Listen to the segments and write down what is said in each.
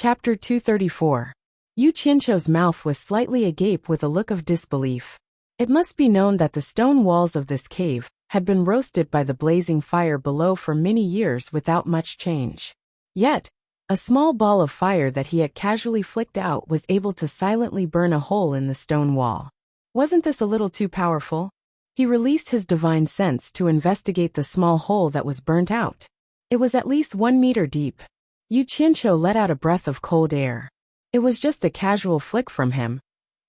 Chapter 234. Yu Qianqiu's mouth was slightly agape with a look of disbelief. It must be known that the stone walls of this cave had been roasted by the blazing fire below for many years without much change. Yet, a small ball of fire that he had casually flicked out was able to silently burn a hole in the stone wall. Wasn't this a little too powerful? He released his divine sense to investigate the small hole that was burnt out. It was at least 1 meter deep. Yu Qianqiu let out a breath of cold air. It was just a casual flick from him,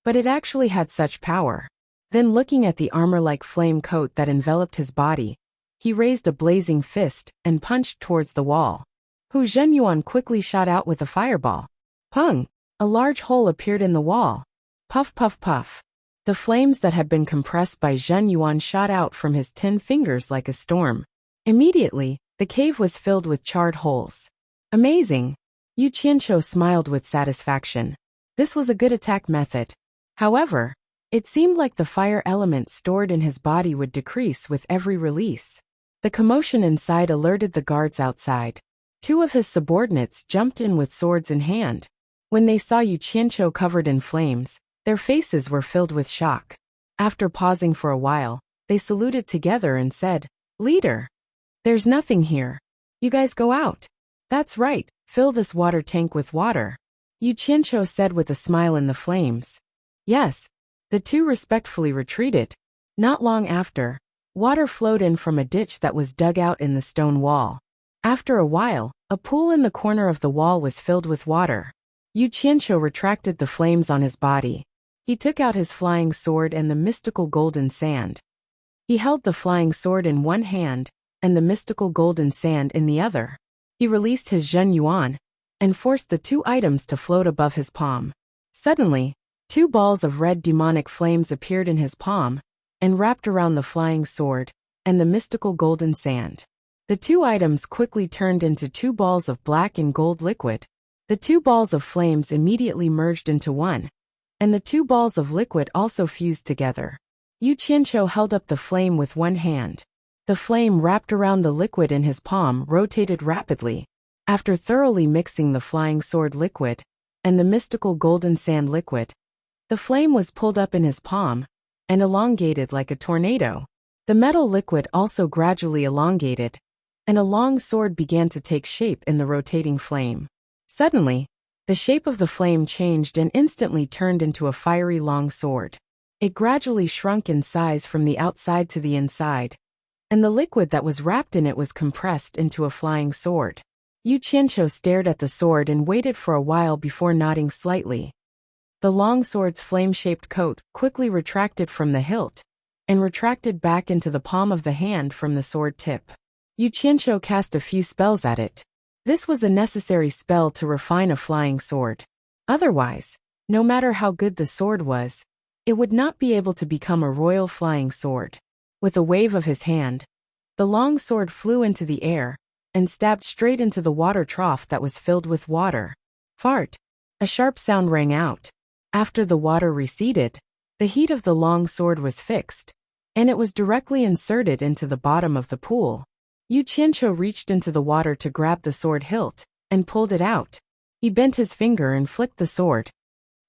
but it actually had such power. Then looking at the armor-like flame coat that enveloped his body, he raised a blazing fist and punched towards the wall. Hu Zhenyuan quickly shot out with a fireball. Pung! A large hole appeared in the wall. Puff puff puff. The flames that had been compressed by Zhenyuan shot out from his 10 fingers like a storm. Immediately, the cave was filled with charred holes. Amazing! Yu Qianqiu smiled with satisfaction. This was a good attack method. However, it seemed like the fire element stored in his body would decrease with every release. The commotion inside alerted the guards outside. 2 of his subordinates jumped in with swords in hand. When they saw Yu Qianqiu covered in flames, their faces were filled with shock. After pausing for a while, they saluted together and said, "Leader, there's nothing here. You guys go out." "That's right, fill this water tank with water," Yu Qianqiu said with a smile in the flames. Yes. The 2 respectfully retreated. Not long after, water flowed in from a ditch that was dug out in the stone wall. After a while, a pool in the corner of the wall was filled with water. Yu Qianqiu retracted the flames on his body. He took out his flying sword and the mystical golden sand. He held the flying sword in one hand and the mystical golden sand in the other. He released his Zhenyuan and forced the 2 items to float above his palm. Suddenly, 2 balls of red demonic flames appeared in his palm and wrapped around the flying sword and the mystical golden sand. The 2 items quickly turned into 2 balls of black and gold liquid. The 2 balls of flames immediately merged into one, and the 2 balls of liquid also fused together. Yu Qianqiu held up the flame with one hand. The flame wrapped around the liquid in his palm rotated rapidly. After thoroughly mixing the flying sword liquid and the mystical golden sand liquid, the flame was pulled up in his palm and elongated like a tornado. The metal liquid also gradually elongated, and a long sword began to take shape in the rotating flame. Suddenly, the shape of the flame changed and instantly turned into a fiery long sword. It gradually shrunk in size from the outside to the inside, and the liquid that was wrapped in it was compressed into a flying sword. Yu Qianqiu stared at the sword and waited for a while before nodding slightly. The long sword's flame-shaped coat quickly retracted from the hilt and retracted back into the palm of the hand from the sword tip. Yu Qianqiu cast a few spells at it. This was a necessary spell to refine a flying sword. Otherwise, no matter how good the sword was, it would not be able to become a royal flying sword. With a wave of his hand, the long sword flew into the air and stabbed straight into the water trough that was filled with water. Fart! A sharp sound rang out. After the water receded, the heat of the long sword was fixed, and it was directly inserted into the bottom of the pool. Yu Qianqiu reached into the water to grab the sword hilt and pulled it out. He bent his finger and flicked the sword.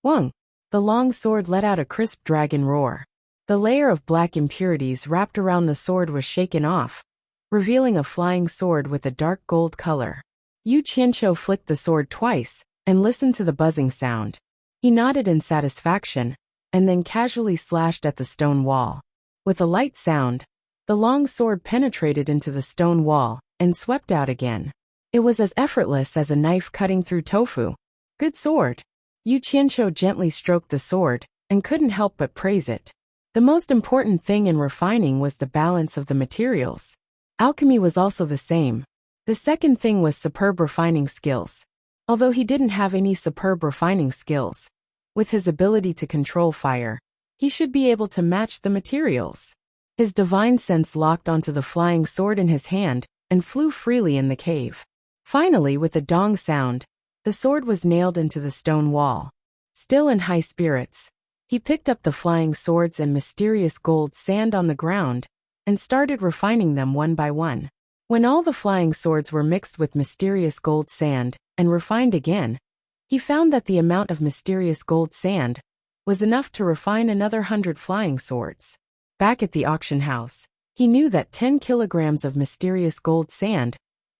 Whang! The long sword let out a crisp dragon roar. The layer of black impurities wrapped around the sword was shaken off, revealing a flying sword with a dark gold color. Yu Qianqiu flicked the sword twice and listened to the buzzing sound. He nodded in satisfaction and then casually slashed at the stone wall. With a light sound, the long sword penetrated into the stone wall and swept out again. It was as effortless as a knife cutting through tofu. Good sword. Yu Qianqiu gently stroked the sword and couldn't help but praise it. The most important thing in refining was the balance of the materials. Alchemy was also the same. The second thing was superb refining skills. Although he didn't have any superb refining skills, with his ability to control fire, he should be able to match the materials. His divine sense locked onto the flying sword in his hand and flew freely in the cave. Finally, with a dong sound, the sword was nailed into the stone wall. Still in high spirits, he picked up the flying swords and mysterious gold sand on the ground and started refining them one by one. When all the flying swords were mixed with mysterious gold sand and refined again, he found that the amount of mysterious gold sand was enough to refine another 100 flying swords. Back at the auction house, he knew that 10 kilograms of mysterious gold sand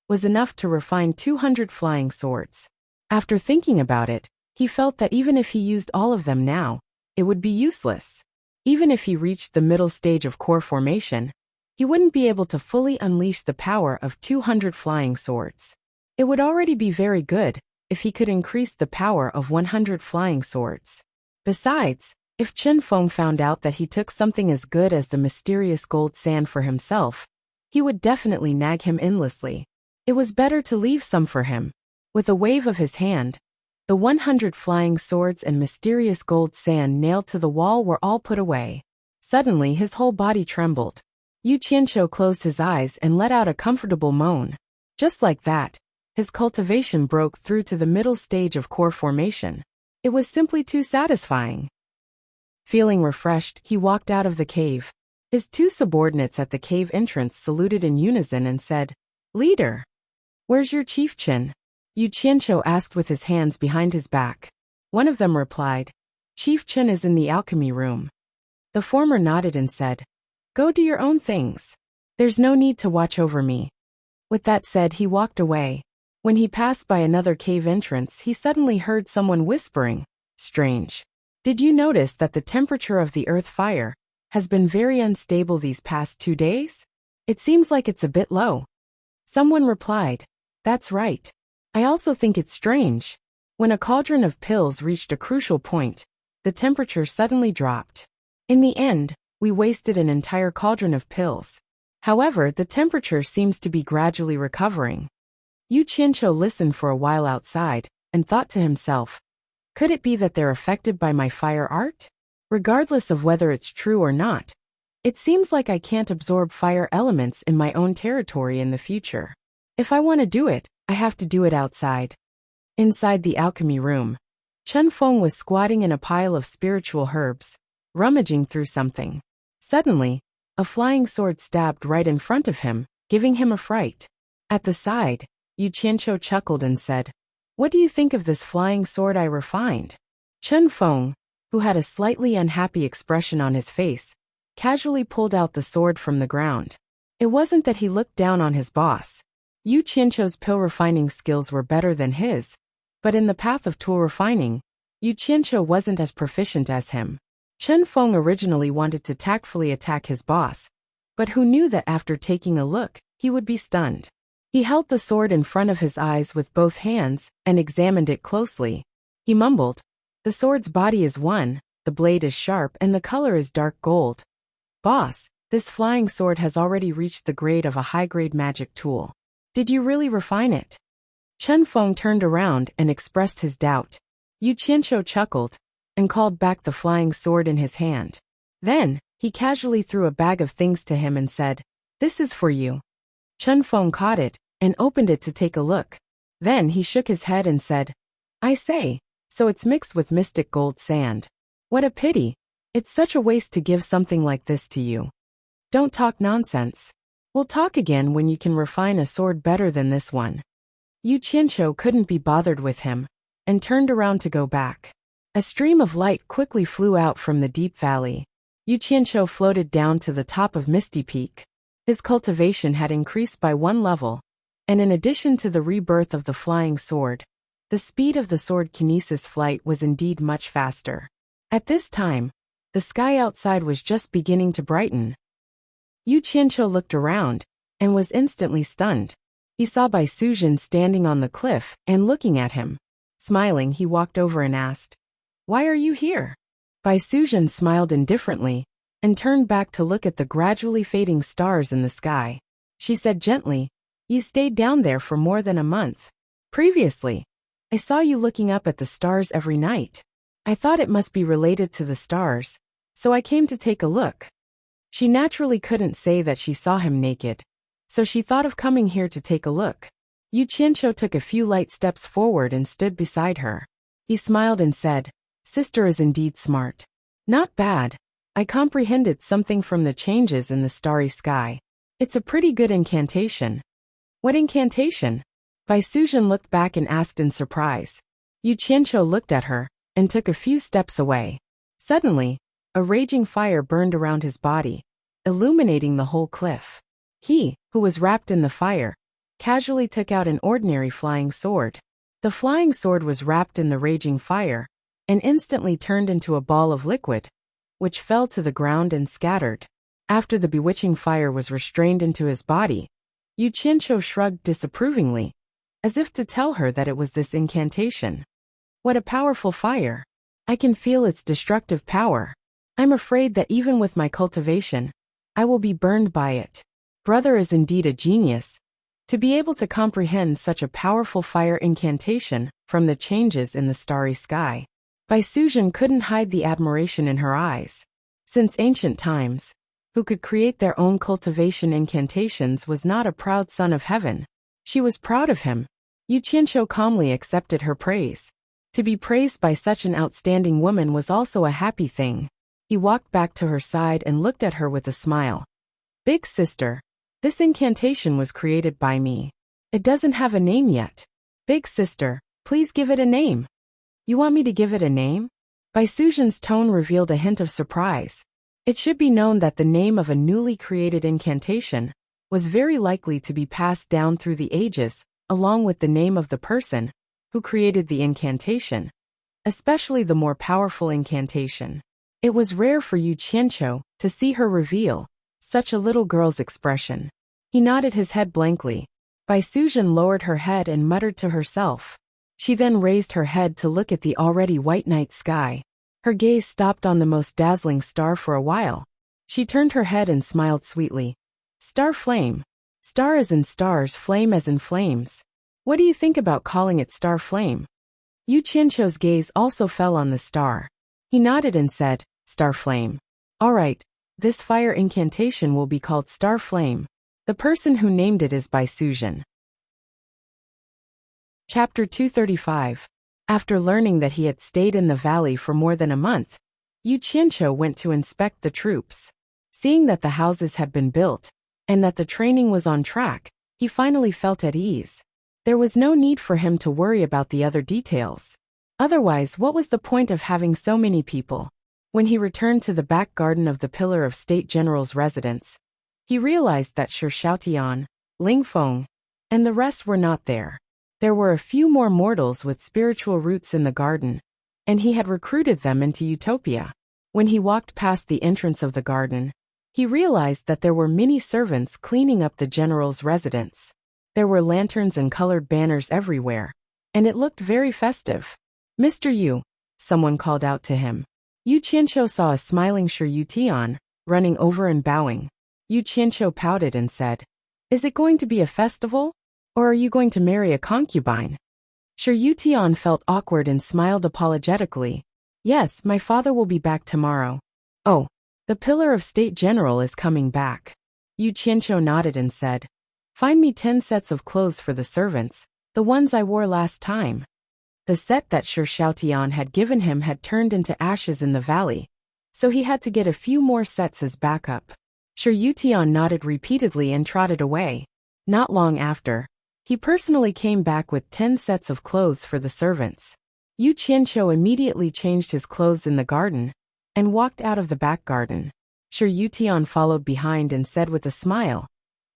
was enough to refine 200 flying swords. After thinking about it, he felt that even if he used all of them now, it would be useless. Even if he reached the middle stage of core formation, he wouldn't be able to fully unleash the power of 200 flying swords. It would already be very good if he could increase the power of 100 flying swords. Besides, if Chen Feng found out that he took something as good as the mysterious gold sand for himself, he would definitely nag him endlessly. It was better to leave some for him. With a wave of his hand, the 100 flying swords and mysterious gold sand nailed to the wall were all put away. Suddenly his whole body trembled. Yu Qianqiu closed his eyes and let out a comfortable moan. Just like that, his cultivation broke through to the middle stage of core formation. It was simply too satisfying. Feeling refreshed, he walked out of the cave. His two subordinates at the cave entrance saluted in unison and said, "Leader, where's your chieftain?" Yu Qianqiu asked with his hands behind his back. One of them replied, "Chief Chen is in the alchemy room." The former nodded and said, "Go do your own things. There's no need to watch over me." With that said, he walked away. When he passed by another cave entrance, he suddenly heard someone whispering, "Strange. Did you notice that the temperature of the earth fire has been very unstable these past 2 days? It seems like it's a bit low." Someone replied, "That's right. I also think it's strange." When a cauldron of pills reached a crucial point, the temperature suddenly dropped. In the end, we wasted an entire cauldron of pills. However, the temperature seems to be gradually recovering. Yu Qianqiu listened for a while outside and thought to himself, could it be that they're affected by my fire art? Regardless of whether it's true or not, it seems like I can't absorb fire elements in my own territory in the future. If I want to do it, I have to do it outside. Inside the alchemy room, Chen Feng was squatting in a pile of spiritual herbs, rummaging through something. Suddenly, a flying sword stabbed right in front of him, giving him a fright. At the side, Yu Qianqiu chuckled and said, "What do you think of this flying sword I refined?" Chen Feng, who had a slightly unhappy expression on his face, casually pulled out the sword from the ground. It wasn't that he looked down on his boss. Yu Qianqiu's pill refining skills were better than his, but in the path of tool refining, Yu Qianqiu wasn't as proficient as him. Chen Feng originally wanted to tactfully attack his boss, but who knew that after taking a look, he would be stunned. He held the sword in front of his eyes with both hands and examined it closely. He mumbled, "The sword's body is 1, the blade is sharp and the color is dark gold. Boss, this flying sword has already reached the grade of a high-grade magic tool. Did you really refine it?" Chen Feng turned around and expressed his doubt. Yu Qianqiu chuckled and called back the flying sword in his hand. Then, he casually threw a bag of things to him and said, "This is for you." Chen Feng caught it and opened it to take a look. Then he shook his head and said, "I say, so it's mixed with mystic gold sand. What a pity. It's such a waste to give something like this to you. Don't talk nonsense. We'll talk again when you can refine a sword better than this one." Yu Qianqiu couldn't be bothered with him and turned around to go back. A stream of light quickly flew out from the deep valley. Yu Qianqiu floated down to the top of Misty Peak. His cultivation had increased by 1 level, and in addition to the rebirth of the flying sword, the speed of the sword kinesis flight was indeed much faster. At this time, the sky outside was just beginning to brighten. Yu Qianqiu looked around and was instantly stunned. He saw Bai Suzhen standing on the cliff and looking at him. Smiling, he walked over and asked, "Why are you here?" Bai Suzhen smiled indifferently and turned back to look at the gradually fading stars in the sky. She said gently, "You stayed down there for more than a month. Previously, I saw you looking up at the stars every night. I thought it must be related to the stars, so I came to take a look." She naturally couldn't say that she saw him naked, so she thought of coming here to take a look. Yu Qianqiu took a few light steps forward and stood beside her. He smiled and said, "Sister is indeed smart. Not bad. I comprehended something from the changes in the starry sky. It's a pretty good incantation." "What incantation?" Bai Suzhen looked back and asked in surprise. Yu Qianqiu looked at her and took a few steps away. Suddenly, a raging fire burned around his body, illuminating the whole cliff. He, who was wrapped in the fire, casually took out an ordinary flying sword. The flying sword was wrapped in the raging fire and instantly turned into a ball of liquid, which fell to the ground and scattered. After the bewitching fire was restrained into his body, Yu Qianqiu shrugged disapprovingly, as if to tell her that it was this incantation. What a powerful fire! I can feel its destructive power. I'm afraid that even with my cultivation, I will be burned by it. Brother is indeed a genius. To be able to comprehend such a powerful fire incantation from the changes in the starry sky. Bai Suzhen couldn't hide the admiration in her eyes. Since ancient times, who could create their own cultivation incantations was not a proud son of heaven. She was proud of him. Yu Qianqiu calmly accepted her praise. To be praised by such an outstanding woman was also a happy thing. He walked back to her side and looked at her with a smile. Big sister, this incantation was created by me. It doesn't have a name yet. Big sister, please give it a name. You want me to give it a name? Bai Suzhen's tone revealed a hint of surprise. It should be known that the name of a newly created incantation was very likely to be passed down through the ages, along with the name of the person who created the incantation, especially the more powerful incantation. It was rare for Yu Qianqiu to see her reveal such a little girl's expression. He nodded his head blankly. Bai Suzhen lowered her head and muttered to herself. She then raised her head to look at the already white night sky. Her gaze stopped on the most dazzling star for a while. She turned her head and smiled sweetly. Star flame. Star as in stars, flame as in flames. What do you think about calling it star flame? Yu Qianqiu's gaze also fell on the star. He nodded and said, Star flame. All right, this fire incantation will be called star flame. The person who named it is Bai Suzhen. Chapter 235. After learning that he had stayed in the valley for more than a month, Yu Qianqiu went to inspect the troops. Seeing that the houses had been built, and that the training was on track, he finally felt at ease. There was no need for him to worry about the other details. Otherwise, what was the point of having so many people? When he returned to the back garden of the Pillar of State General's residence, he realized that Shi Xiaotian, Ling Feng, and the rest were not there. There were a few more mortals with spiritual roots in the garden, and he had recruited them into Utopia. When he walked past the entrance of the garden, he realized that there were many servants cleaning up the general's residence. There were lanterns and colored banners everywhere, and it looked very festive. Mr. Yu, someone called out to him. Yu Qianqiu saw a smiling Shi Xiaotian running over and bowing. Yu Qianqiu pouted and said, Is it going to be a festival? Or are you going to marry a concubine? Shi Xiaotian felt awkward and smiled apologetically. Yes, my father will be back tomorrow. Oh, the Pillar of State General is coming back. Yu Qianqiu nodded and said, Find me 10 sets of clothes for the servants, the ones I wore last time. The set that Shi Xiaotian had given him had turned into ashes in the valley, so he had to get a few more sets as backup. Shi Xiaotian nodded repeatedly and trotted away. Not long after, he personally came back with 10 sets of clothes for the servants. Yu Qianqiu immediately changed his clothes in the garden and walked out of the back garden. Shi Xiaotian followed behind and said with a smile,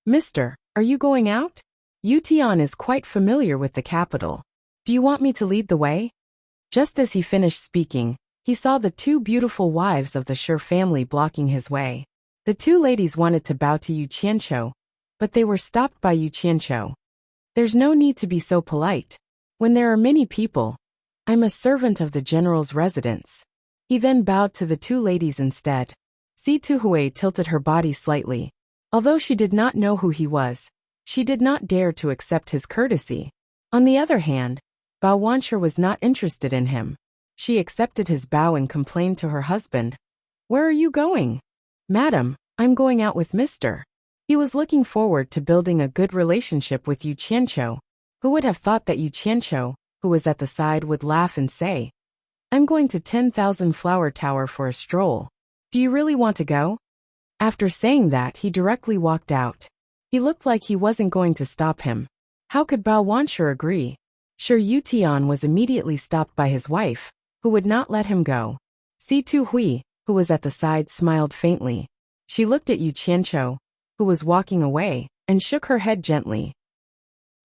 Mister, are you going out? Yu Tian is quite familiar with the capital. Do you want me to lead the way? Just as he finished speaking, he saw the 2 beautiful wives of the Shi family blocking his way. The 2 ladies wanted to bow to Yu Qianqiu, but they were stopped by Yu Qianqiu. There's no need to be so polite. When there are many people, I'm a servant of the general's residence. He then bowed to the 2 ladies instead. Si Tuhui tilted her body slightly. Although she did not know who he was, she did not dare to accept his courtesy. On the other hand, Bao Wanshi was not interested in him. She accepted his bow and complained to her husband. Where are you going? Madam, I'm going out with Mr. He was looking forward to building a good relationship with Yu Qianqiu. Who would have thought that Yu Qianqiu, who was at the side, would laugh and say, I'm going to 10,000 Flower Tower for a stroll. Do you really want to go? After saying that, he directly walked out. He looked like he wasn't going to stop him. How could Bao Wanshi agree? Sure, Yutian was immediately stopped by his wife, who would not let him go. Si Tu Hui, who was at the side, smiled faintly. She looked at Yu Qianqiu, who was walking away, and shook her head gently.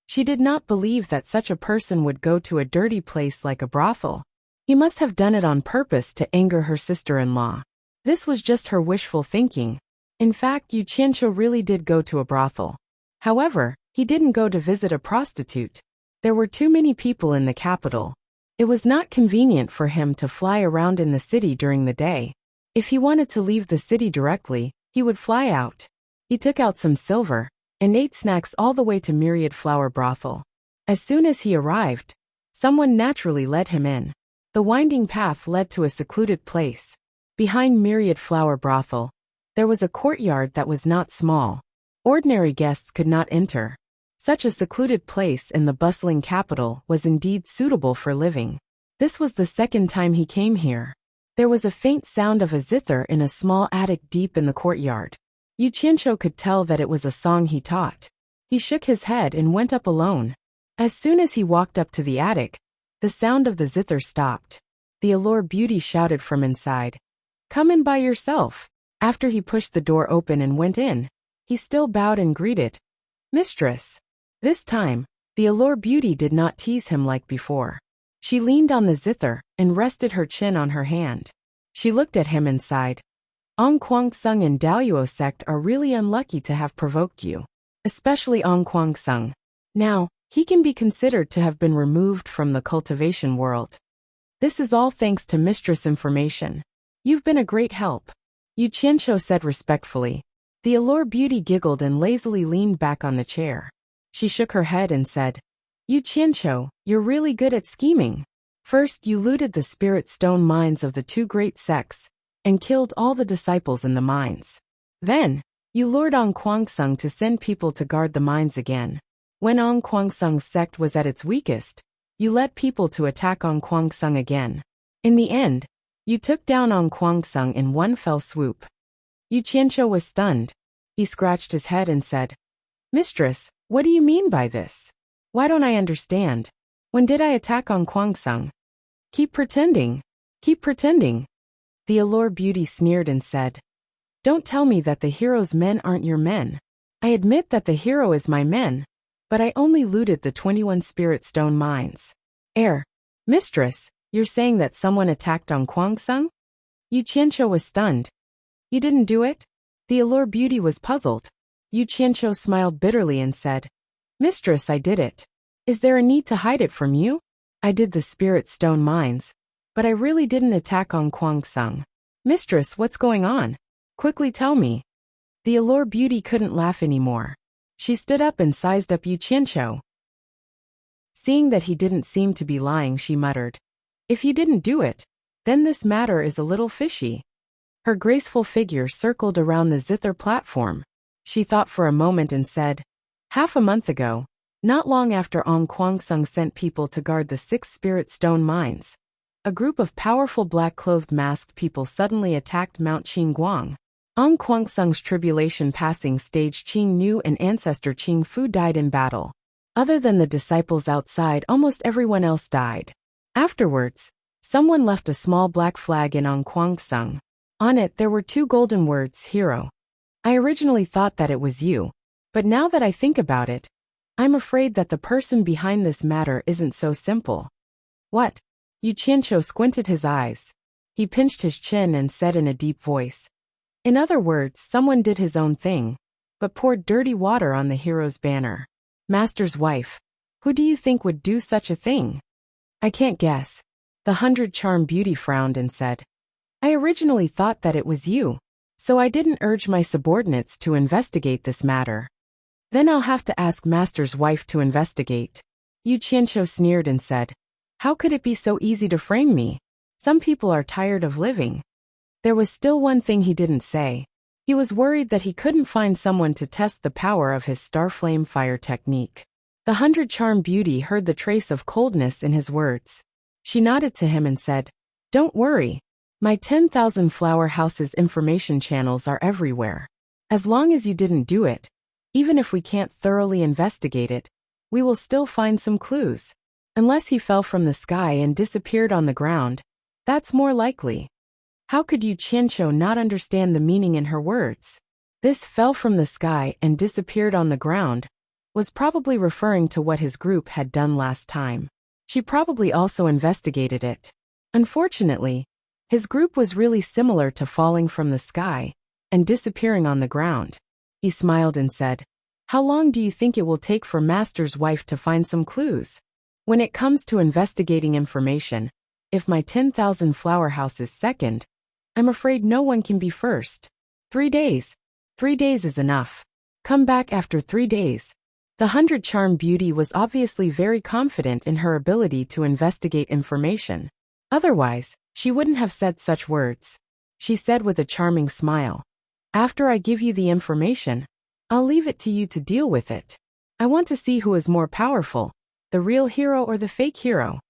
She did not believe that such a person would go to a dirty place like a brothel. He must have done it on purpose to anger her sister-in-law. This was just her wishful thinking. In fact, Yu Qianqiu really did go to a brothel. However, he didn't go to visit a prostitute. There were too many people in the capital. It was not convenient for him to fly around in the city during the day. If he wanted to leave the city directly, he would fly out. He took out some silver and ate snacks all the way to Myriad Flower Brothel. As soon as he arrived, someone naturally led him in. The winding path led to a secluded place. Behind Myriad Flower Brothel, there was a courtyard that was not small. Ordinary guests could not enter. Such a secluded place in the bustling capital was indeed suitable for living. This was the second time he came here. There was a faint sound of a zither in a small attic deep in the courtyard. Yu Qianqiu could tell that it was a song he taught. He shook his head and went up alone. As soon as he walked up to the attic, the sound of the zither stopped. The Allure Beauty shouted from inside, "Come in by yourself." After he pushed the door open and went in, he still bowed and greeted, "Mistress." This time, the Allure Beauty did not tease him like before. She leaned on the zither and rested her chin on her hand. She looked at him and sighed. Ong Kwang Sung and Daoyuo sect are really unlucky to have provoked you. Especially Ong Kwang Sung. Now, he can be considered to have been removed from the cultivation world. This is all thanks to Mistress Information. You've been a great help. Yu Qianqiu said respectfully. The Allure Beauty giggled and lazily leaned back on the chair. She shook her head and said, Yu Qianqiu, you're really good at scheming. First you looted the spirit stone mines of the two great sects, and killed all the disciples in the mines. Then, you lured Ong Kwang Sung to send people to guard the mines again. When Ong Kwang Sung's sect was at its weakest, you led people to attack Ong Kwang Sung again. In the end, you took down Ong Kwang Sung in one fell swoop. Yu Qianqiu was stunned. He scratched his head and said, Mistress, what do you mean by this? Why don't I understand? When did I attack Ong Kwang Sung? Keep pretending. Keep pretending. The Allure Beauty sneered and said, Don't tell me that the hero's men aren't your men. I admit that the hero is my men, but I only looted the 21 spirit stone mines. Mistress, you're saying that someone attacked Ong Kwang Sung? Yu Qianqiu was stunned. You didn't do it? The Allure Beauty was puzzled. Yu Qianqiu smiled bitterly and said, Mistress, I did it. Is there a need to hide it from you? I did the spirit stone mines, but I really didn't attack Ong Kwang Sung. Mistress, what's going on? Quickly tell me. The Allure Beauty couldn't laugh anymore. She stood up and sized up Yu Qianqiu. Seeing that he didn't seem to be lying, she muttered, If you didn't do it, then this matter is a little fishy. Her graceful figure circled around the zither platform. She thought for a moment and said, Half a month ago, not long after Ong Kwang Sung sent people to guard the 6 spirit stone mines, a group of powerful black-clothed masked people suddenly attacked Mount Qingguang. Ong Kwang Sung's tribulation passing stage Qing Nu and ancestor Qing Fu died in battle. Other than the disciples outside, almost everyone else died. Afterwards, someone left a small black flag in Ong Kwang Sung. On it there were 2 golden words, hero. I originally thought that it was you, but now that I think about it, I'm afraid that the person behind this matter isn't so simple. What? Yu Qianqiu squinted his eyes. He pinched his chin and said in a deep voice, In other words, someone did his own thing, but poured dirty water on the hero's banner. Master's wife, who do you think would do such a thing? I can't guess. The 100-charm beauty frowned and said, I originally thought that it was you, so I didn't urge my subordinates to investigate this matter. Then I'll have to ask Master's wife to investigate. Yu Qianqiu sneered and said, How could it be so easy to frame me? Some people are tired of living. There was still one thing he didn't say. He was worried that he couldn't find someone to test the power of his Starflame fire technique. The 100-charm beauty heard the trace of coldness in his words. She nodded to him and said, Don't worry. My 10,000 flower houses information channels are everywhere. As long as you didn't do it, even if we can't thoroughly investigate it, we will still find some clues. Unless he fell from the sky and disappeared on the ground. That's more likely. How could Yu Qianqiu not understand the meaning in her words? This fell from the sky and disappeared on the ground was probably referring to what his group had done last time. She probably also investigated it. Unfortunately, his group was really similar to falling from the sky and disappearing on the ground. He smiled and said, "How long do you think it will take for Master's wife to find some clues? When it comes to investigating information, if my 10,000 flower house is second, I'm afraid no one can be first. 3 days. 3 days is enough. Come back after 3 days." The 100-charm beauty was obviously very confident in her ability to investigate information. Otherwise, she wouldn't have said such words. She said with a charming smile, "After I give you the information, I'll leave it to you to deal with it. I want to see who is more powerful, the real hero or the fake hero."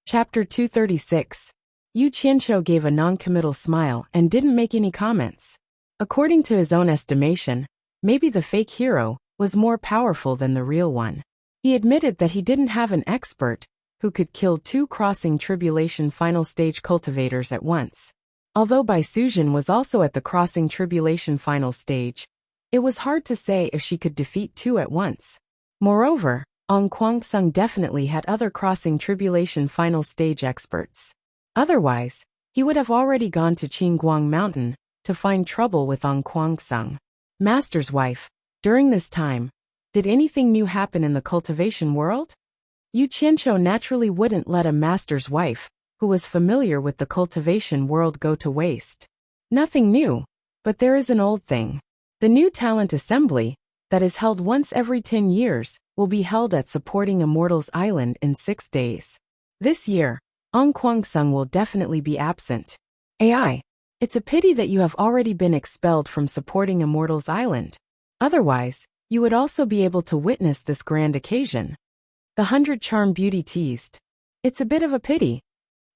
Chapter 236. Yu Qianqiu gave a non-committal smile and didn't make any comments. According to his own estimation, maybe the fake hero was more powerful than the real one. He admitted that he didn't have an expert who could kill 2 crossing tribulation final stage cultivators at once. Although Bai Suzhen was also at the crossing tribulation final stage, it was hard to say if she could defeat 2 at once. Moreover, Ong Kwangsung definitely had other crossing tribulation final stage experts. Otherwise, he would have already gone to Qingguang Mountain to find trouble with Ong Kwangsung. Master's wife, during this time, did anything new happen in the cultivation world? Yu Qianqiu naturally wouldn't let a master's wife, who was familiar with the cultivation world, go to waste. Nothing new, but there is an old thing. The new talent assembly, that is held once every 10 years, will be held at Supporting Immortals Island in 6 days. This year, Ong Kwangsung will definitely be absent. AI, it's a pity that you have already been expelled from Supporting Immortals Island. Otherwise, you would also be able to witness this grand occasion. The 100-charm beauty teased. It's a bit of a pity.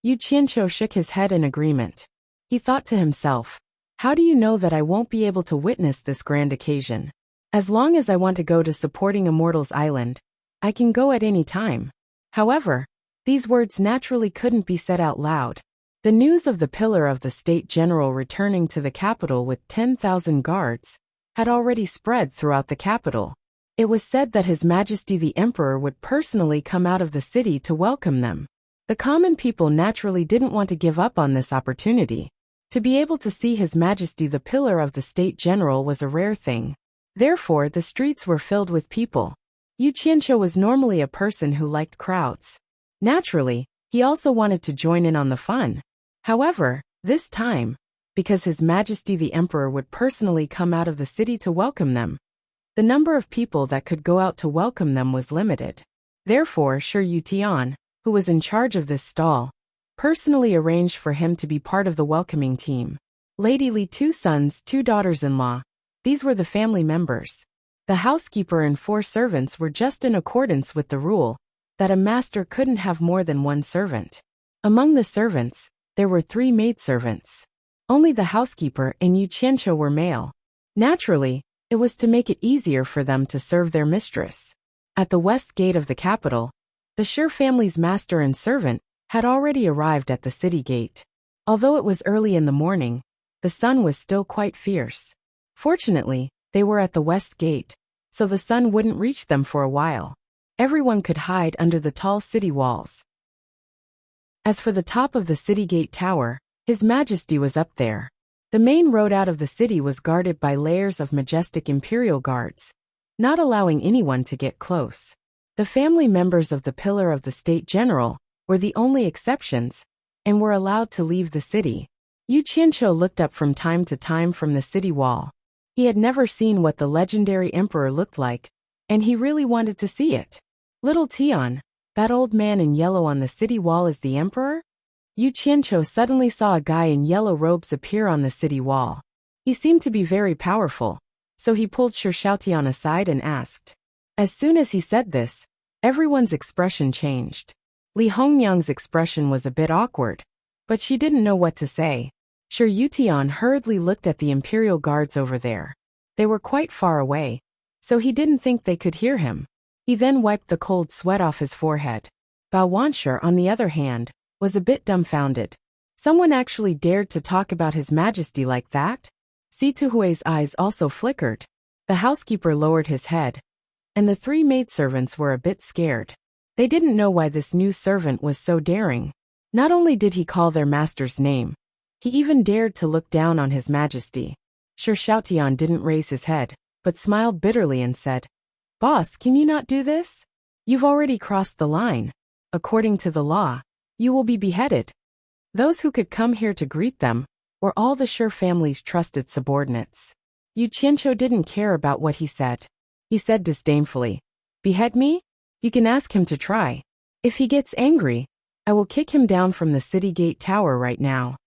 Yu Qianqiu shook his head in agreement. He thought to himself, how do you know that I won't be able to witness this grand occasion? As long as I want to go to Supporting Immortals Island, I can go at any time. However, these words naturally couldn't be said out loud. The news of the pillar of the State General returning to the capital with 10,000 guards had already spread throughout the capital. It was said that His Majesty the Emperor would personally come out of the city to welcome them. The common people naturally didn't want to give up on this opportunity. To be able to see His Majesty the Pillar of the State General was a rare thing. Therefore, the streets were filled with people. Yu Qianqiu was normally a person who liked crowds. Naturally, he also wanted to join in on the fun. However, this time, because His Majesty the Emperor would personally come out of the city to welcome them, the number of people that could go out to welcome them was limited. Therefore, Shi Yutian, who was in charge of this stall, personally arranged for him to be part of the welcoming team. Lady Li, 2 sons, 2 daughters-in-law. These were the family members. The housekeeper and 4 servants were just in accordance with the rule that a master couldn't have more than 1 servant. Among the servants, there were 3 maidservants. Only the housekeeper and Yu Qianqiu were male. Naturally, it was to make it easier for them to serve their mistress. At the west gate of the capital, the Shi family's master and servant had already arrived at the city gate. Although it was early in the morning, the sun was still quite fierce. Fortunately, they were at the west gate, so the sun wouldn't reach them for a while. Everyone could hide under the tall city walls. As for the top of the city gate tower, His Majesty was up there. The main road out of the city was guarded by layers of majestic imperial guards, not allowing anyone to get close. The family members of the Pillar of the State General were the only exceptions, and were allowed to leave the city. Yu Qianqiu looked up from time to time from the city wall. He had never seen what the legendary emperor looked like, and he really wanted to see it. Little Tian, that old man in yellow on the city wall, is the emperor? Yu Qianqiu suddenly saw a guy in yellow robes appear on the city wall. He seemed to be very powerful, so he pulled Shi Xiaotian aside and asked. As soon as he said this, everyone's expression changed. Li Hongyang's expression was a bit awkward, but she didn't know what to say. Shi Yutian hurriedly looked at the imperial guards over there. They were quite far away, so he didn't think they could hear him. He then wiped the cold sweat off his forehead. Bao Wanshi, on the other hand, was a bit dumbfounded. Someone actually dared to talk about His Majesty like that? Situhui's eyes also flickered. The housekeeper lowered his head, and the three maidservants were a bit scared. They didn't know why this new servant was so daring. Not only did he call their master's name, he even dared to look down on His Majesty. Sure, Xiaotian didn't raise his head, but smiled bitterly and said, "Boss, can you not do this? You've already crossed the line. According to the law, you will be beheaded." Those who could come here to greet them were all the Shi family's trusted subordinates. Yu Qianqiu didn't care about what he said. He said disdainfully, "Behead me? You can ask him to try. If he gets angry, I will kick him down from the city gate tower right now."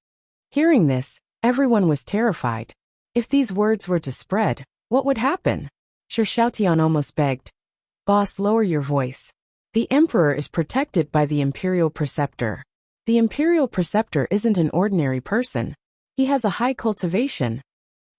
Hearing this, everyone was terrified. If these words were to spread, what would happen? Shi Xiaotian almost begged, "Boss, lower your voice. The emperor is protected by the imperial preceptor. The imperial preceptor isn't an ordinary person. He has a high cultivation."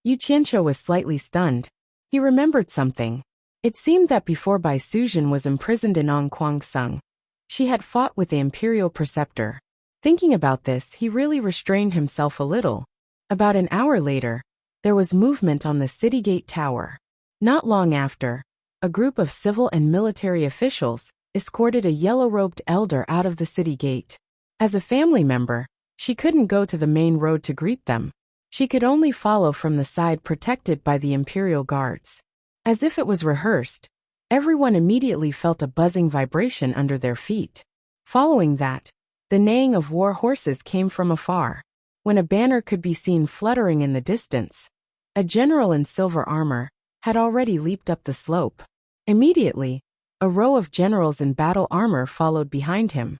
Yu Qianqiu was slightly stunned. He remembered something. It seemed that before Bai Suzhen was imprisoned in Ongquangsung, she had fought with the imperial preceptor. Thinking about this, he really restrained himself a little. About an hour later, there was movement on the city gate tower. Not long after, a group of civil and military officials escorted a yellow-robed elder out of the city gate. As a family member, she couldn't go to the main road to greet them. She could only follow from the side protected by the imperial guards. As if it was rehearsed, everyone immediately felt a buzzing vibration under their feet. Following that, the neighing of war horses came from afar. When a banner could be seen fluttering in the distance, a general in silver armor had already leaped up the slope. Immediately, a row of generals in battle armor followed behind him.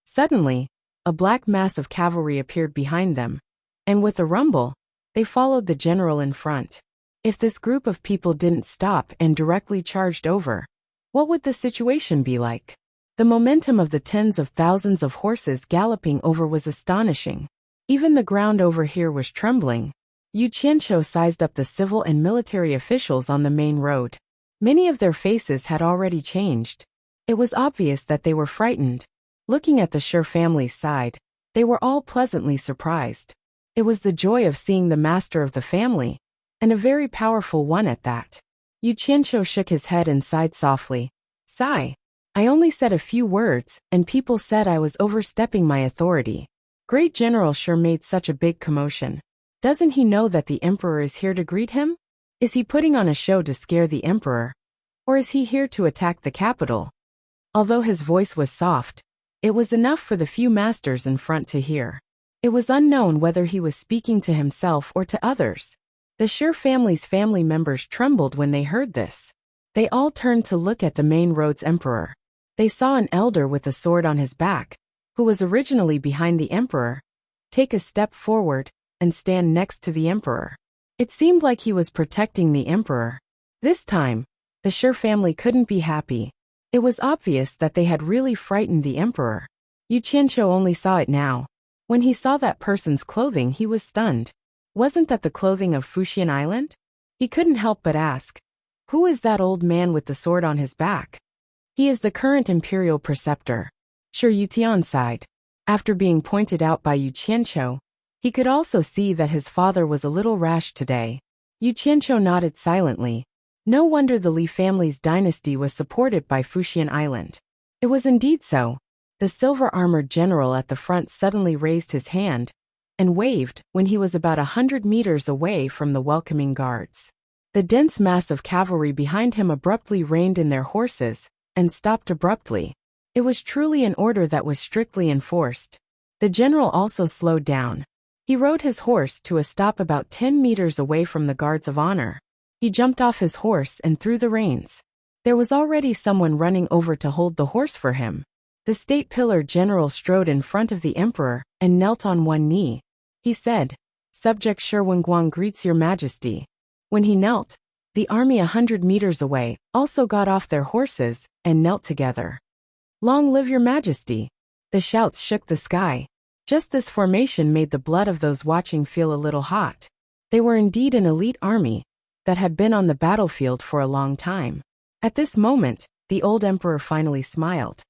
Suddenly, a black mass of cavalry appeared behind them, and with a rumble, they followed the general in front. If this group of people didn't stop and directly charged over, what would the situation be like? The momentum of the tens of thousands of horses galloping over was astonishing. Even the ground over here was trembling. Yu Qianqiu sized up the civil and military officials on the main road. Many of their faces had already changed. It was obvious that they were frightened. Looking at the Shi family's side, they were all pleasantly surprised. It was the joy of seeing the master of the family, and a very powerful one at that. Yu Qianqiu shook his head and sighed softly. "Sigh. I only said a few words, and people said I was overstepping my authority. Great General Shi made such a big commotion. Doesn't he know that the emperor is here to greet him? Is he putting on a show to scare the emperor? Or is he here to attack the capital?" Although his voice was soft, it was enough for the few masters in front to hear. It was unknown whether he was speaking to himself or to others. The Shi family's family members trembled when they heard this. They all turned to look at the main road's emperor. They saw an elder with a sword on his back, who was originally behind the emperor, take a step forward and stand next to the emperor. It seemed like he was protecting the emperor. This time, the Shi family couldn't be happy. It was obvious that they had really frightened the emperor. Yu Qianqiu only saw it now. When he saw that person's clothing, he was stunned. Wasn't that the clothing of Fuxian Island? He couldn't help but ask, "Who is that old man with the sword on his back?" "He is the current imperial preceptor." Shi Yutian sighed. After being pointed out by Yu Qianqiu, he could also see that his father was a little rash today. Yu Qianqiu nodded silently. No wonder the Li family's dynasty was supported by Fuxian Island. It was indeed so. The silver-armored general at the front suddenly raised his hand and waved when he was about 100 meters away from the welcoming guards. The dense mass of cavalry behind him abruptly reined in their horses and stopped abruptly. It was truly an order that was strictly enforced. The general also slowed down. He rode his horse to a stop about 10 meters away from the guards of honor. He jumped off his horse and threw the reins. There was already someone running over to hold the horse for him. The state pillar general strode in front of the emperor and knelt on one knee. He said, "Subject Shi Wenguang greets your majesty." When he knelt, the army 100 meters away also got off their horses and knelt together. "Long live your majesty!" The shouts shook the sky. Just this formation made the blood of those watching feel a little hot. They were indeed an elite army that had been on the battlefield for a long time. At this moment, the old emperor finally smiled.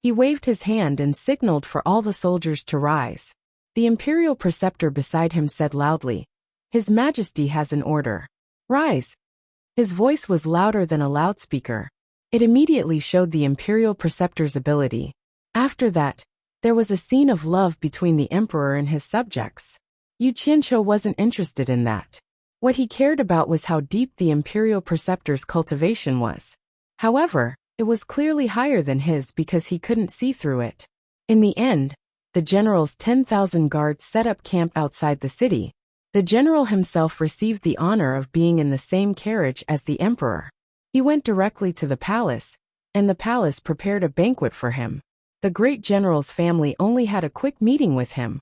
He waved his hand and signaled for all the soldiers to rise. The imperial preceptor beside him said loudly, "His Majesty has an order. Rise." His voice was louder than a loudspeaker. It immediately showed the imperial preceptor's ability. After that, there was a scene of love between the emperor and his subjects. Yu Qianqiu wasn't interested in that. What he cared about was how deep the imperial preceptor's cultivation was. However, it was clearly higher than his because he couldn't see through it. In the end, the general's 10,000 guards set up camp outside the city. The general himself received the honor of being in the same carriage as the emperor. He went directly to the palace, and the palace prepared a banquet for him. The great general's family only had a quick meeting with him,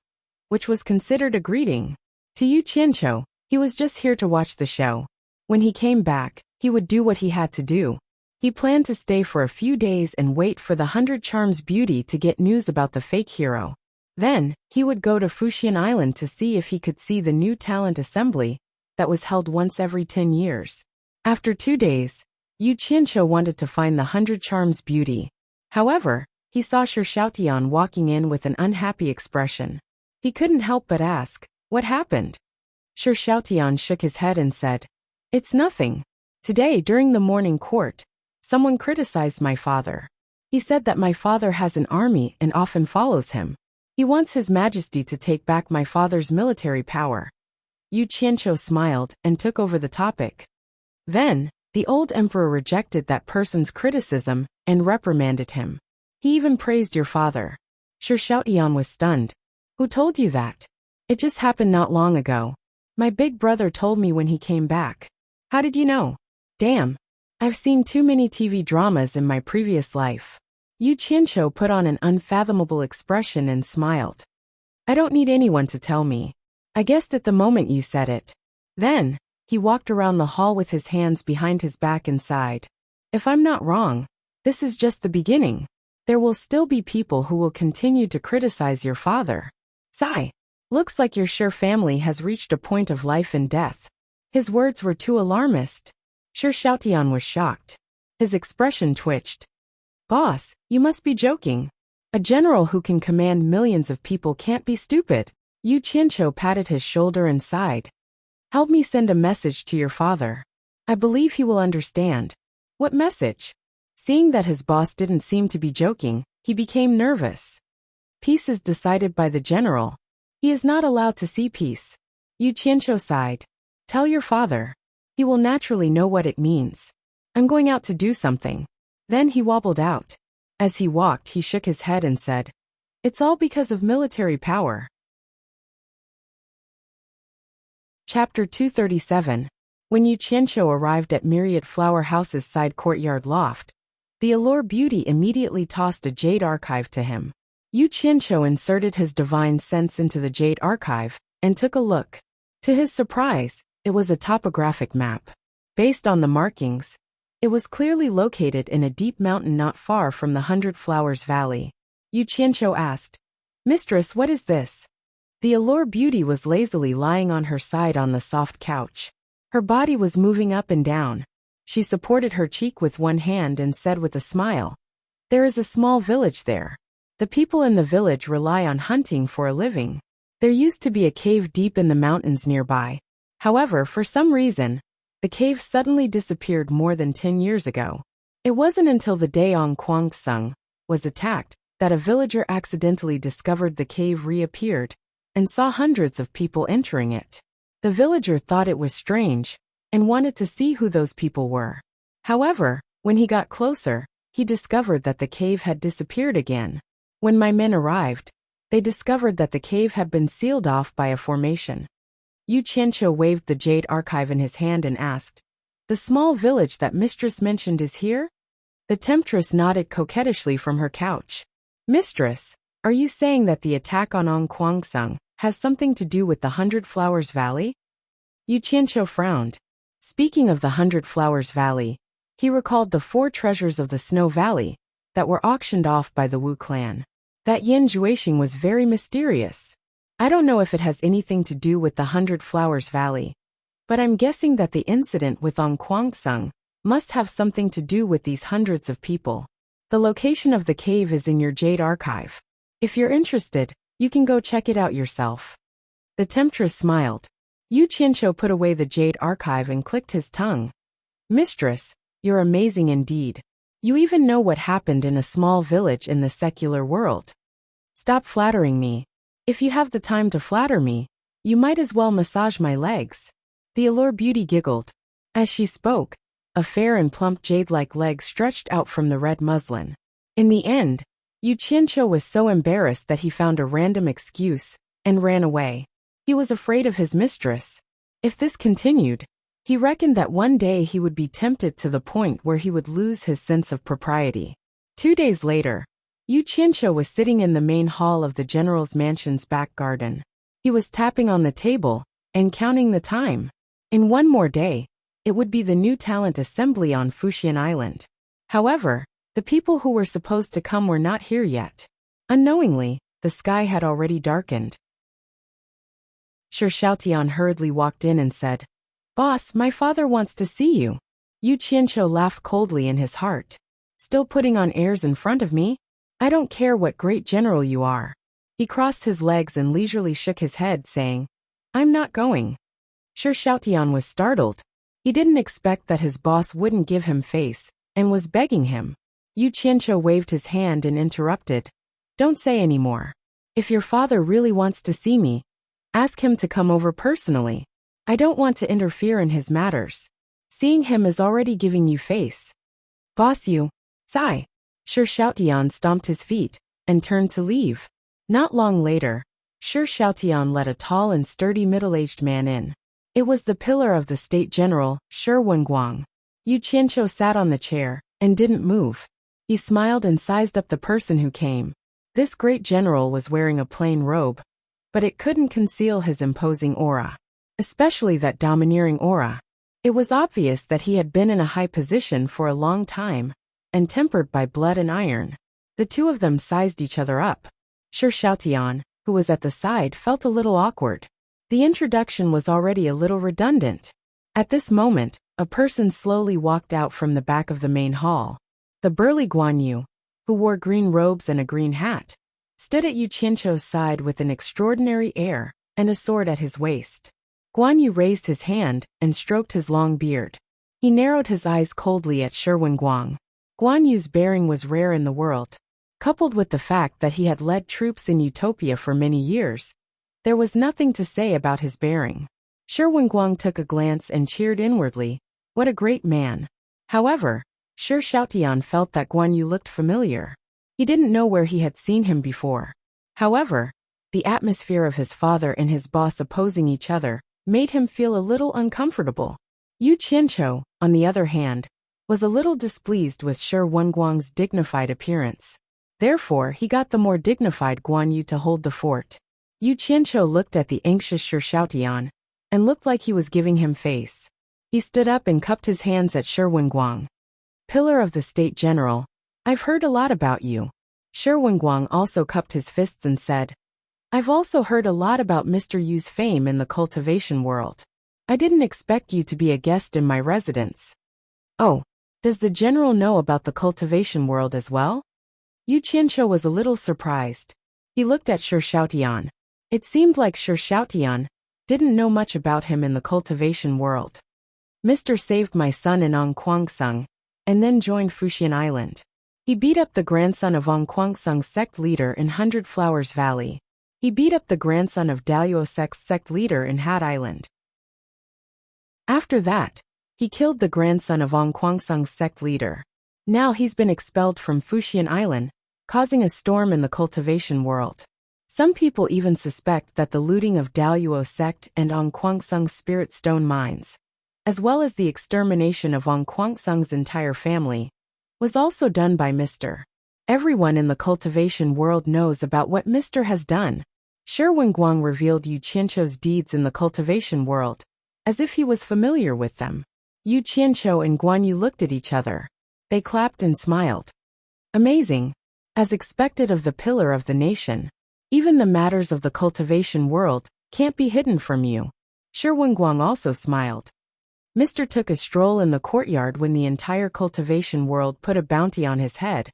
which was considered a greeting. To Yu Qianqiu, he was just here to watch the show. When he came back, he would do what he had to do. He planned to stay for a few days and wait for the 100 Charms beauty to get news about the fake hero. Then, he would go to Fuxian Island to see if he could see the new talent assembly that was held once every 10 years. After 2 days, Yu Qianqiu wanted to find the 100 Charms beauty. However, he saw Shi Xiaotian walking in with an unhappy expression. He couldn't help but ask, "What happened?" Shi Xiaotian shook his head and said, "It's nothing. Today during the morning court, someone criticized my father. He said that my father has an army and often follows him. He wants His Majesty to take back my father's military power." Yu Qianqiu smiled and took over the topic. Then, the old emperor rejected that person's criticism and reprimanded him. "He even praised your father." Shi Xiaotian was stunned. "Who told you that?" "It just happened not long ago. My big brother told me when he came back." "How did you know?" "Damn. I've seen too many TV dramas in my previous life." Yu Qianqiu put on an unfathomable expression and smiled. "I don't need anyone to tell me. I guessed it the moment you said it." Then, he walked around the hall with his hands behind his back and sighed. "If I'm not wrong, this is just the beginning. There will still be people who will continue to criticize your father. Sigh. Looks like your Shi family has reached a point of life and death." His words were too alarmist. Shi Xiaotian was shocked. His expression twitched. "Boss, you must be joking. A general who can command millions of people can't be stupid." Yu Qianqiu patted his shoulder and sighed. "Help me send a message to your father. I believe he will understand." "What message?" Seeing that his boss didn't seem to be joking, he became nervous. "Peace is decided by the general. He is not allowed to see peace." Yu Qianqiu sighed. "Tell your father. He will naturally know what it means. I'm going out to do something." Then he wobbled out. As he walked, he shook his head and said, "It's all because of military power." Chapter 237. When Yu Qianqiu arrived at Myriad Flower House's side courtyard loft, the Allure Beauty immediately tossed a jade archive to him. Yu Qianqiu inserted his divine sense into the jade archive and took a look. To his surprise, it was a topographic map. Based on the markings, it was clearly located in a deep mountain not far from the 100 Flowers Valley. Yu Qianqiu asked, "Mistress, what is this?" The Allure Beauty was lazily lying on her side on the soft couch. Her body was moving up and down. She supported her cheek with one hand and said with a smile, "There is a small village there. The people in the village rely on hunting for a living. There used to be a cave deep in the mountains nearby. However, for some reason, the cave suddenly disappeared more than 10 years ago. It wasn't until the day on Kwangsung was attacked that a villager accidentally discovered the cave reappeared and saw hundreds of people entering it. The villager thought it was strange and wanted to see who those people were. However, when he got closer, he discovered that the cave had disappeared again. When my men arrived, they discovered that the cave had been sealed off by a formation." Yu Qianqiu waved the jade archive in his hand and asked, "The small village that mistress mentioned is here?" The temptress nodded coquettishly from her couch. "Mistress, are you saying that the attack on Kwangsung has something to do with the 100 Flowers Valley?" Yu Qianqiu frowned. Speaking of the 100 Flowers Valley, he recalled the 4 treasures of the Snow Valley that were auctioned off by the Wu clan. That Yin Juexing was very mysterious. I don't know if it has anything to do with the 100 Flowers Valley, but I'm guessing that the incident with Kwangsung must have something to do with these hundreds of people. The location of the cave is in your Jade Archive. If you're interested, you can go check it out yourself. The temptress smiled. Yu Qianqiu put away the Jade Archive and clicked his tongue. Mistress, you're amazing indeed. You even know what happened in a small village in the secular world. Stop flattering me. If you have the time to flatter me, you might as well massage my legs. The allure beauty giggled. As she spoke, a fair and plump jade-like leg stretched out from the red muslin. In the end, Yu Qianqiu was so embarrassed that he found a random excuse and ran away. He was afraid of his mistress. If this continued, he reckoned that one day he would be tempted to the point where he would lose his sense of propriety. 2 days later, Yu Qianqiu was sitting in the main hall of the general's mansion's back garden. He was tapping on the table and counting the time. In one more day, it would be the new talent assembly on Fuxian Island. However, the people who were supposed to come were not here yet. Unknowingly, the sky had already darkened. Shi Xiaotian hurriedly walked in and said, "Boss, my father wants to see you." Yu Qianqiu laughed coldly in his heart. "Still putting on airs in front of me? I don't care what great general you are." He crossed his legs and leisurely shook his head, saying, "I'm not going." Shi Xiaotian was startled. He didn't expect that his boss wouldn't give him face, and was begging him. Yu Qianqiu waved his hand and interrupted, "Don't say any more. If your father really wants to see me, ask him to come over personally. I don't want to interfere in his matters. Seeing him is already giving you face." "Boss you, sigh." Shi Xiaotian stomped his feet and turned to leave. Not long later, Shi Xiaotian let a tall and sturdy middle-aged man in. It was the pillar of the state general, Shi Wenguang. Yu Qianqiu sat on the chair and didn't move. He smiled and sized up the person who came. This great general was wearing a plain robe, but it couldn't conceal his imposing aura, especially that domineering aura. It was obvious that he had been in a high position for a long time, and tempered by blood and iron. The two of them sized each other up. Shi Xiaotian, who was at the side, felt a little awkward. The introduction was already a little redundant. At this moment, a person slowly walked out from the back of the main hall. The burly Guan Yu, who wore green robes and a green hat, stood at Yu Qianqiu's side with an extraordinary air and a sword at his waist. Guan Yu raised his hand and stroked his long beard. He narrowed his eyes coldly at Shi Wenguang. Guan Yu's bearing was rare in the world. Coupled with the fact that he had led troops in Utopia for many years, there was nothing to say about his bearing. Shi Wenguang took a glance and cheered inwardly. What a great man. However, Shi Xiaotian felt that Guan Yu looked familiar. He didn't know where he had seen him before. However, the atmosphere of his father and his boss opposing each other made him feel a little uncomfortable. Yu Qianqiu, on the other hand, was a little displeased with Shi Wenguang's dignified appearance. Therefore, he got the more dignified Guan Yu to hold the fort. Yu Qianqiu looked at the anxious Shi Xiaotian and looked like he was giving him face. He stood up and cupped his hands at Shi Wenguang. "Pillar of the State General, I've heard a lot about you." Shi Wenguang also cupped his fists and said, "I've also heard a lot about Mr. Yu's fame in the cultivation world. I didn't expect you to be a guest in my residence." "Oh, does the general know about the cultivation world as well?" Yu Qianqiu was a little surprised. He looked at Shi Xiaotian. It seemed like Shi Xiaotian didn't know much about him in the cultivation world. "Mr. saved my son in Ongquangsung, and then joined Fuxian Island. He beat up the grandson of Ongquangsung's sect leader in Hundred Flowers Valley. He beat up the grandson of Daluo Sect's sect leader in Hat Island. After that, he killed the grandson of Ongquangsung's sect leader. Now he's been expelled from Fuxian Island, causing a storm in the cultivation world. Some people even suspect that the looting of Daluo sect and Ongquangsung's spirit stone mines, as well as the extermination of Ongquangsung's entire family, was also done by Mr. Everyone in the cultivation world knows about what Mr. has done. Shi Wenguang revealed Yu Qianqiu's deeds in the cultivation world, as if he was familiar with them. Yu Qianqiu and Guan Yu looked at each other. They clapped and smiled. Amazing. As expected of the pillar of the nation, even the matters of the cultivation world can't be hidden from you. Shi Wenguang also smiled. Mr. took a stroll in the courtyard when the entire cultivation world put a bounty on his head,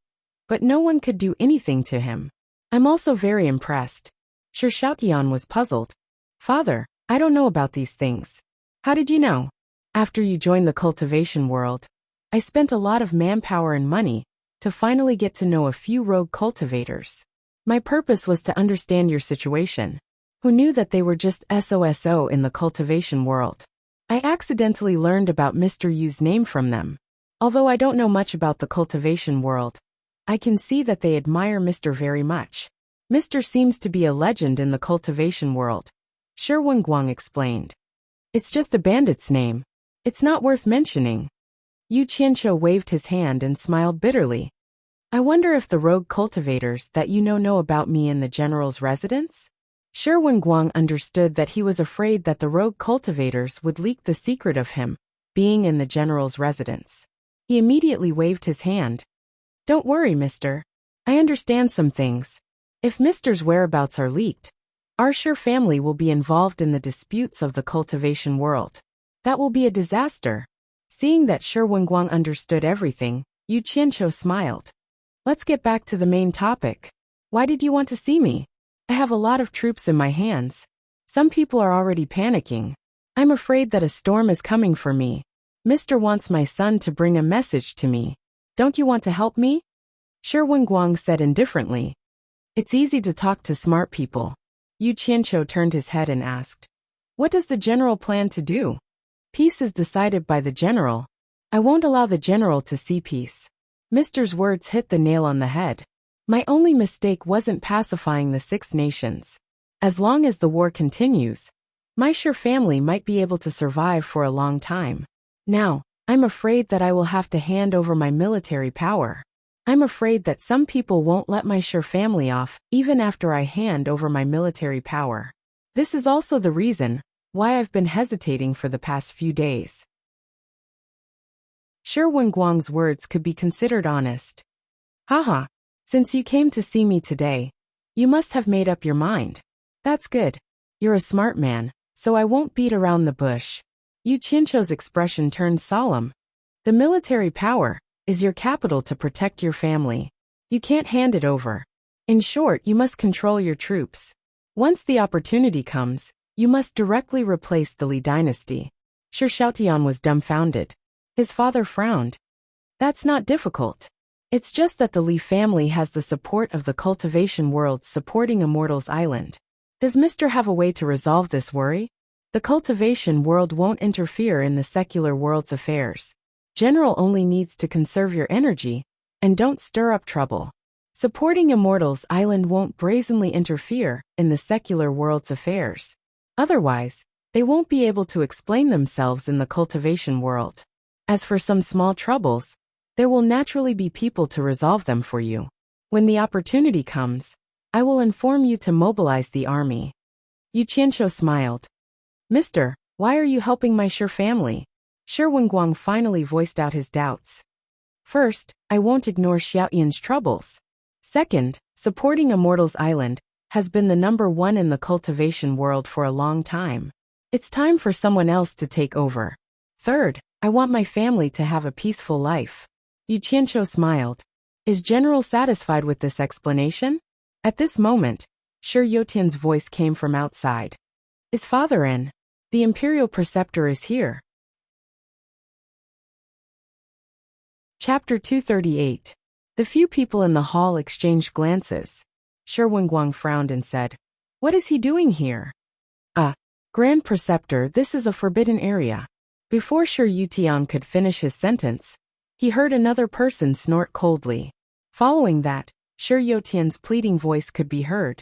but no one could do anything to him. I'm also very impressed. Sure, Xiaotian was puzzled. Father, I don't know about these things. How did you know? After you joined the cultivation world, I spent a lot of manpower and money to finally get to know a few rogue cultivators. My purpose was to understand your situation. Who knew that they were just SOSO in the cultivation world? I accidentally learned about Mr. Yu's name from them. Although I don't know much about the cultivation world, I can see that they admire Mr. very much. Mr. seems to be a legend in the cultivation world, Shi Wenguang explained. It's just a bandit's name. It's not worth mentioning. Yu Qianqiu waved his hand and smiled bitterly. I wonder if the rogue cultivators that you know about me in the general's residence? Shi Wenguang understood that he was afraid that the rogue cultivators would leak the secret of him being in the general's residence. He immediately waved his hand. Don't worry, mister. I understand some things. If Mister's whereabouts are leaked, our Shi family will be involved in the disputes of the cultivation world. That will be a disaster. Seeing that Shi Wenguang understood everything, Yu Qianqiu smiled. Let's get back to the main topic. Why did you want to see me? I have a lot of troops in my hands. Some people are already panicking. I'm afraid that a storm is coming for me. Mister wants my son to bring a message to me. Don't you want to help me? Shi Wenguang said indifferently. It's easy to talk to smart people. Yu Qianqiu turned his head and asked. What does the general plan to do? Peace is decided by the general. I won't allow the general to see peace. Mister's words hit the nail on the head. My only mistake wasn't pacifying the 6 nations. As long as the war continues, my Shi family might be able to survive for a long time. Now, I'm afraid that I will have to hand over my military power. I'm afraid that some people won't let my Shi family off even after I hand over my military power. This is also the reason why I've been hesitating for the past few days. Shi Wenguang's words could be considered honest. Haha, since you came to see me today, you must have made up your mind. That's good. You're a smart man, so I won't beat around the bush. Yu Qianqiu's expression turned solemn. The military power is your capital to protect your family. You can't hand it over. In short, you must control your troops. Once the opportunity comes, you must directly replace the Li dynasty. Shi Xiaotian was dumbfounded. His father frowned. That's not difficult. It's just that the Li family has the support of the cultivation world supporting Immortals Island. Does Mr. have a way to resolve this worry? The cultivation world won't interfere in the secular world's affairs. General only needs to conserve your energy, and don't stir up trouble. Supporting Immortals Island won't brazenly interfere in the secular world's affairs. Otherwise, they won't be able to explain themselves in the cultivation world. As for some small troubles, there will naturally be people to resolve them for you. When the opportunity comes, I will inform you to mobilize the army. Yu Qianqiu smiled. Mister, why are you helping my Shi family? Shi Wenguang finally voiced out his doubts. First, I won't ignore Xiaoyan's troubles. Second, supporting Immortals Island has been the #1 in the cultivation world for a long time. It's time for someone else to take over. Third, I want my family to have a peaceful life. Yu Qianqiu smiled. Is General satisfied with this explanation? At this moment, Shi Yotian's voice came from outside. Is father in? The Imperial Preceptor is here. Chapter 238. The few people in the hall exchanged glances. Shi Wenguang frowned and said, What is he doing here? Grand Preceptor, this is a forbidden area. Before Shi Yotian could finish his sentence, he heard another person snort coldly. Following that, Shi Yotian's pleading voice could be heard.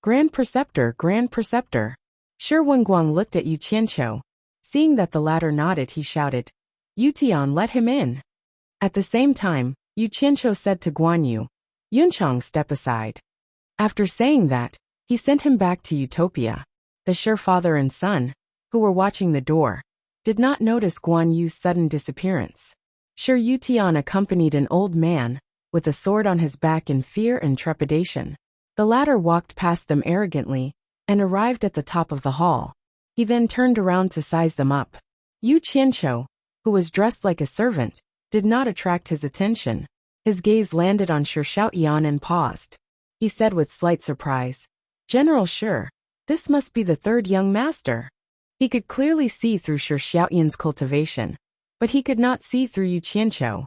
Grand Preceptor, Grand Preceptor. Shi Wenguang looked at Yu Qianqiu. Seeing that the latter nodded, he shouted, Yotian, let him in. At the same time, Yu Qianqiu said to Guan Yu, Yunchang, step aside. After saying that, he sent him back to Utopia. The Shi father and son, who were watching the door, did not notice Guan Yu's sudden disappearance. Shi Yotian accompanied an old man, with a sword on his back in fear and trepidation. The latter walked past them arrogantly, and arrived at the top of the hall. He then turned around to size them up. Yu Qianqiu, who was dressed like a servant, did not attract his attention. His gaze landed on Shi Shaotian and paused. He said with slight surprise, "General Shi, this must be the third young master." He could clearly see through Shi Shaotian's cultivation, but he could not see through Yu Qianqiu.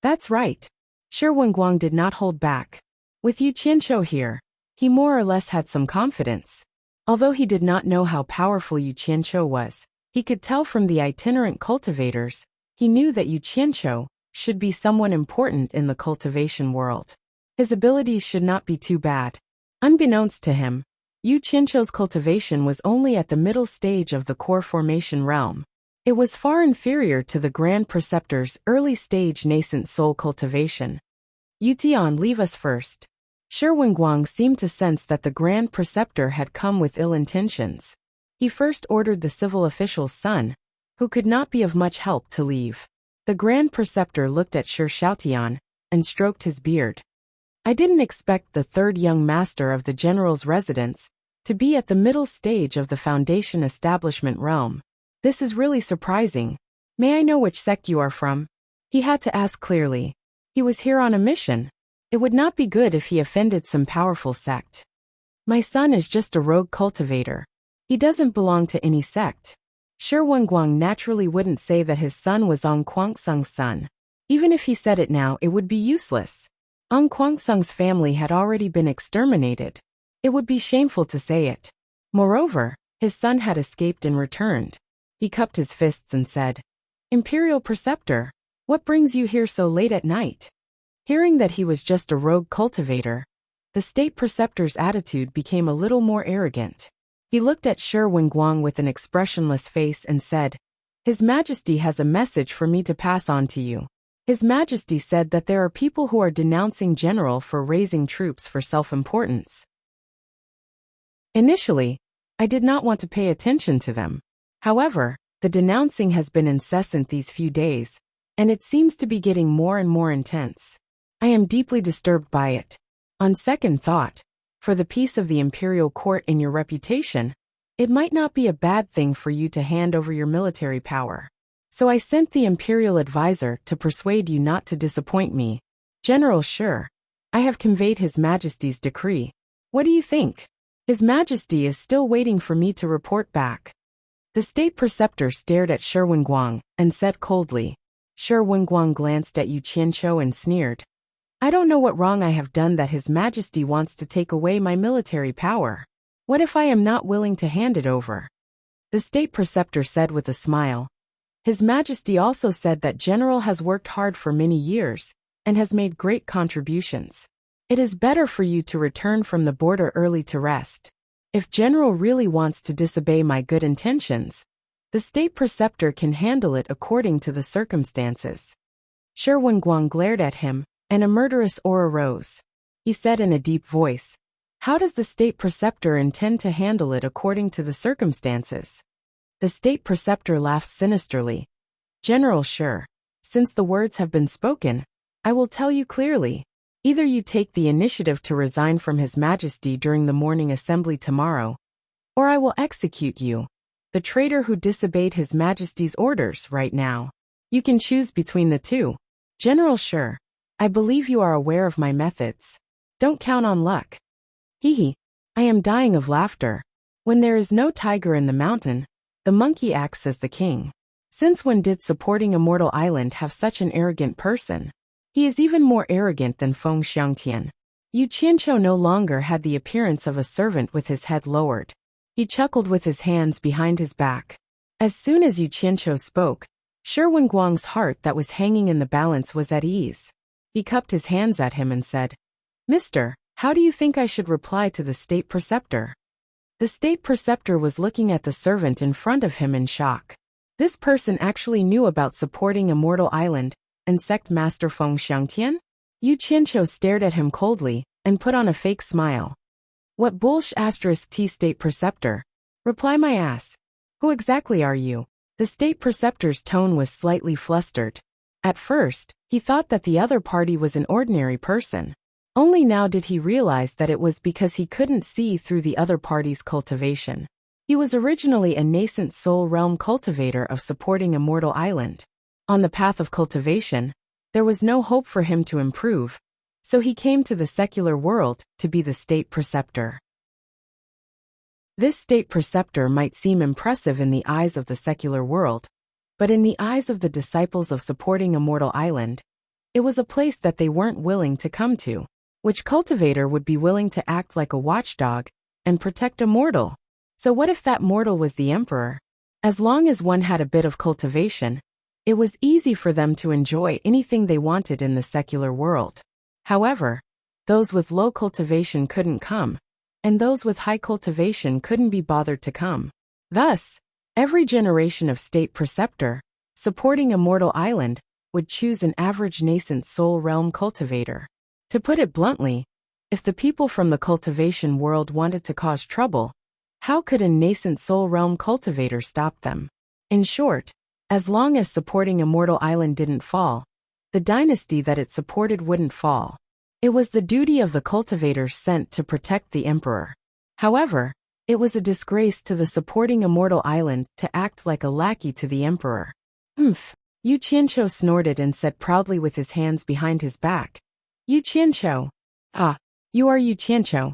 That's right. Shi Wenguang did not hold back. With Yu Qianqiu here, he more or less had some confidence. Although he did not know how powerful Yu Qianqiu was, he could tell from the itinerant cultivators. He knew that Yu Qianqiu should be someone important in the cultivation world. His abilities should not be too bad. Unbeknownst to him, Yu Qianqiu's cultivation was only at the middle stage of the core formation realm. It was far inferior to the Grand Preceptor's early-stage nascent soul cultivation. "Yu Tian, leave us first." Shi Wenguang seemed to sense that the Grand Preceptor had come with ill intentions. He first ordered the civil official's son, who could not be of much help, to leave. The Grand Preceptor looked at Shi Shaotian and stroked his beard. "I didn't expect the third young master of the general's residence to be at the middle stage of the foundation establishment realm. This is really surprising. May I know which sect you are from?" He had to ask clearly. He was here on a mission. It would not be good if he offended some powerful sect. "My son is just a rogue cultivator. He doesn't belong to any sect." Shi Wenguang naturally wouldn't say that his son was Ong Kwangsung's son. Even if he said it now, it would be useless. Ong Kwangsung's family had already been exterminated. It would be shameful to say it. Moreover, his son had escaped and returned. He cupped his fists and said, "Imperial Preceptor, what brings you here so late at night?" Hearing that he was just a rogue cultivator, the State Preceptor's attitude became a little more arrogant. He looked at Shi Wenguang with an expressionless face and said, "His Majesty has a message for me to pass on to you. His Majesty said that there are people who are denouncing General for raising troops for self-importance." Initially, I did not want to pay attention to them. However, the denouncing has been incessant these few days, and it seems to be getting more and more intense. I am deeply disturbed by it. On second thought, for the peace of the imperial court and your reputation, it might not be a bad thing for you to hand over your military power. So I sent the imperial advisor to persuade you not to disappoint me. General Shi, I have conveyed His Majesty's decree. What do you think? His Majesty is still waiting for me to report back." The State Preceptor stared at Shi Wenguang and said coldly. Shi Wenguang glanced at Yu Qianqiu and sneered. "I don't know what wrong I have done that His Majesty wants to take away my military power. What if I am not willing to hand it over?" The State Preceptor said with a smile. "His Majesty also said that General has worked hard for many years and has made great contributions. It is better for you to return from the border early to rest. If General really wants to disobey my good intentions, the State Preceptor can handle it according to the circumstances." Shi Wenguang glared at him, and a murderous aura rose. He said in a deep voice, "How does the State Preceptor intend to handle it according to the circumstances?" The State Preceptor laughed sinisterly. "General Shi, since the words have been spoken, I will tell you clearly. Either you take the initiative to resign from His Majesty during the morning assembly tomorrow, or I will execute you, the traitor who disobeyed His Majesty's orders, right now. You can choose between the two. General Shi, I believe you are aware of my methods. Don't count on luck." Hee. I am dying of laughter. When there is no tiger in the mountain, the monkey acts as the king. Since when did supporting Immortal Island have such an arrogant person? He is even more arrogant than Feng Xiangtian. Yu Qianqiu no longer had the appearance of a servant with his head lowered. He chuckled with his hands behind his back. As soon as Yu Qianqiu spoke, Shi Wenguang's heart that was hanging in the balance was at ease. He cupped his hands at him and said, "Mister, how do you think I should reply to the State Preceptor?" The State Preceptor was looking at the servant in front of him in shock. This person actually knew about supporting Immortal Island and Sect Master Feng Xiangtian? Yu Qianqiu stared at him coldly and put on a fake smile. "What bullsh***t State Preceptor? Reply my ass. Who exactly are you?" The State Preceptor's tone was slightly flustered. At first, he thought that the other party was an ordinary person. Only now did he realize that it was because he couldn't see through the other party's cultivation. He was originally a nascent soul realm cultivator of supporting Immortal Island. On the path of cultivation, there was no hope for him to improve, so he came to the secular world to be the state preceptor. This state preceptor might seem impressive in the eyes of the secular world, but in the eyes of the disciples of supporting Immortal Island, it was a place that they weren't willing to come to. Which cultivator would be willing to act like a watchdog and protect a mortal? So what if that mortal was the emperor? As long as one had a bit of cultivation, it was easy for them to enjoy anything they wanted in the secular world. However, those with low cultivation couldn't come, and those with high cultivation couldn't be bothered to come. Thus, every generation of state preceptor, supporting Immortal Island, would choose an average nascent soul realm cultivator. To put it bluntly, if the people from the cultivation world wanted to cause trouble, how could a nascent soul realm cultivator stop them? In short, as long as supporting Immortal Island didn't fall, the dynasty that it supported wouldn't fall. It was the duty of the cultivators sent to protect the emperor. However, it was a disgrace to the supporting Immortal Island to act like a lackey to the emperor. Yu Qianqiu snorted and said proudly with his hands behind his back, Yu Qianqiu. Ah, you are Yu Qianqiu,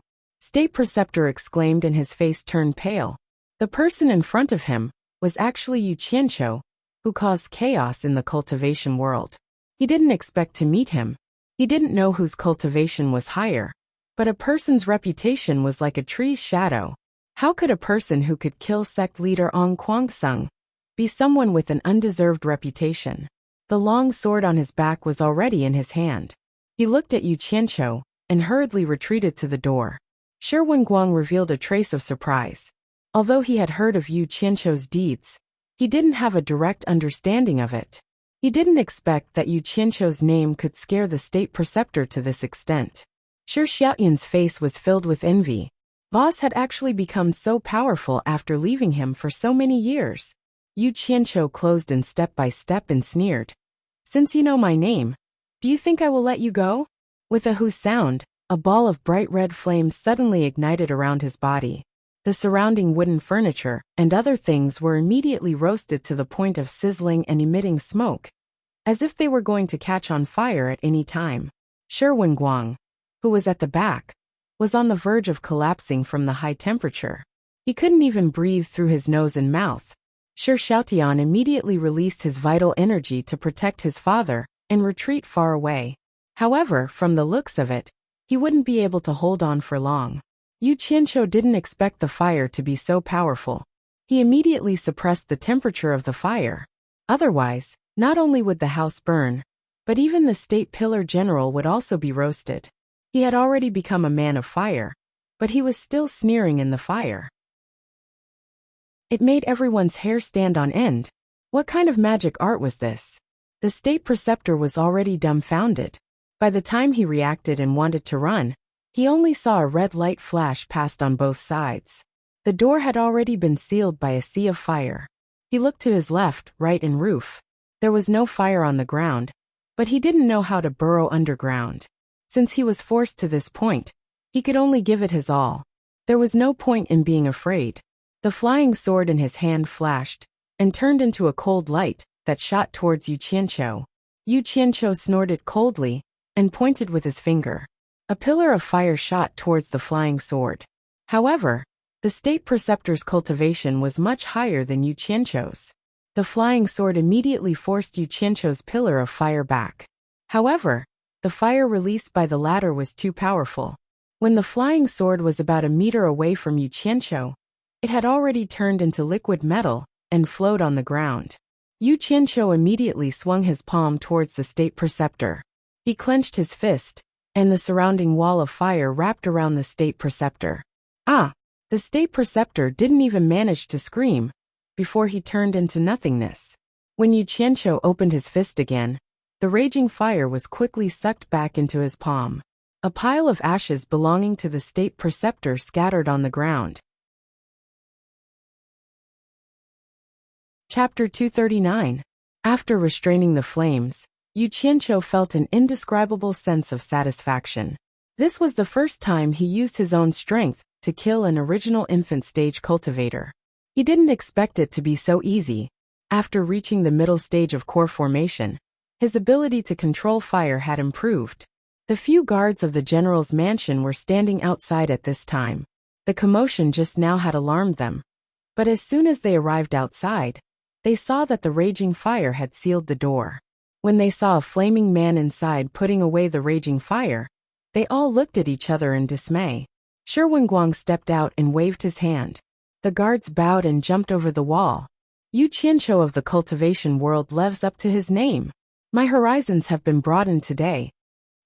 State Preceptor exclaimed and his face turned pale. The person in front of him was actually Yu Qianqiu, who caused chaos in the cultivation world. He didn't expect to meet him. He didn't know whose cultivation was higher, but a person's reputation was like a tree's shadow. How could a person who could kill sect leader Ong Kwangsung be someone with an undeserved reputation? The long sword on his back was already in his hand. He looked at Yu Qianqiu and hurriedly retreated to the door. Shi Wenguang revealed a trace of surprise. Although he had heard of Yu Qianqiu's deeds, he didn't have a direct understanding of it. He didn't expect that Yu Qianqiu's name could scare the state preceptor to this extent. Shi Xiaoyan's face was filled with envy. Voss had actually become so powerful after leaving him for so many years. Yu Qianqiu closed in step by step and sneered. Since you know my name, do you think I will let you go? With a whoo sound, a ball of bright red flame suddenly ignited around his body. The surrounding wooden furniture and other things were immediately roasted to the point of sizzling and emitting smoke, as if they were going to catch on fire at any time. Shi Wenguang, who was at the back, was on the verge of collapsing from the high temperature. He couldn't even breathe through his nose and mouth. Shi Xiaotian immediately released his vital energy to protect his father and retreat far away. However, from the looks of it, he wouldn't be able to hold on for long. Yu Qianqiu didn't expect the fire to be so powerful. He immediately suppressed the temperature of the fire. Otherwise, not only would the house burn, but even the state pillar general would also be roasted. He had already become a man of fire, but he was still sneering in the fire. It made everyone's hair stand on end. What kind of magic art was this? The state preceptor was already dumbfounded. By the time he reacted and wanted to run, he only saw a red light flash past on both sides. The door had already been sealed by a sea of fire. He looked to his left, right and roof. There was no fire on the ground, but he didn't know how to burrow underground. Since he was forced to this point, he could only give it his all. There was no point in being afraid. The flying sword in his hand flashed and turned into a cold light that shot towards Yu Qianqiu. Yu Qianqiu snorted coldly and pointed with his finger. A pillar of fire shot towards the flying sword. However, the state preceptor's cultivation was much higher than Yu Qianqiu's. The flying sword immediately forced Yu Qianqiu's pillar of fire back. However, the fire released by the latter was too powerful. When the flying sword was about a meter away from Yu Qianqiu, it had already turned into liquid metal and flowed on the ground. Yu Qianqiu immediately swung his palm towards the state preceptor. He clenched his fist, and the surrounding wall of fire wrapped around the state preceptor. Ah! The state preceptor didn't even manage to scream before he turned into nothingness. When Yu Qianqiu opened his fist again, the raging fire was quickly sucked back into his palm. A pile of ashes belonging to the state preceptor scattered on the ground. Chapter 239. After restraining the flames, Yu Qianqiu felt an indescribable sense of satisfaction. This was the first time he used his own strength to kill an original infant stage cultivator. He didn't expect it to be so easy. After reaching the middle stage of core formation, his ability to control fire had improved. The few guards of the general's mansion were standing outside at this time. The commotion just now had alarmed them. But as soon as they arrived outside, they saw that the raging fire had sealed the door. When they saw a flaming man inside putting away the raging fire, they all looked at each other in dismay. Shi Wenguang stepped out and waved his hand. The guards bowed and jumped over the wall. Yu Qianqiu of the cultivation world lives up to his name. My horizons have been broadened today.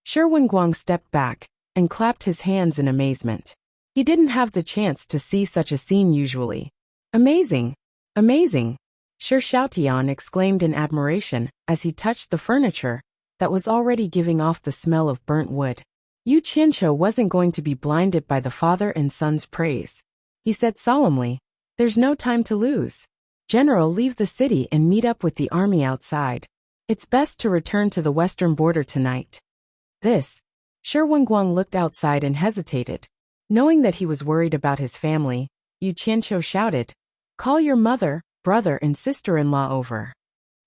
Shi Wenguang stepped back and clapped his hands in amazement. He didn't have the chance to see such a scene usually. Amazing! Amazing! Shi Xiaotian exclaimed in admiration as he touched the furniture that was already giving off the smell of burnt wood. Yu Qianqiu wasn't going to be blinded by the father and son's praise. He said solemnly, "There's no time to lose. General, leave the city and meet up with the army outside. It's best to return to the western border tonight." Shi Wenguang looked outside and hesitated. Knowing that he was worried about his family, Yu Qianqiu shouted, "Call your mother, brother and sister-in-law over."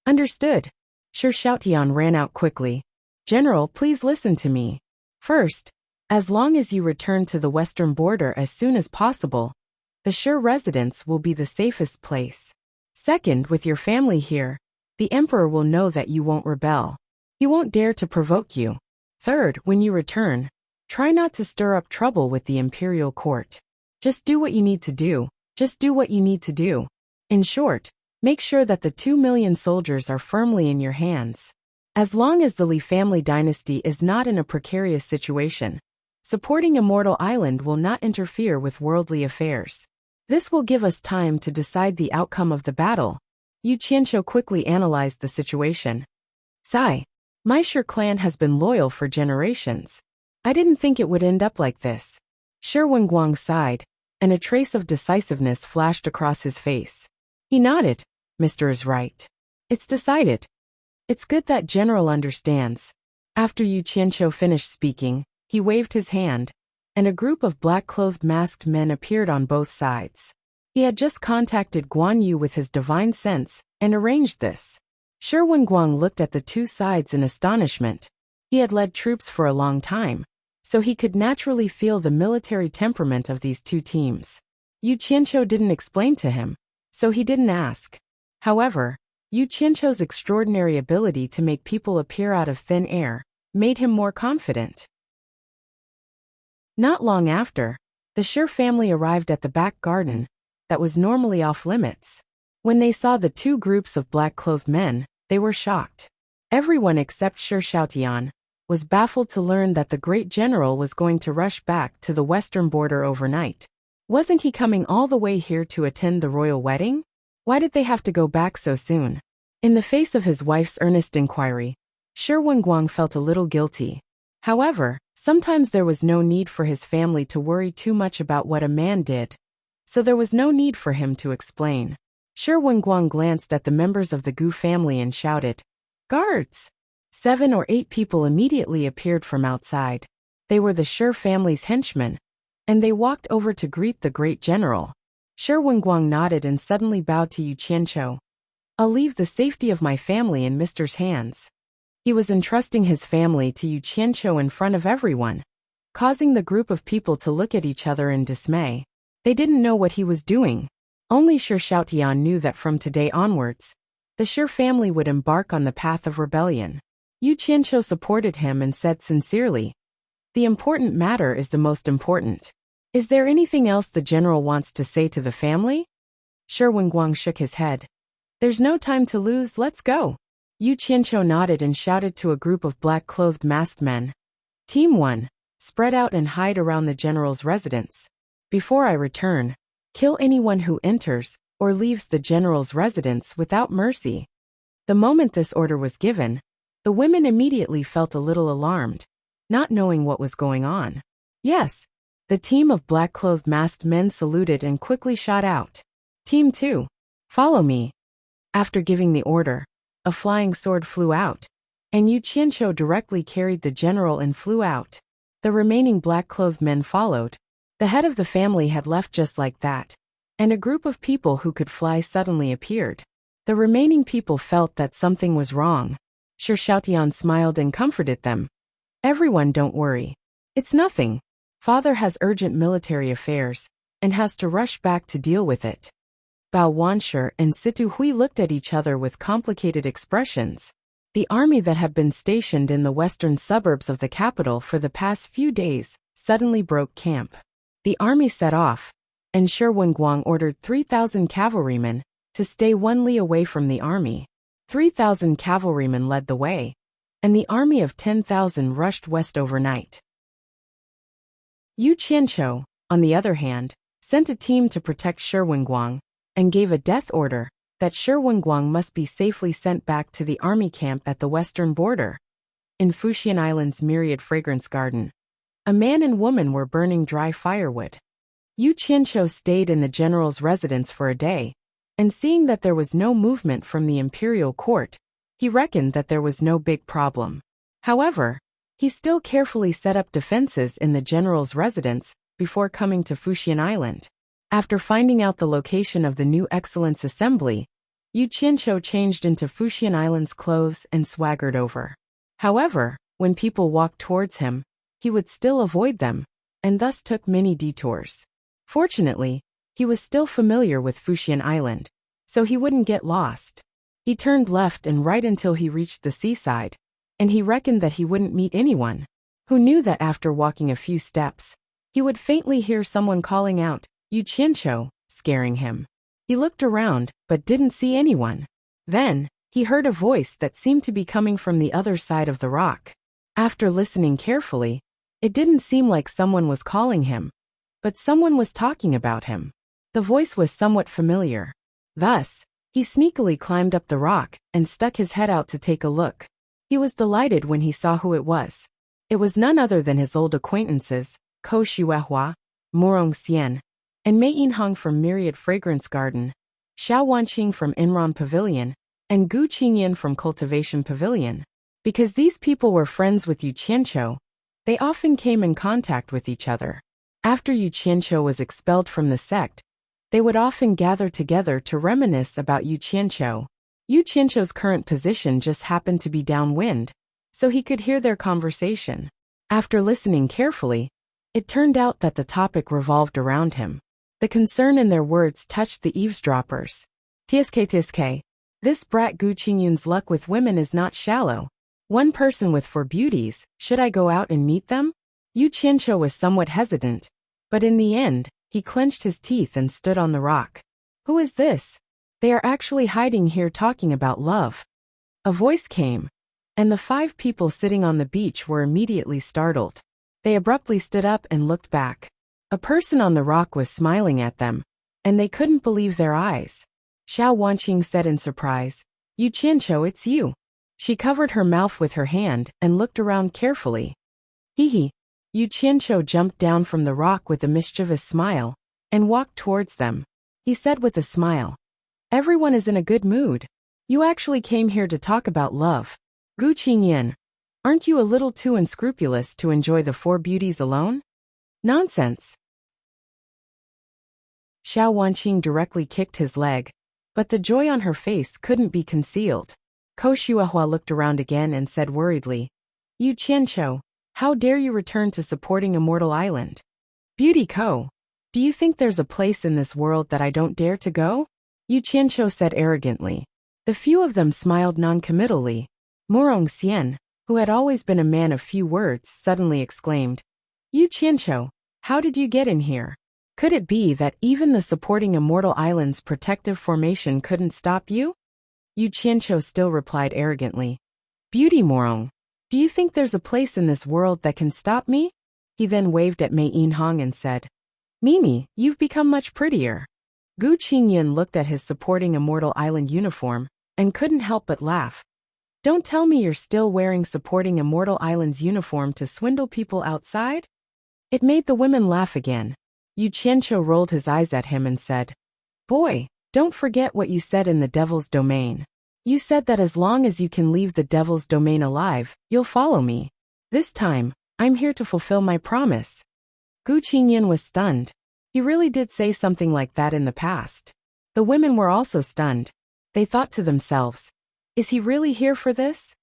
Understood. Shi Xiaotian ran out quickly. "General, please listen to me. First, as long as you return to the western border as soon as possible, the Shi residence will be the safest place. Second, with your family here, the emperor will know that you won't rebel. He won't dare to provoke you. Third, when you return, try not to stir up trouble with the imperial court. Just do what you need to do. Just do what you need to do. In short, make sure that the 2 million soldiers are firmly in your hands. As long as the Li family dynasty is not in a precarious situation, supporting Immortal Island will not interfere with worldly affairs. This will give us time to decide the outcome of the battle." Yu Qianqiu quickly analyzed the situation. "Sigh. My Shi clan has been loyal for generations. I didn't think it would end up like this." Shi Wenguang sighed, and a trace of decisiveness flashed across his face. He nodded. "Mr. is right. It's decided. It's good that General understands." After Yu Qianqiu finished speaking, he waved his hand, and a group of black-clothed masked men appeared on both sides. He had just contacted Guan Yu with his divine sense and arranged this. Shi Wenguang looked at the two sides in astonishment. He had led troops for a long time, so he could naturally feel the military temperament of these two teams. Yu Qianqiu didn't explain to him, so he didn't ask. However, Yu Qianqiu's extraordinary ability to make people appear out of thin air made him more confident. Not long after, the Shi family arrived at the back garden that was normally off limits. When they saw the two groups of black-clothed men, they were shocked. Everyone except Shi Xiaotian was baffled to learn that the great general was going to rush back to the western border overnight. Wasn't he coming all the way here to attend the royal wedding? Why did they have to go back so soon? In the face of his wife's earnest inquiry, Shi Wenguang felt a little guilty. However, sometimes there was no need for his family to worry too much about what a man did, so there was no need for him to explain. Shi Wenguang glanced at the members of the Gu family and shouted, "Guards!" 7 or 8 people immediately appeared from outside. They were the Shi family's henchmen, and they walked over to greet the great general. Shi Wenguang nodded and suddenly bowed to Yu Qianqiu. "I'll leave the safety of my family in Mr.'s hands." He was entrusting his family to Yu Qianqiu in front of everyone, causing the group of people to look at each other in dismay. They didn't know what he was doing. Only Shi Xiaotian knew that from today onwards, the Shi family would embark on the path of rebellion. Yu Qianqiu supported him and said sincerely, "The important matter is the most important. Is there anything else the general wants to say to the family?" Shi Wenguang shook his head. "There's no time to lose, let's go." Yu Qianqiu nodded and shouted to a group of black-clothed masked men. "Team 1, spread out and hide around the general's residence. Before I return, kill anyone who enters or leaves the general's residence without mercy." The moment this order was given, the women immediately felt a little alarmed, not knowing what was going on. "Yes." The team of black-clothed masked men saluted and quickly shot out. "Team 2, follow me." After giving the order, a flying sword flew out, and Yu Qianqiu directly carried the general and flew out. The remaining black-clothed men followed. The head of the family had left just like that. and a group of people who could fly suddenly appeared. The remaining people felt that something was wrong. Shi Xiaotian smiled and comforted them. Everyone, don't worry. It's nothing. Father has urgent military affairs and has to rush back to deal with it. Bao Wanshi and Situ Hui looked at each other with complicated expressions. The army that had been stationed in the western suburbs of the capital for the past few days suddenly broke camp. The army set off, and Shi Wenguang ordered 3,000 cavalrymen to stay 1 li away from the army. 3,000 cavalrymen led the way, and the army of 10,000 rushed west overnight. Yu Qianqiu, on the other hand, sent a team to protect Shi Wenguang and gave a death order that Shi Wenguang must be safely sent back to the army camp at the western border. In Fuxian Island's myriad fragrance garden, a man and woman were burning dry firewood. Yu Qianqiu stayed in the general's residence for a day, and seeing that there was no movement from the imperial court, he reckoned that there was no big problem. However, he still carefully set up defenses in the general's residence before coming to Fuxian Island. After finding out the location of the new Excellence Assembly, Yu Qianqiu changed into Fuxian Island's clothes and swaggered over. However, when people walked towards him, he would still avoid them, and thus took many detours. Fortunately, he was still familiar with Fuxian Island, so he wouldn't get lost. He turned left and right until he reached the seaside, and he reckoned that he wouldn't meet anyone. Who knew that after walking a few steps, he would faintly hear someone calling out, Yu Qianqiu, scaring him. He looked around, but didn't see anyone. Then, he heard a voice that seemed to be coming from the other side of the rock. After listening carefully, it didn't seem like someone was calling him, but someone was talking about him. The voice was somewhat familiar. Thus, he sneakily climbed up the rock and stuck his head out to take a look. He was delighted when he saw who it was. It was none other than his old acquaintances, Ko Xuehua, Morong Xian, and Mei Yinhong from Myriad Fragrance Garden, Xiao Wanqing from Inran Pavilion, and Gu Qingyan from Cultivation Pavilion. Because these people were friends with Yu Qianqiu, they often came in contact with each other. After Yu Qianqiu was expelled from the sect, they would often gather together to reminisce about Yu Qianqiu. Yu Qianqiu's current position just happened to be downwind, so he could hear their conversation. After listening carefully, it turned out that the topic revolved around him. The concern in their words touched the eavesdroppers. Tsk, this brat Gu Qingyun's luck with women is not shallow. One person with 4 beauties, should I go out and meet them? Yu Qianqiu was somewhat hesitant, but in the end, he clenched his teeth and stood on the rock. Who is this? They are actually hiding here talking about love. A voice came, and the 5 people sitting on the beach were immediately startled. They abruptly stood up and looked back. A person on the rock was smiling at them, and they couldn't believe their eyes. Xiao Wanqing said in surprise, Yu Qianqiu, it's you. She covered her mouth with her hand and looked around carefully. Hee. Yu Qianqiu jumped down from the rock with a mischievous smile and walked towards them. He said with a smile, everyone is in a good mood. You actually came here to talk about love. Gu Qingyan, aren't you a little too unscrupulous to enjoy the 4 beauties alone? Nonsense. Xiao Wanqing directly kicked his leg, but the joy on her face couldn't be concealed. Ko Xuehua looked around again and said worriedly, Yu Qianqiu, how dare you return to supporting Immortal Island? Beauty Ko, do you think there's a place in this world that I don't dare to go? Yu Qianqiu said arrogantly. The few of them smiled non-committally. Morong Xian, who had always been a man of few words, suddenly exclaimed, Yu Qianqiu, how did you get in here? Could it be that even the supporting Immortal Island's protective formation couldn't stop you? Yu Qianqiu still replied arrogantly, Beauty Morong, do you think there's a place in this world that can stop me? He then waved at Mei Yinhong and said, Mimi, you've become much prettier. Gu Qingyan looked at his supporting Immortal Island uniform and couldn't help but laugh. Don't tell me you're still wearing supporting Immortal Island's uniform to swindle people outside? It made the women laugh again. Yu Qianqiu rolled his eyes at him and said, Boy, don't forget what you said in the Devil's Domain. You said that as long as you can leave the Devil's Domain alive, you'll follow me. This time, I'm here to fulfill my promise. Gu Qingyan was stunned. He really did say something like that in the past. The women were also stunned. They thought to themselves, is he really here for this?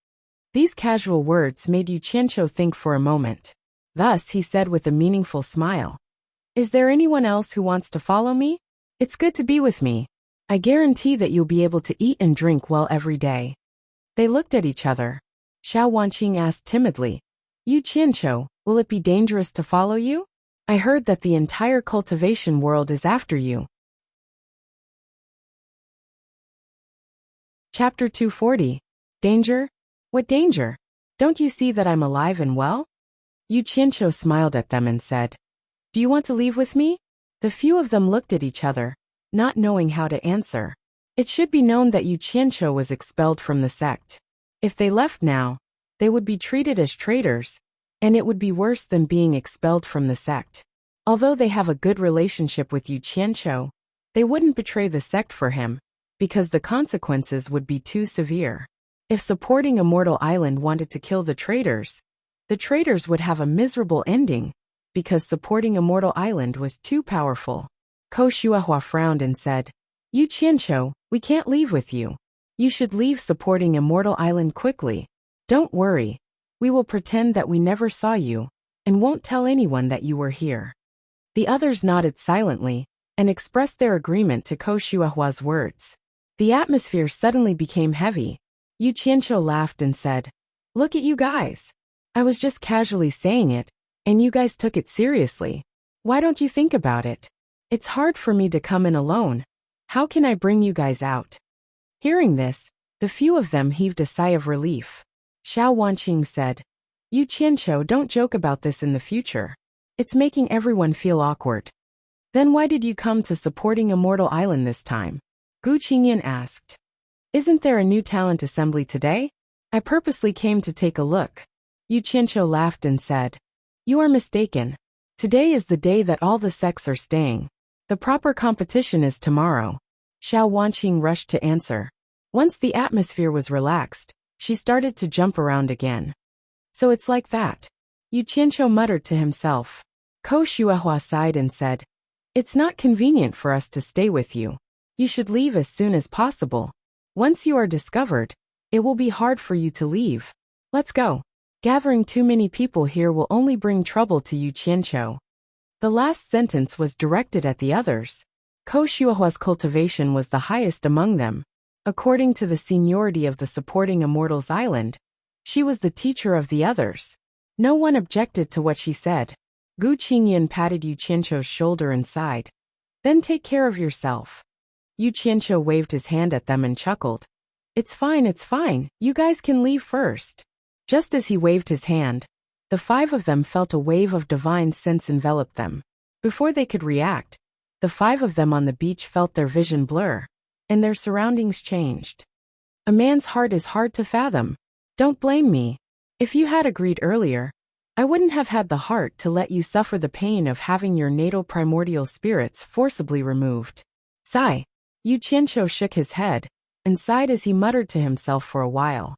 These casual words made Yu Qianqiu think for a moment. Thus he said with a meaningful smile, is there anyone else who wants to follow me? It's good to be with me. I guarantee that you'll be able to eat and drink well every day. They looked at each other. Xiao Wanqing asked timidly, Yu Qianqiu, will it be dangerous to follow you? I heard that the entire cultivation world is after you. Chapter 240. Danger? What danger? Don't you see that I'm alive and well? Yu Qianqiu smiled at them and said, do you want to leave with me? The few of them looked at each other, not knowing how to answer. It should be known that Yu Qianqiu was expelled from the sect. If they left now, they would be treated as traitors, and it would be worse than being expelled from the sect. Although they have a good relationship with Yu Qianqiu, they wouldn't betray the sect for him, because the consequences would be too severe. If supporting Immortal Island wanted to kill the traitors would have a miserable ending, because supporting Immortal Island was too powerful. Ko Shuahua frowned and said, Yu Qianqiu, we can't leave with you. You should leave supporting Immortal Island quickly. Don't worry. We will pretend that we never saw you, and won't tell anyone that you were here. The others nodded silently, and expressed their agreement to Ko Shuahua's words. The atmosphere suddenly became heavy. Yu Qianqiu laughed and said, look at you guys. I was just casually saying it, and you guys took it seriously. Why don't you think about it? It's hard for me to come in alone. How can I bring you guys out? Hearing this, the few of them heaved a sigh of relief. Xiao Wanqing said, Yu Qianqiu, don't joke about this in the future. It's making everyone feel awkward. Then why did you come to supporting Immortal Island this time? Gu Qingyan asked. Isn't there a new talent assembly today? I purposely came to take a look. Yu Qianqiu laughed and said, you are mistaken. Today is the day that all the sects are staying. The proper competition is tomorrow. Xiao Wanqing rushed to answer. Once the atmosphere was relaxed, she started to jump around again. So it's like that. Yu Qianqiu muttered to himself. Ko Shuahua sighed and said, it's not convenient for us to stay with you. You should leave as soon as possible. Once you are discovered, it will be hard for you to leave. Let's go. Gathering too many people here will only bring trouble to Yu Qianqiu. The last sentence was directed at the others. Ko Shuahua's cultivation was the highest among them. According to the seniority of the supporting Immortals Island, she was the teacher of the others. No one objected to what she said. Gu Qingyan patted Yu Qianqiu's shoulder and sighed. Then take care of yourself. Yu Qianqiu waved his hand at them and chuckled. It's fine, you guys can leave first. Just as he waved his hand, the five of them felt a wave of divine sense envelop them. Before they could react, the five of them on the beach felt their vision blur, and their surroundings changed. A man's heart is hard to fathom. Don't blame me. If you had agreed earlier, I wouldn't have had the heart to let you suffer the pain of having your natal primordial spirits forcibly removed. Sigh. Yu Qianqiu shook his head, and sighed as he muttered to himself for a while.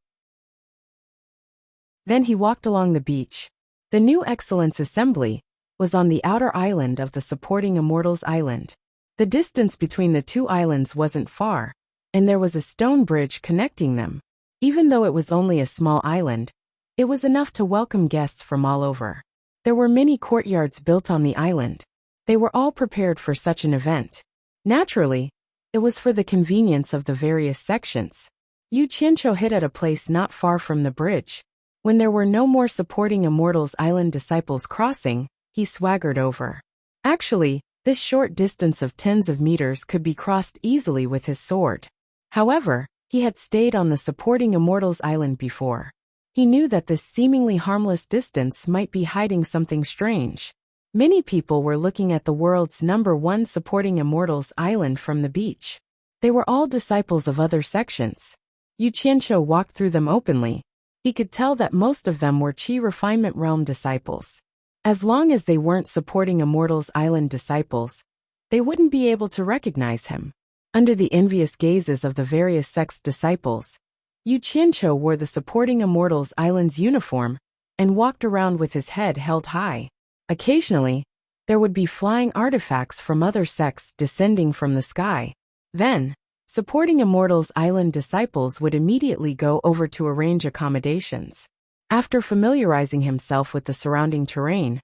Then he walked along the beach. The new Excellence Assembly was on the outer island of the supporting Immortals Island. The distance between the two islands wasn't far, and there was a stone bridge connecting them. Even though it was only a small island, it was enough to welcome guests from all over. There were many courtyards built on the island. They were all prepared for such an event. Naturally, it was for the convenience of the various sections. Yu Qianqiu hid at a place not far from the bridge. When there were no more supporting Immortals Island disciples crossing, he swaggered over. Actually, this short distance of tens of meters could be crossed easily with his sword. However, he had stayed on the supporting Immortals Island before. He knew that this seemingly harmless distance might be hiding something strange. Many people were looking at the world's #1 supporting Immortals Island from the beach. They were all disciples of other sections. Yu Qianqiu walked through them openly. He could tell that most of them were Qi Refinement Realm disciples. As long as they weren't supporting Immortals Island disciples, they wouldn't be able to recognize him. Under the envious gazes of the various sects' disciples, Yu Qianqiu wore the supporting Immortals Island's uniform and walked around with his head held high. Occasionally, There would be flying artifacts from other sects descending from the sky. Then, supporting Immortals Island disciples would immediately go over to arrange accommodations. After familiarizing himself with the surrounding terrain,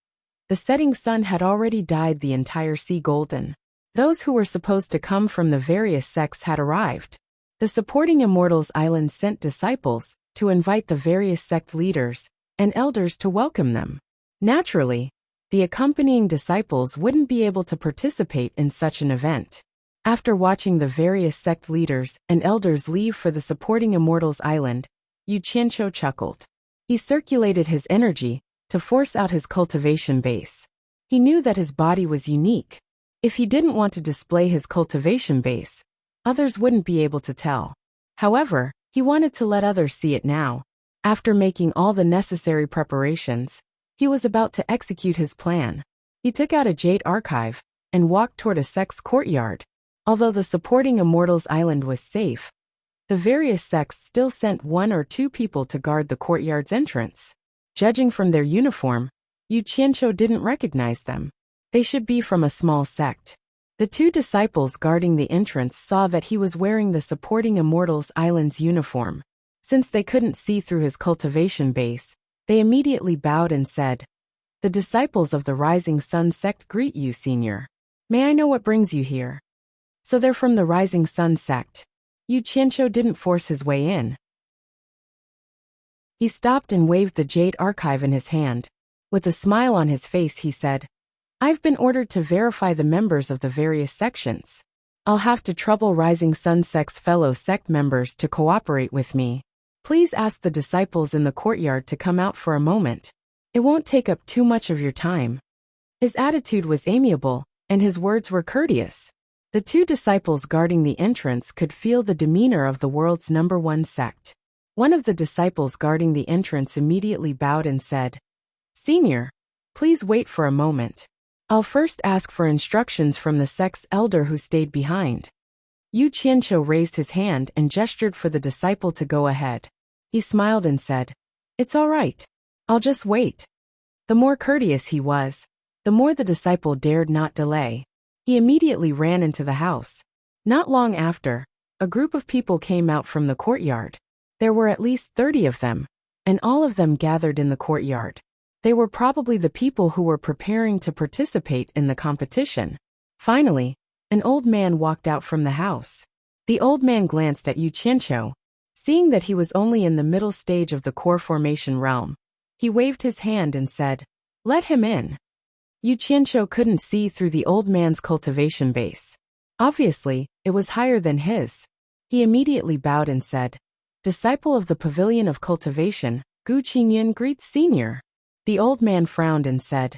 the setting sun had already dyed the entire sea golden. Those who were supposed to come from the various sects had arrived. The supporting Immortals Island sent disciples to invite the various sect leaders and elders to welcome them. Naturally, the accompanying disciples wouldn't be able to participate in such an event. After watching the various sect leaders and elders leave for the supporting Immortals Island, Yu Qianqiu chuckled. He circulated his energy to force out his cultivation base. He knew that his body was unique. If he didn't want to display his cultivation base, others wouldn't be able to tell. However, he wanted to let others see it now. After making all the necessary preparations, he was about to execute his plan. He took out a jade archive and walked toward a sect's courtyard. Although the supporting Immortals Island was safe, the various sects still sent 1 or 2 people to guard the courtyard's entrance. Judging from their uniform, Yu Qianqiu didn't recognize them. They should be from a small sect. The 2 disciples guarding the entrance saw that he was wearing the supporting Immortals Island's uniform. Since they couldn't see through his cultivation base, they immediately bowed and said, "The disciples of the Rising Sun sect greet you, Senior. May I know what brings you here?" "So they're from the Rising Sun sect." Yu Qianqiu didn't force his way in. He stopped and waved the jade archive in his hand. With a smile on his face he said, "I've been ordered to verify the members of the various sections. I'll have to trouble Rising Sun sect's fellow sect members to cooperate with me. Please ask the disciples in the courtyard to come out for a moment. It won't take up too much of your time." His attitude was amiable, and his words were courteous. The 2 disciples guarding the entrance could feel the demeanor of the world's #1 sect. One of the disciples guarding the entrance immediately bowed and said, "Senior, please wait for a moment. I'll first ask for instructions from the sect's elder who stayed behind." Yu Qianqiu raised his hand and gestured for the disciple to go ahead. He smiled and said, "It's all right. I'll just wait." The more courteous he was, the more the disciple dared not delay. He immediately ran into the house. Not long after, a group of people came out from the courtyard. There were at least 30 of them, and all of them gathered in the courtyard. They were probably the people who were preparing to participate in the competition. Finally, an old man walked out from the house. The old man glanced at Yu Qianqiu. Seeing that he was only in the middle stage of the core formation realm, he waved his hand and said, "Let him in." Yu Qianqiu couldn't see through the old man's cultivation base. Obviously, it was higher than his. He immediately bowed and said, "Disciple of the Pavilion of Cultivation, Gu Qingyan greets Senior." The old man frowned and said,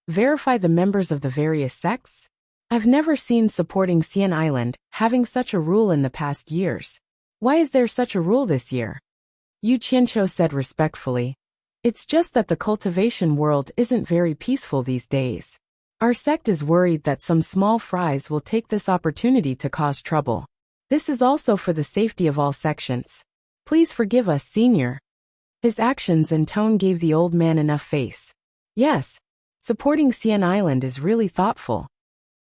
"Verify the members of the various sects? I've never seen supporting Xian Island having such a rule in the past years. Why is there such a rule this year?" Yu Qianqiu said respectfully, "It's just that the cultivation world isn't very peaceful these days. Our sect is worried that some small fries will take this opportunity to cause trouble. This is also for the safety of all sections. Please forgive us, Senior." His actions and tone gave the old man enough face. "Yes, supporting Xian Island is really thoughtful."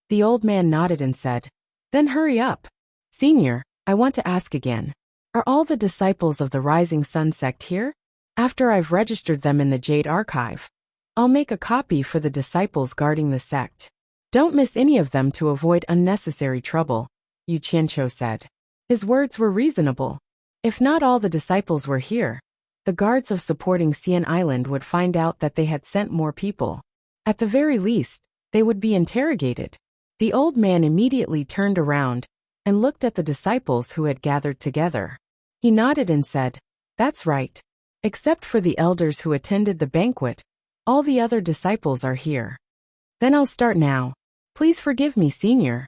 The old man nodded and said, "Then hurry up. Senior, I want to ask again. Are all the disciples of the Rising Sun sect here? After I've registered them in the Jade Archive, I'll make a copy for the disciples guarding the sect. Don't miss any of them to avoid unnecessary trouble," Yu Qianqiu said. His words were reasonable. If not all the disciples were here, the guards of supporting Xian Island would find out that they had sent more people. At the very least, they would be interrogated. The old man immediately turned around and looked at the disciples who had gathered together. He nodded and said, "That's right. Except for the elders who attended the banquet, all the other disciples are here. Then I'll start now. Please forgive me, Senior."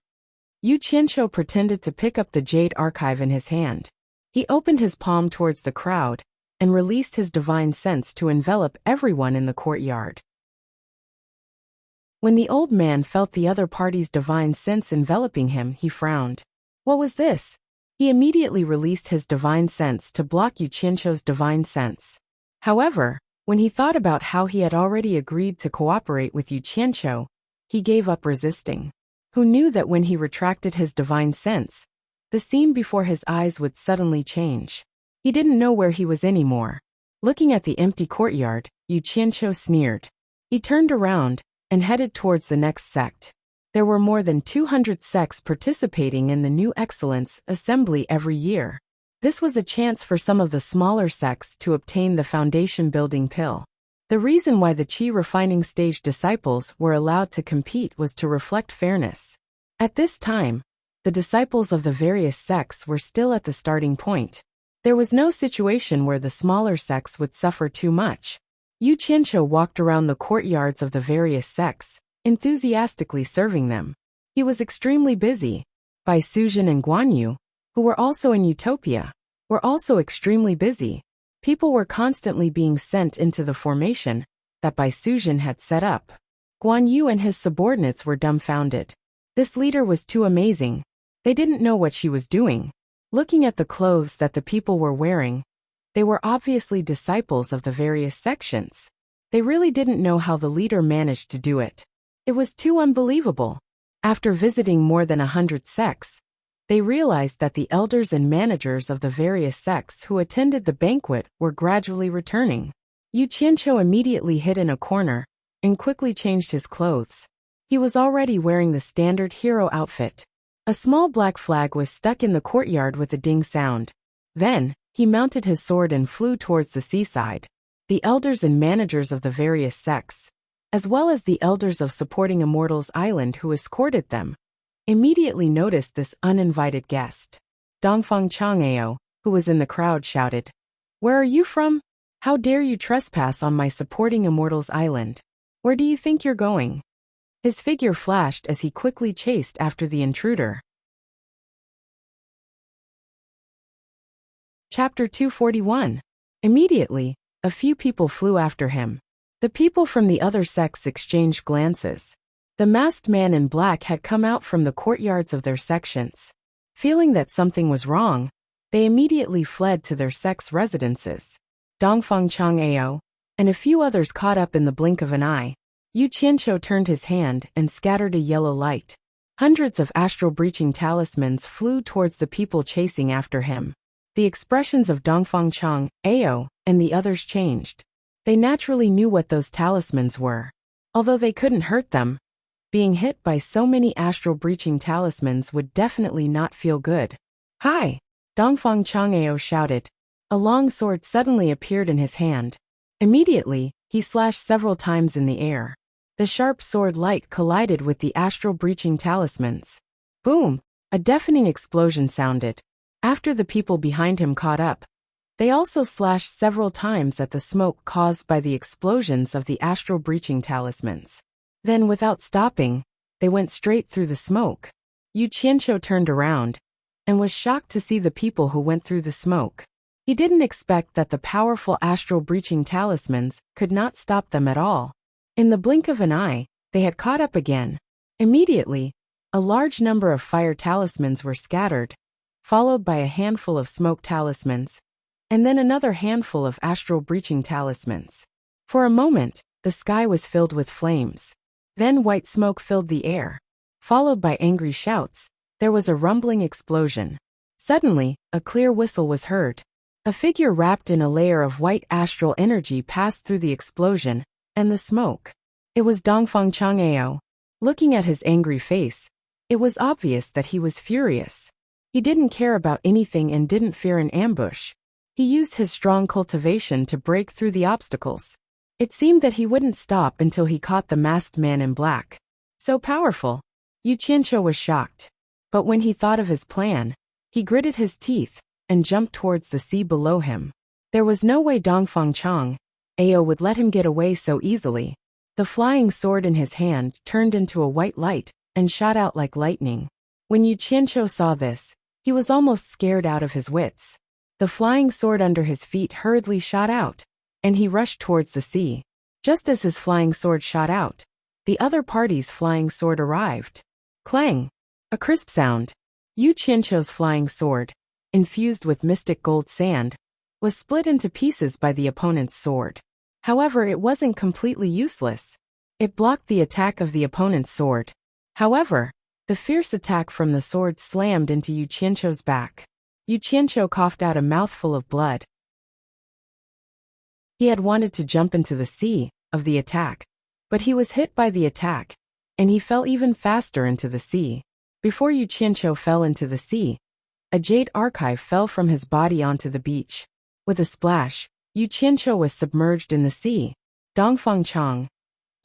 Yu Qianqiu pretended to pick up the jade archive in his hand. He opened his palm towards the crowd and released his divine sense to envelop everyone in the courtyard. When the old man felt the other party's divine sense enveloping him, he frowned. What was this? He immediately released his divine sense to block Yu Qianqiu's divine sense. However, when he thought about how he had already agreed to cooperate with Yu Qianqiu, he gave up resisting. Who knew that when he retracted his divine sense, the scene before his eyes would suddenly change? He didn't know where he was anymore. Looking at the empty courtyard, Yu Qianqiu sneered. He turned around and headed towards the next sect. There were more than 200 sects participating in the New Excellence Assembly every year. This was a chance for some of the smaller sects to obtain the foundation building pill. The reason why the Qi refining stage disciples were allowed to compete was to reflect fairness. At this time, the disciples of the various sects were still at the starting point. There was no situation where the smaller sects would suffer too much. Yu Qianqiu walked around the courtyards of the various sects, enthusiastically serving them. He was extremely busy. Bai Suzhen and Guanyu, who were also in Utopia, were also extremely busy. People were constantly being sent into the formation that Bai Suzhen had set up. Guanyu and his subordinates were dumbfounded. This leader was too amazing. They didn't know what she was doing. Looking at the clothes that the people were wearing, they were obviously disciples of the various sections. They really didn't know how the leader managed to do it. It was too unbelievable. After visiting more than 100 sects, they realized that the elders and managers of the various sects who attended the banquet were gradually returning. Yu Qianqiu immediately hid in a corner and quickly changed his clothes. He was already wearing the standard hero outfit. A small black flag was stuck in the courtyard with a ding sound. Then, he mounted his sword and flew towards the seaside. The elders and managers of the various sects, as well as the elders of supporting Immortals Island who escorted them, immediately noticed this uninvited guest. Dongfang Chang'eo, who was in the crowd, shouted, "Where are you from? How dare you trespass on my supporting Immortals Island? Where do you think you're going?" His figure flashed as he quickly chased after the intruder. Chapter 241. Immediately, a few people flew after him. The people from the other sects exchanged glances. The masked man in black had come out from the courtyards of their sections. Feeling that something was wrong, they immediately fled to their sect's residences. Dongfang Chang'eo and a few others caught up in the blink of an eye. Yu Qianqiu turned his hand and scattered a yellow light. Hundreds of astral-breaching talismans flew towards the people chasing after him. The expressions of Dongfang Chang'eo and the others changed. They naturally knew what those talismans were. Although they couldn't hurt them, being hit by so many astral-breaching talismans would definitely not feel good. "Hi!" Dongfang Chang'eo shouted. A long sword suddenly appeared in his hand. Immediately, he slashed several times in the air. The sharp sword light collided with the astral-breaching talismans. Boom! A deafening explosion sounded. After the people behind him caught up, they also slashed several times at the smoke caused by the explosions of the astral-breaching talismans. Then, without stopping, they went straight through the smoke. Yu Qianqiu turned around and was shocked to see the people who went through the smoke. He didn't expect that the powerful astral-breaching talismans could not stop them at all. In the blink of an eye, they had caught up again. Immediately, a large number of fire talismans were scattered, followed by a handful of smoke talismans, and then another handful of astral-breaching talismans. For a moment, the sky was filled with flames. Then white smoke filled the air. Followed by angry shouts, there was a rumbling explosion. Suddenly, a clear whistle was heard. A figure wrapped in a layer of white astral energy passed through the explosion and the smoke. It was Dongfang Chang'eo. Looking at his angry face, it was obvious that he was furious. He didn't care about anything and didn't fear an ambush. He used his strong cultivation to break through the obstacles. It seemed that he wouldn't stop until he caught the masked man in black. So powerful. Yu Qianqiu was shocked. But when he thought of his plan, he gritted his teeth and jumped towards the sea below him. There was no way Dongfang Chang'eo would let him get away so easily. The flying sword in his hand turned into a white light and shot out like lightning. When Yu Qianqiu saw this, he was almost scared out of his wits. The flying sword under his feet hurriedly shot out, and he rushed towards the sea. Just as his flying sword shot out, the other party's flying sword arrived. Clang! A crisp sound. Yu Qianqiu's flying sword, infused with mystic gold sand, was split into pieces by the opponent's sword. However, it wasn't completely useless. It blocked the attack of the opponent's sword. However, the fierce attack from the sword slammed into Yu Qianqiu's back. Yu Qianqiu coughed out a mouthful of blood. He had wanted to jump into the sea of the attack, but he was hit by the attack, and he fell even faster into the sea. Before Yu Qianqiu fell into the sea, a jade archive fell from his body onto the beach. With a splash, Yu Qianqiu was submerged in the sea. Dongfang Chang.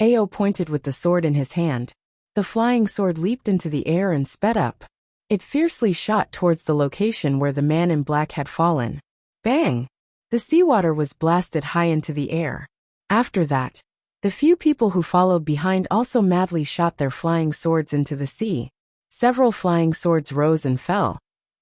Ao pointed with the sword in his hand. The flying sword leaped into the air and sped up. It fiercely shot towards the location where the man in black had fallen. Bang! The seawater was blasted high into the air. After that, the few people who followed behind also madly shot their flying swords into the sea. Several flying swords rose and fell,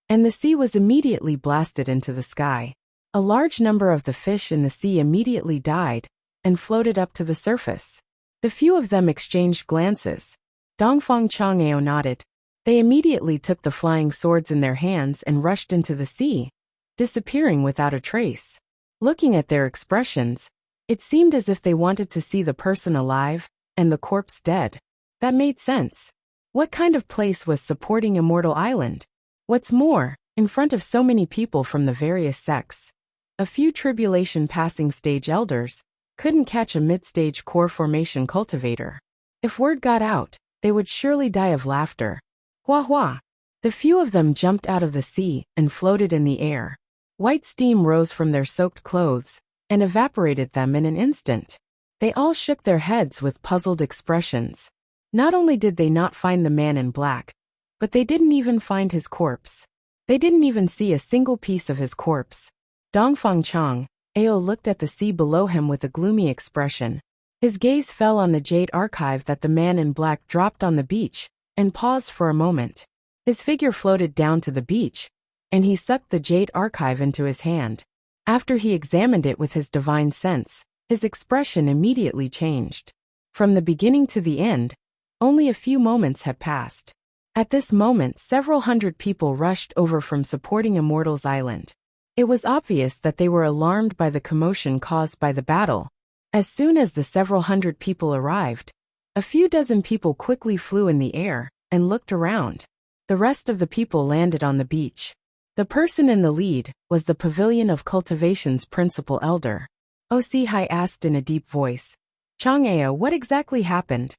and the sea was immediately blasted into the sky. A large number of the fish in the sea immediately died and floated up to the surface. The few of them exchanged glances. Dongfang Chang'ao nodded. They immediately took the flying swords in their hands and rushed into the sea, disappearing without a trace. Looking at their expressions, it seemed as if they wanted to see the person alive and the corpse dead. That made sense. What kind of place was supporting Immortal Island? What's more, in front of so many people from the various sects, a few tribulation passing stage elders couldn't catch a mid-stage core formation cultivator. If word got out, they would surely die of laughter. Hua hua! The few of them jumped out of the sea and floated in the air. White steam rose from their soaked clothes and evaporated them in an instant. They all shook their heads with puzzled expressions. Not only did they not find the man in black, but they didn't even find his corpse. They didn't even see a single piece of his corpse. Dongfang Chang, Ao looked at the sea below him with a gloomy expression. His gaze fell on the jade archive that the man in black dropped on the beach, and paused for a moment. His figure floated down to the beach, and he sucked the jade archive into his hand. After he examined it with his divine sense, his expression immediately changed. From the beginning to the end, only a few moments had passed. At this moment, several hundred people rushed over from supporting Immortals Island. It was obvious that they were alarmed by the commotion caused by the battle. As soon as the several hundred people arrived, a few dozen people quickly flew in the air and looked around. The rest of the people landed on the beach. The person in the lead was the Pavilion of Cultivation's principal elder. Osihai asked in a deep voice, "Chang'ao, what exactly happened?"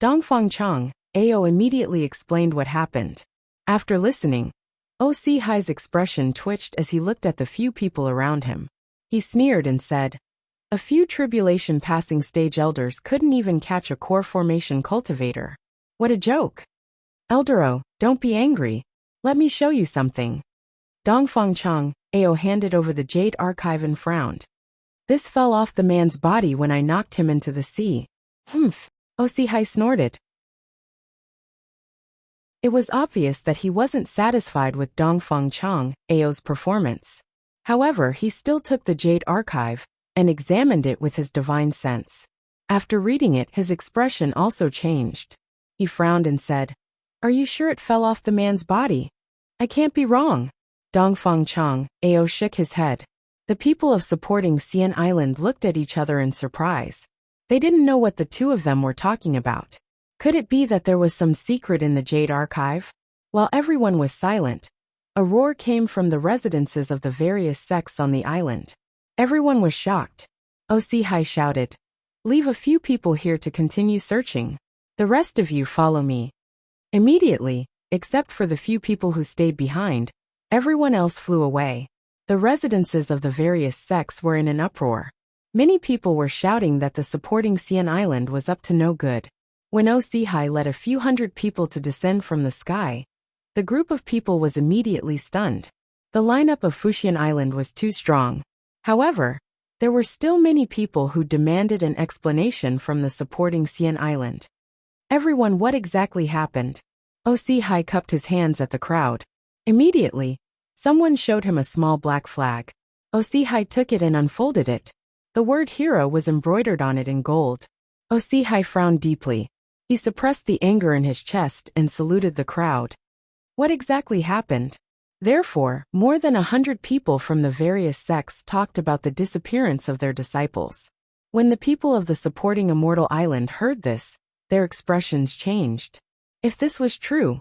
Dongfang Chang, Ao immediately explained what happened. After listening, Osihai's expression twitched as he looked at the few people around him. He sneered and said, "A few tribulation passing stage elders couldn't even catch a core formation cultivator. What a joke. Eldero, don't be angry. Let me show you something." Dongfang Chang, Ao handed over the jade archive and frowned. "This fell off the man's body when I knocked him into the sea." Humph, Osihai snorted. It was obvious that he wasn't satisfied with Dongfang Chang, Ao's performance. However, he still took the jade archive and examined it with his divine sense. After reading it, his expression also changed. He frowned and said, "Are you sure it fell off the man's body? I can't be wrong." Dongfang Chang, Ao shook his head. The people of supporting Xian Island looked at each other in surprise. They didn't know what the two of them were talking about. Could it be that there was some secret in the jade archive? While everyone was silent, a roar came from the residences of the various sects on the island. Everyone was shocked. Osihai shouted, "Leave a few people here to continue searching. The rest of you follow me." Immediately, except for the few people who stayed behind, everyone else flew away. The residences of the various sects were in an uproar. Many people were shouting that the supporting Xian Island was up to no good. When Osihai led a few hundred people to descend from the sky, the group of people was immediately stunned. The lineup of Fuxian Island was too strong. However, there were still many people who demanded an explanation from the supporting Xian Island. "Everyone, what exactly happened?" Osihai cupped his hands at the crowd. Immediately, someone showed him a small black flag. Osihai took it and unfolded it. The word hero was embroidered on it in gold. Osihai frowned deeply. He suppressed the anger in his chest and saluted the crowd. What exactly happened? Therefore, more than 100 people from the various sects talked about the disappearance of their disciples. When the people of the supporting immortal island heard this, their expressions changed. If this was true,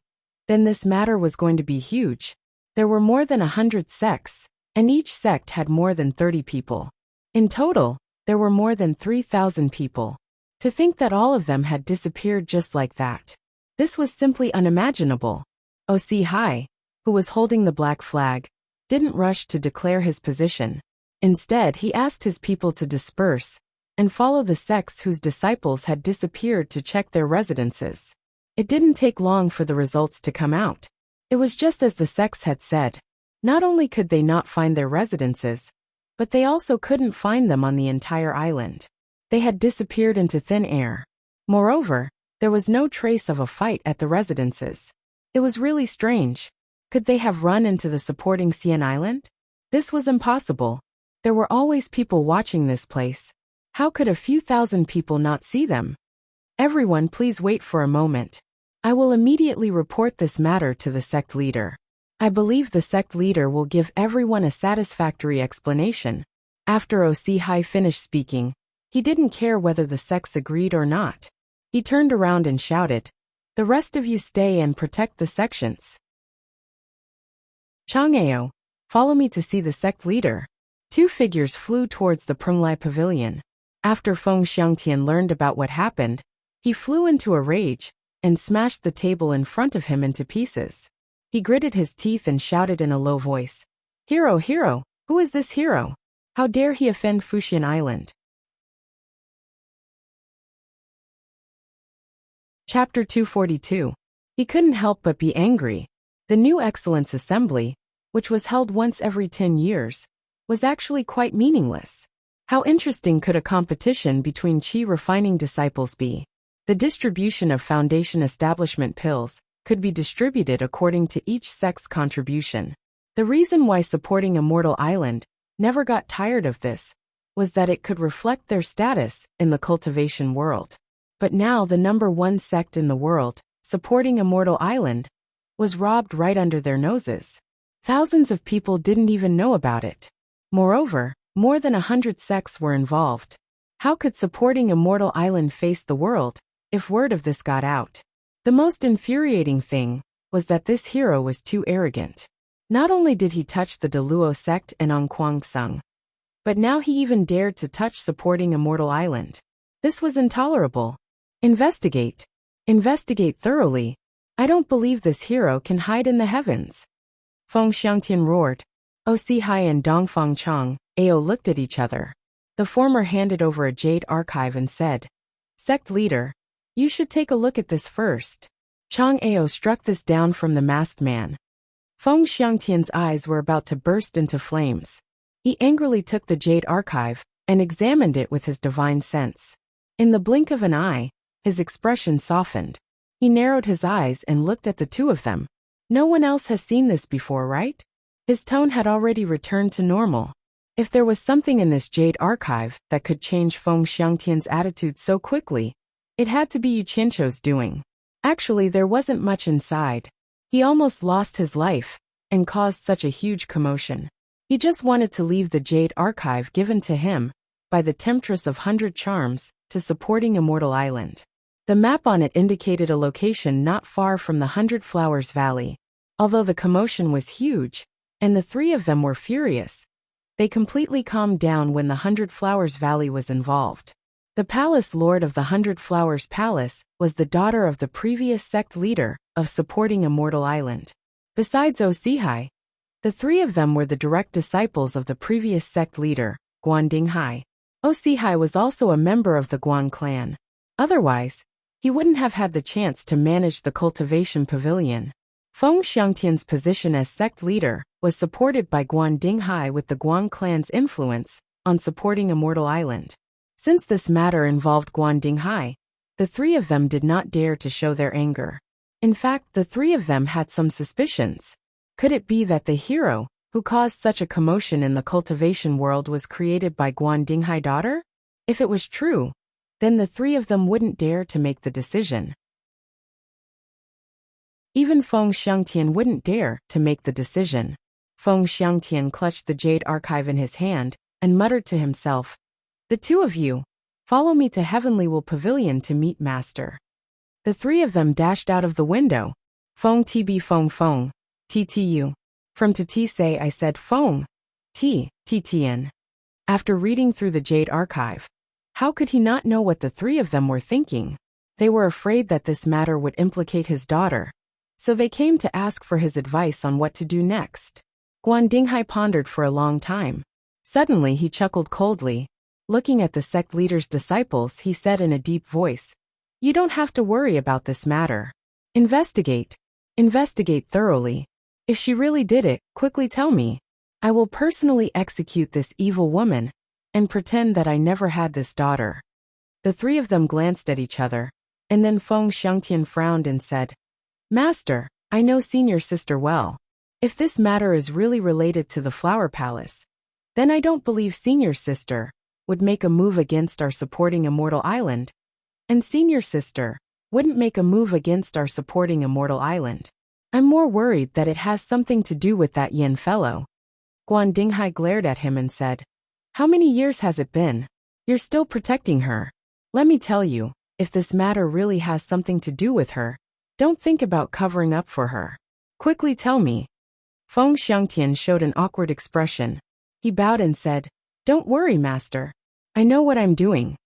then this matter was going to be huge. There were more than 100 sects, and each sect had more than 30 people. In total, there were more than 3,000 people. To think that all of them had disappeared just like that. This was simply unimaginable. Osihai, who was holding the black flag, didn't rush to declare his position. Instead, he asked his people to disperse and follow the sects whose disciples had disappeared to check their residences. It didn't take long for the results to come out. It was just as the sects had said. Not only could they not find their residences, but they also couldn't find them on the entire island. They had disappeared into thin air. Moreover, there was no trace of a fight at the residences. It was really strange. Could they have run into the supporting Xian Island? This was impossible. There were always people watching this place. How could a few thousand people not see them? Everyone, please wait for a moment. I will immediately report this matter to the sect leader. I believe the sect leader will give everyone a satisfactory explanation. After Osihai finished speaking, he didn't care whether the sects agreed or not. He turned around and shouted, "The rest of you stay and protect the sections. Chang'eo, follow me to see the sect leader." Two figures flew towards the Prunglai pavilion. After Feng Xiangtian learned about what happened, he flew into a rage and smashed the table in front of him into pieces. He gritted his teeth and shouted in a low voice, "Hero, hero, who is this hero? How dare he offend Fuxian Island?" Chapter 242. He couldn't help but be angry. The New Excellence Assembly, which was held once every 10 years, was actually quite meaningless. How interesting could a competition between qi refining disciples be? The distribution of foundation establishment pills could be distributed according to each sect's contribution. The reason why supporting Immortal Island never got tired of this was that it could reflect their status in the cultivation world. But now the number one sect in the world, supporting Immortal Island, was robbed right under their noses. Thousands of people didn't even know about it. Moreover, more than 100 sects were involved. How could supporting Immortal Island face the world if word of this got out? The most infuriating thing was that this hero was too arrogant. Not only did he touch the Deluo sect and Ongquang Sung, but now he even dared to touch supporting Immortal Island. This was intolerable. Investigate. Investigate thoroughly. I don't believe this hero can hide in the heavens. Feng Xiangtian roared. Osihai and Dongfang Chang, Ao looked at each other. The former handed over a jade archive and said, "Sect leader, you should take a look at this first." Chang Ao struck this down from the masked man. Feng Xiangtian's eyes were about to burst into flames. He angrily took the jade archive and examined it with his divine sense. In the blink of an eye, his expression softened. He narrowed his eyes and looked at the two of them. No one else has seen this before, right? His tone had already returned to normal. If there was something in this jade archive that could change Feng Xiangtian's attitude so quickly, it had to be Yu Qianzhou's doing. Actually, there wasn't much inside. He almost lost his life and caused such a huge commotion. He just wanted to leave the jade archive given to him by the Temptress of 100 Charms to supporting Immortal Island. The map on it indicated a location not far from the 100 Flowers Valley. Although the commotion was huge, and the three of them were furious, they completely calmed down when the 100 Flowers Valley was involved. The palace lord of the 100 Flowers Palace was the daughter of the previous sect leader of supporting Immortal Island. Besides Osihai, the three of them were the direct disciples of the previous sect leader, Guan Dinghai. Osihai was also a member of the Guan clan. Otherwise, he wouldn't have had the chance to manage the cultivation pavilion. Feng Xiangtian's position as sect leader was supported by Guan Dinghai with the Guan clan's influence on supporting Immortal Island. Since this matter involved Guan Dinghai, the three of them did not dare to show their anger. In fact, the three of them had some suspicions. Could it be that the hero who caused such a commotion in the cultivation world was created by Guan Dinghai's daughter? If it was true, then the three of them wouldn't dare to make the decision. Even Feng Xiangtian wouldn't dare to make the decision. Feng Xiangtian clutched the jade archive in his hand and muttered to himself, "The two of you, Follow me to Heavenly Will Pavilion to meet Master. The three of them dashed out of the window. Fong tb fong fong, ttu. From to say I said fong, ttn. After reading through the Jade Archive, how could he not know what the three of them were thinking? They were afraid that this matter would implicate his daughter, so they came to ask for his advice on what to do next. Guan Dinghai pondered for a long time. Suddenly he chuckled coldly. Looking at the sect leader's disciples, he said in a deep voice, "You don't have to worry about this matter. Investigate. Investigate thoroughly. If she really did it, quickly tell me. I will personally execute this evil woman and pretend that I never had this daughter." The three of them glanced at each other, and then Feng Xiangtian frowned and said, "Master, I know senior sister well. If this matter is really related to the Flower Palace, then I don't believe senior sister would make a move against our supporting Immortal Island, and senior sister wouldn't make a move against our supporting Immortal Island. I'm more worried that it has something to do with that Yin fellow." Guan Dinghai glared at him and said, "How many years has it been? You're still protecting her. Let me tell you, if this matter really has something to do with her, don't think about covering up for her. Quickly tell me." Feng Xiangtian showed an awkward expression. He bowed and said, "Don't worry, Master. I know what I'm doing."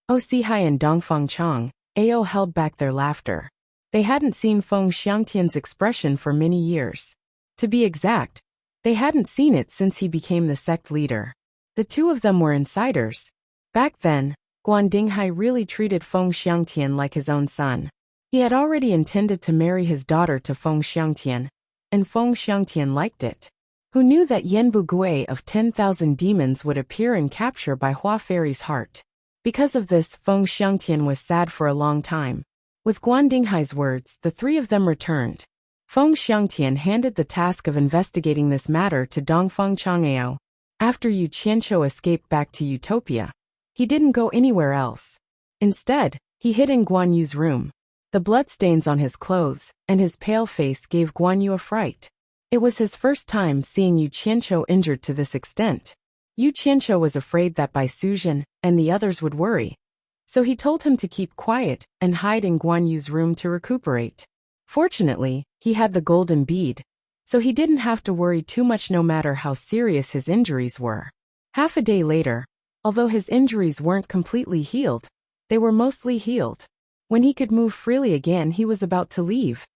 Osihai and Dongfang Chang, Ao held back their laughter. They hadn't seen Feng Xiangtian's expression for many years. To be exact, they hadn't seen it since he became the sect leader. The two of them were insiders. Back then, Guan Dinghai really treated Feng Xiangtian like his own son. He had already intended to marry his daughter to Feng Xiangtian, and Feng Xiangtian liked it. Who knew that Yanbu Gui of 10,000 demons would appear and capture Bai Hua Fairy's heart? Because of this, Feng Xiangtian was sad for a long time. With Guan Dinghai's words, the three of them returned. Feng Xiangtian handed the task of investigating this matter to Dongfang Chang'ao. After Yu Qianqiu escaped back to Utopia, he didn't go anywhere else. Instead, he hid in Guan Yu's room. The bloodstains on his clothes and his pale face gave Guan Yu a fright. It was his first time seeing Yu Qianqiu injured to this extent. Yu Qianqiu was afraid that Bai Suzhen and the others would worry, so he told him to keep quiet and hide in Guan Yu's room to recuperate. Fortunately, he had the golden bead, so he didn't have to worry too much no matter how serious his injuries were. Half a day later, although his injuries weren't completely healed, they were mostly healed. When he could move freely again, he was about to leave.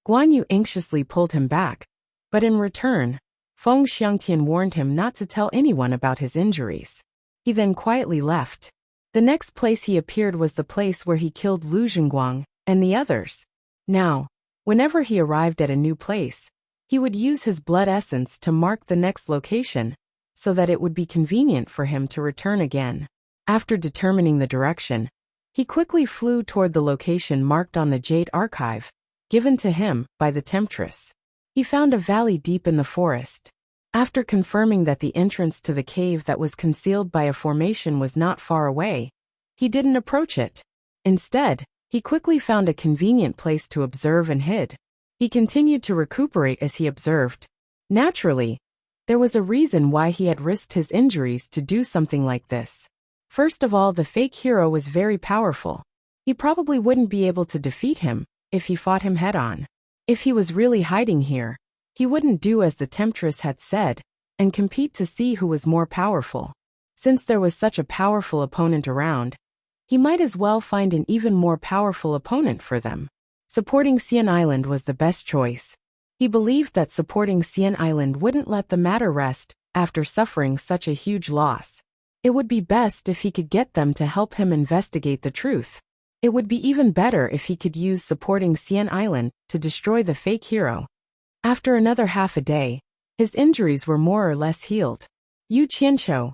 Guan Yu anxiously pulled him back, but in return, Feng Xiangtian warned him not to tell anyone about his injuries. He then quietly left. The next place he appeared was the place where he killed Lu Zhengguang and the others. Now, whenever he arrived at a new place, he would use his blood essence to mark the next location, so that it would be convenient for him to return again. After determining the direction, he quickly flew toward the location marked on the Jade Archive, given to him by the Temptress. He found a valley deep in the forest. After confirming that the entrance to the cave that was concealed by a formation was not far away, he didn't approach it. Instead, he quickly found a convenient place to observe and hid. He continued to recuperate as he observed. Naturally, there was a reason why he had risked his injuries to do something like this. First of all, the fake hero was very powerful. He probably wouldn't be able to defeat him if he fought him head-on. If he was really hiding here, he wouldn't do as the Temptress had said and compete to see who was more powerful. Since there was such a powerful opponent around, he might as well find an even more powerful opponent for them. Supporting Xian Island was the best choice. He believed that supporting Xian Island wouldn't let the matter rest after suffering such a huge loss. It would be best if he could get them to help him investigate the truth. It would be even better if he could use supporting Xian Island to destroy the fake hero. After another half a day, his injuries were more or less healed. Yu Qianqiu,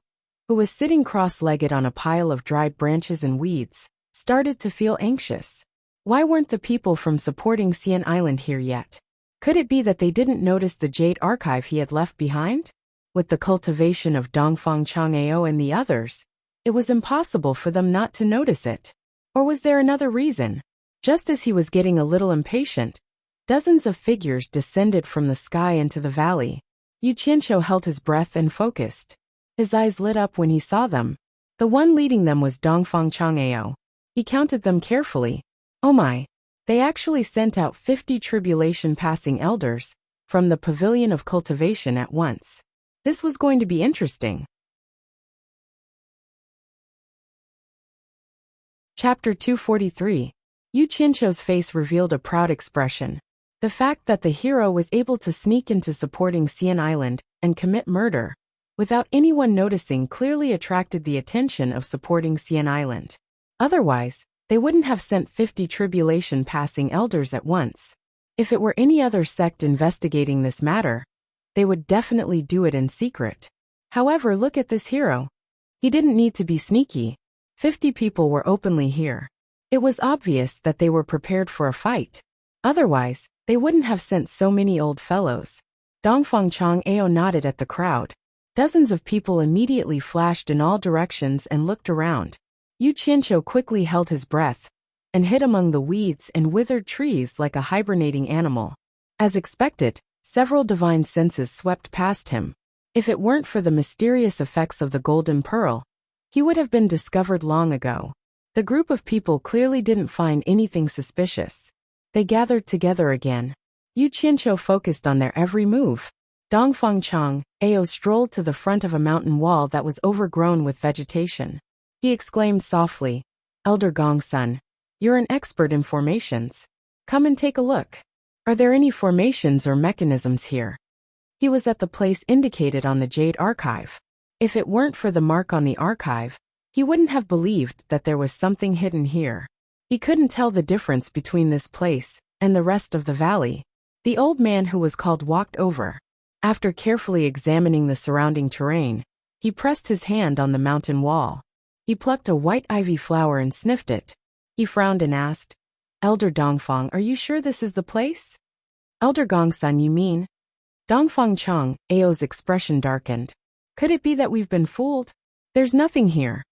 who was sitting cross-legged on a pile of dried branches and weeds, started to feel anxious. Why weren't the people from supporting Xian Island here yet? Could it be that they didn't notice the Jade Archive he had left behind? With the cultivation of Dongfang Chang'ao and the others, it was impossible for them not to notice it. Or was there another reason? Just as he was getting a little impatient, dozens of figures descended from the sky into the valley. Yu Qianqiu held his breath and focused. His eyes lit up when he saw them. The one leading them was Dongfang Chang'eo. He counted them carefully. Oh my! They actually sent out 50 tribulation-passing elders from the Pavilion of Cultivation at once. This was going to be interesting. Chapter 243. Yu Qianqiu's face revealed a proud expression. The fact that the hero was able to sneak into supporting Xian Island and commit murder without anyone noticing clearly attracted the attention of supporting Xian Island. Otherwise, they wouldn't have sent 50 tribulation-passing elders at once. If it were any other sect investigating this matter, they would definitely do it in secret. However, look at this hero. He didn't need to be sneaky. 50 people were openly here. It was obvious that they were prepared for a fight. Otherwise, they wouldn't have sent so many old fellows. Dongfang Chang'eo nodded at the crowd. Dozens of people immediately flashed in all directions and looked around. Yu Qianqiu quickly held his breath and hid among the weeds and withered trees like a hibernating animal. As expected, several divine senses swept past him. If it weren't for the mysterious effects of the golden pearl, he would have been discovered long ago. The group of people clearly didn't find anything suspicious. They gathered together again. Yu Qianqiu focused on their every move. Dongfang Chang'eo strolled to the front of a mountain wall that was overgrown with vegetation. He exclaimed softly, "Elder Gongsun, you're an expert in formations. Come and take a look. Are there any formations or mechanisms here?" He was at the place indicated on the Jade Archive. If it weren't for the mark on the archive, he wouldn't have believed that there was something hidden here. He couldn't tell the difference between this place and the rest of the valley. The old man who was called walked over. After carefully examining the surrounding terrain, he pressed his hand on the mountain wall. He plucked a white ivy flower and sniffed it. He frowned and asked, "Elder Dongfang, are you sure this is the place?" "Elder Gongsun, you mean?" Dongfang Chang'eo's expression darkened. "Could it be that we've been fooled? There's nothing here."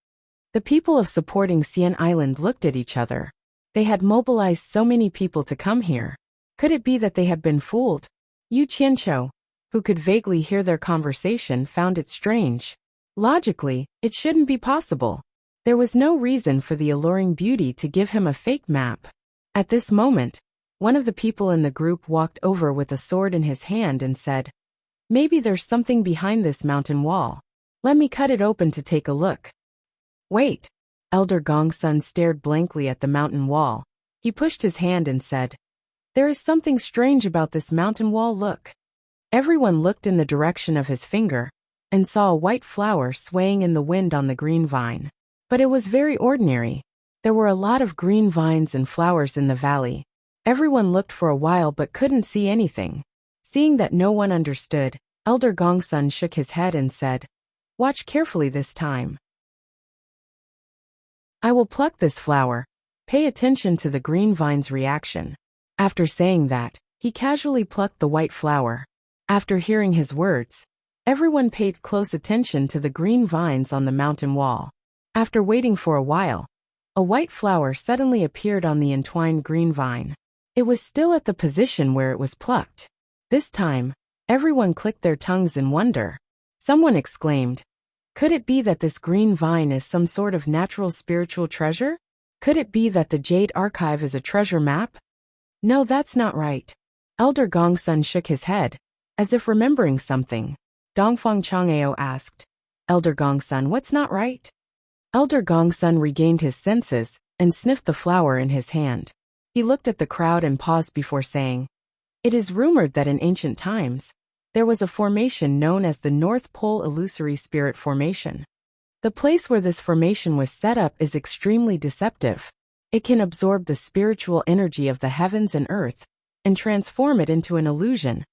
The people of supporting Xian Island looked at each other. They had mobilized so many people to come here. Could it be that they had been fooled? Yu Qianqiu, who could vaguely hear their conversation, found it strange. Logically, it shouldn't be possible. There was no reason for the alluring beauty to give him a fake map. At this moment, one of the people in the group walked over with a sword in his hand and said, "Maybe there's something behind this mountain wall. Let me cut it open to take a look." "Wait." Elder Gongsun stared blankly at the mountain wall. He pushed his hand and said, "There is something strange about this mountain wall, look." Everyone looked in the direction of his finger and saw a white flower swaying in the wind on the green vine. But it was very ordinary. There were a lot of green vines and flowers in the valley. Everyone looked for a while but couldn't see anything. Seeing that no one understood, Elder Gongsun shook his head and said, "Watch carefully this time. I will pluck this flower. Pay attention to the green vine's reaction." After saying that, he casually plucked the white flower. After hearing his words, everyone paid close attention to the green vines on the mountain wall. After waiting for a while, a white flower suddenly appeared on the entwined green vine. It was still at the position where it was plucked. This time, everyone clicked their tongues in wonder. Someone exclaimed, "Could it be that this green vine is some sort of natural spiritual treasure? Could it be that the Jade Archive is a treasure map?" "No, that's not right." Elder Gongsun shook his head, as if remembering something. Dongfang Chang'eo asked, "Elder Gongsun, what's not right?" Elder Gongsun regained his senses and sniffed the flower in his hand. He looked at the crowd and paused before saying, "It is rumored that in ancient times, there was a formation known as the North Pole Illusory Spirit Formation. The place where this formation was set up is extremely deceptive. It can absorb the spiritual energy of the heavens and earth and transform it into an illusion,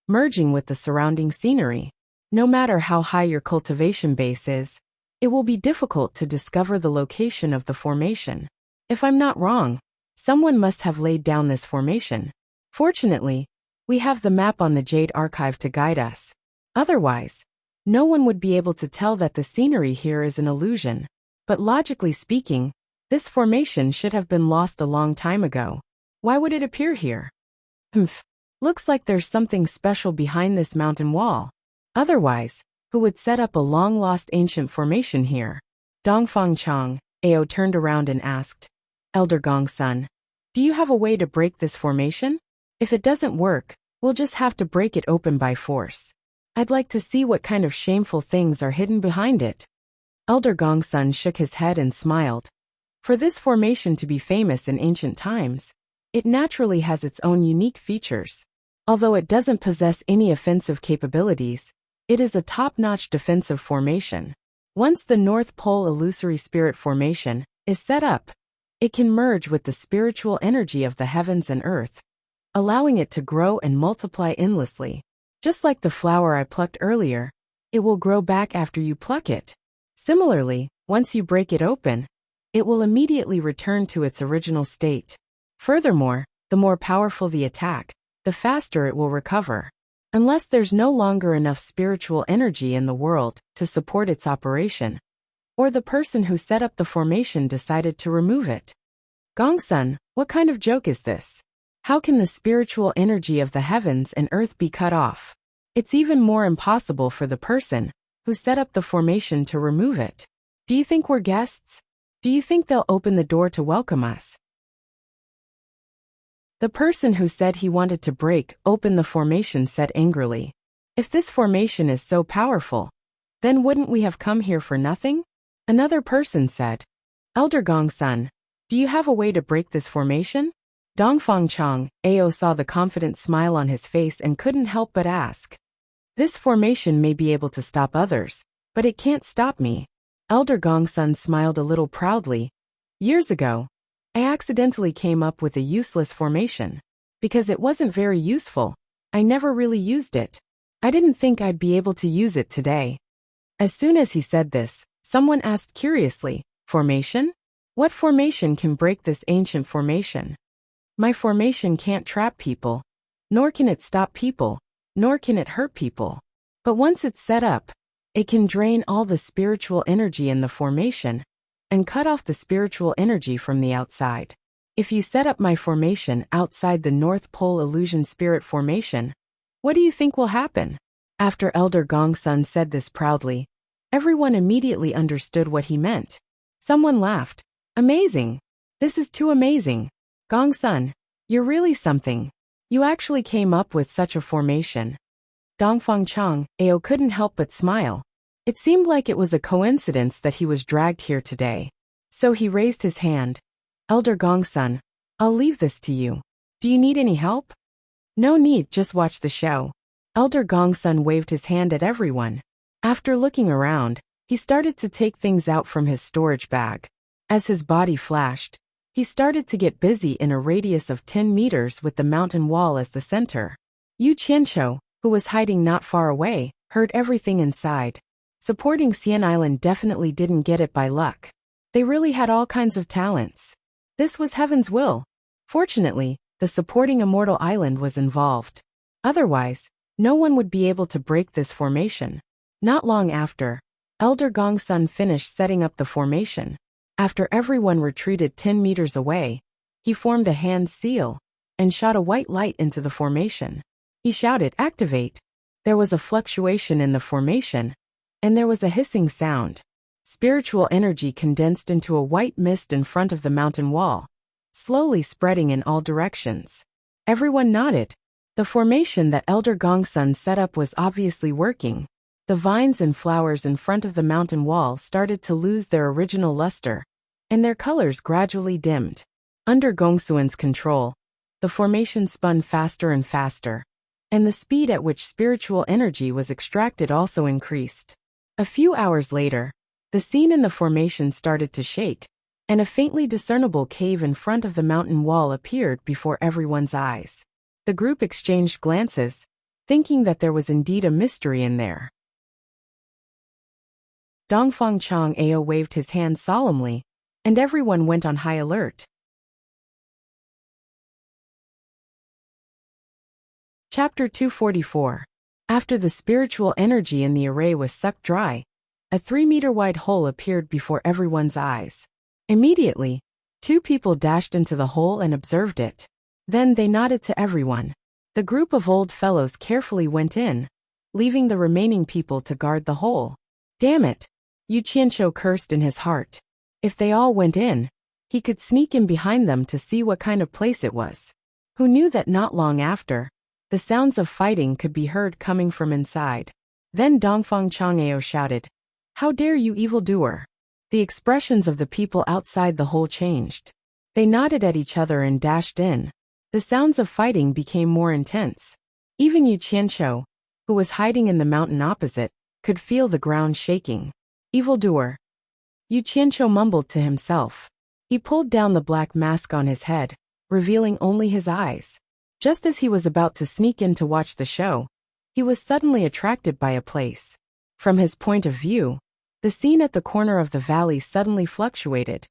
merging with the surrounding scenery. No matter how high your cultivation base is, it will be difficult to discover the location of the formation. If I'm not wrong, someone must have laid down this formation. Fortunately, we have the map on the Jade Archive to guide us. Otherwise, no one would be able to tell that the scenery here is an illusion. But logically speaking, this formation should have been lost a long time ago. Why would it appear here? Looks like there's something special behind this mountain wall. Otherwise, who would set up a long-lost ancient formation here? Dongfang Chang, Ao turned around and asked, Elder Gongsun, do you have a way to break this formation? If it doesn't work, we'll just have to break it open by force. I'd like to see what kind of shameful things are hidden behind it. Elder Gongsun shook his head and smiled. For this formation to be famous in ancient times, it naturally has its own unique features. Although it doesn't possess any offensive capabilities, it is a top-notch defensive formation. Once the North Pole Illusory Spirit Formation is set up, it can merge with the spiritual energy of the heavens and earth, allowing it to grow and multiply endlessly. Just like the flower I plucked earlier, it will grow back after you pluck it. Similarly, once you break it open, it will immediately return to its original state. Furthermore, the more powerful the attack, the faster it will recover. Unless there's no longer enough spiritual energy in the world to support its operation, or the person who set up the formation decided to remove it. Gongsun, what kind of joke is this? How can the spiritual energy of the heavens and earth be cut off? It's even more impossible for the person who set up the formation to remove it. Do you think we're guests? Do you think they'll open the door to welcome us? The person who said he wanted to break open the formation said angrily, if this formation is so powerful, then wouldn't we have come here for nothing? Another person said, Elder Gongsun, do you have a way to break this formation? Dongfang Chang, Ao saw the confident smile on his face and couldn't help but ask. This formation may be able to stop others, but it can't stop me. Elder Gongsun smiled a little proudly. Years ago, I accidentally came up with a useless formation. Because it wasn't very useful, I never really used it. I didn't think I'd be able to use it today. As soon as he said this, someone asked curiously, formation? What formation can break this ancient formation? My formation can't trap people, nor can it stop people, nor can it hurt people. But once it's set up, it can drain all the spiritual energy in the formation and cut off the spiritual energy from the outside. If you set up my formation outside the North Pole Illusion Spirit Formation, what do you think will happen? After Elder Gongsun said this proudly, everyone immediately understood what he meant. Someone laughed. Amazing! This is too amazing. Gongsun, you're really something. You actually came up with such a formation. Dongfang Chang, Ao couldn't help but smile. It seemed like it was a coincidence that he was dragged here today. So he raised his hand. Elder Gongsun, I'll leave this to you. Do you need any help? No need, just watch the show. Elder Gongsun waved his hand at everyone. After looking around, he started to take things out from his storage bag. As his body flashed, he started to get busy in a radius of 10 meters with the mountain wall as the center. Yu Qianqiu, who was hiding not far away, heard everything inside. Supporting Xian Island definitely didn't get it by luck. They really had all kinds of talents. This was heaven's will. Fortunately, the supporting Immortal Island was involved. Otherwise, no one would be able to break this formation. Not long after, Elder Gongsun finished setting up the formation. After everyone retreated 10 meters away, he formed a hand seal and shot a white light into the formation. He shouted, "Activate!" There was a fluctuation in the formation, and there was a hissing sound. Spiritual energy condensed into a white mist in front of the mountain wall, slowly spreading in all directions. Everyone nodded. The formation that Elder Gongsun set up was obviously working. The vines and flowers in front of the mountain wall started to lose their original luster, and their colors gradually dimmed. Under Gongsun's control, the formation spun faster and faster, and the speed at which spiritual energy was extracted also increased. A few hours later, the scene in the formation started to shake, and a faintly discernible cave in front of the mountain wall appeared before everyone's eyes. The group exchanged glances, thinking that there was indeed a mystery in there. Dongfang Chang Ao waved his hand solemnly, and everyone went on high alert. Chapter 244. After the spiritual energy in the array was sucked dry, a 3-meter-wide hole appeared before everyone's eyes. Immediately, 2 people dashed into the hole and observed it. Then they nodded to everyone. The group of old fellows carefully went in, leaving the remaining people to guard the hole. Damn it! Yu Qianqiu cursed in his heart. If they all went in, he could sneak in behind them to see what kind of place it was. Who knew that not long after, the sounds of fighting could be heard coming from inside. Then Dongfang Chang'eo shouted, "How dare you, evildoer!" The expressions of the people outside the hole changed. They nodded at each other and dashed in. The sounds of fighting became more intense. Even Yu Qianqiu, who was hiding in the mountain opposite, could feel the ground shaking. Evildoer. Yu Qianqiu mumbled to himself. He pulled down the black mask on his head, revealing only his eyes. Just as he was about to sneak in to watch the show, he was suddenly attracted by a place. From his point of view, the scene at the corner of the valley suddenly fluctuated,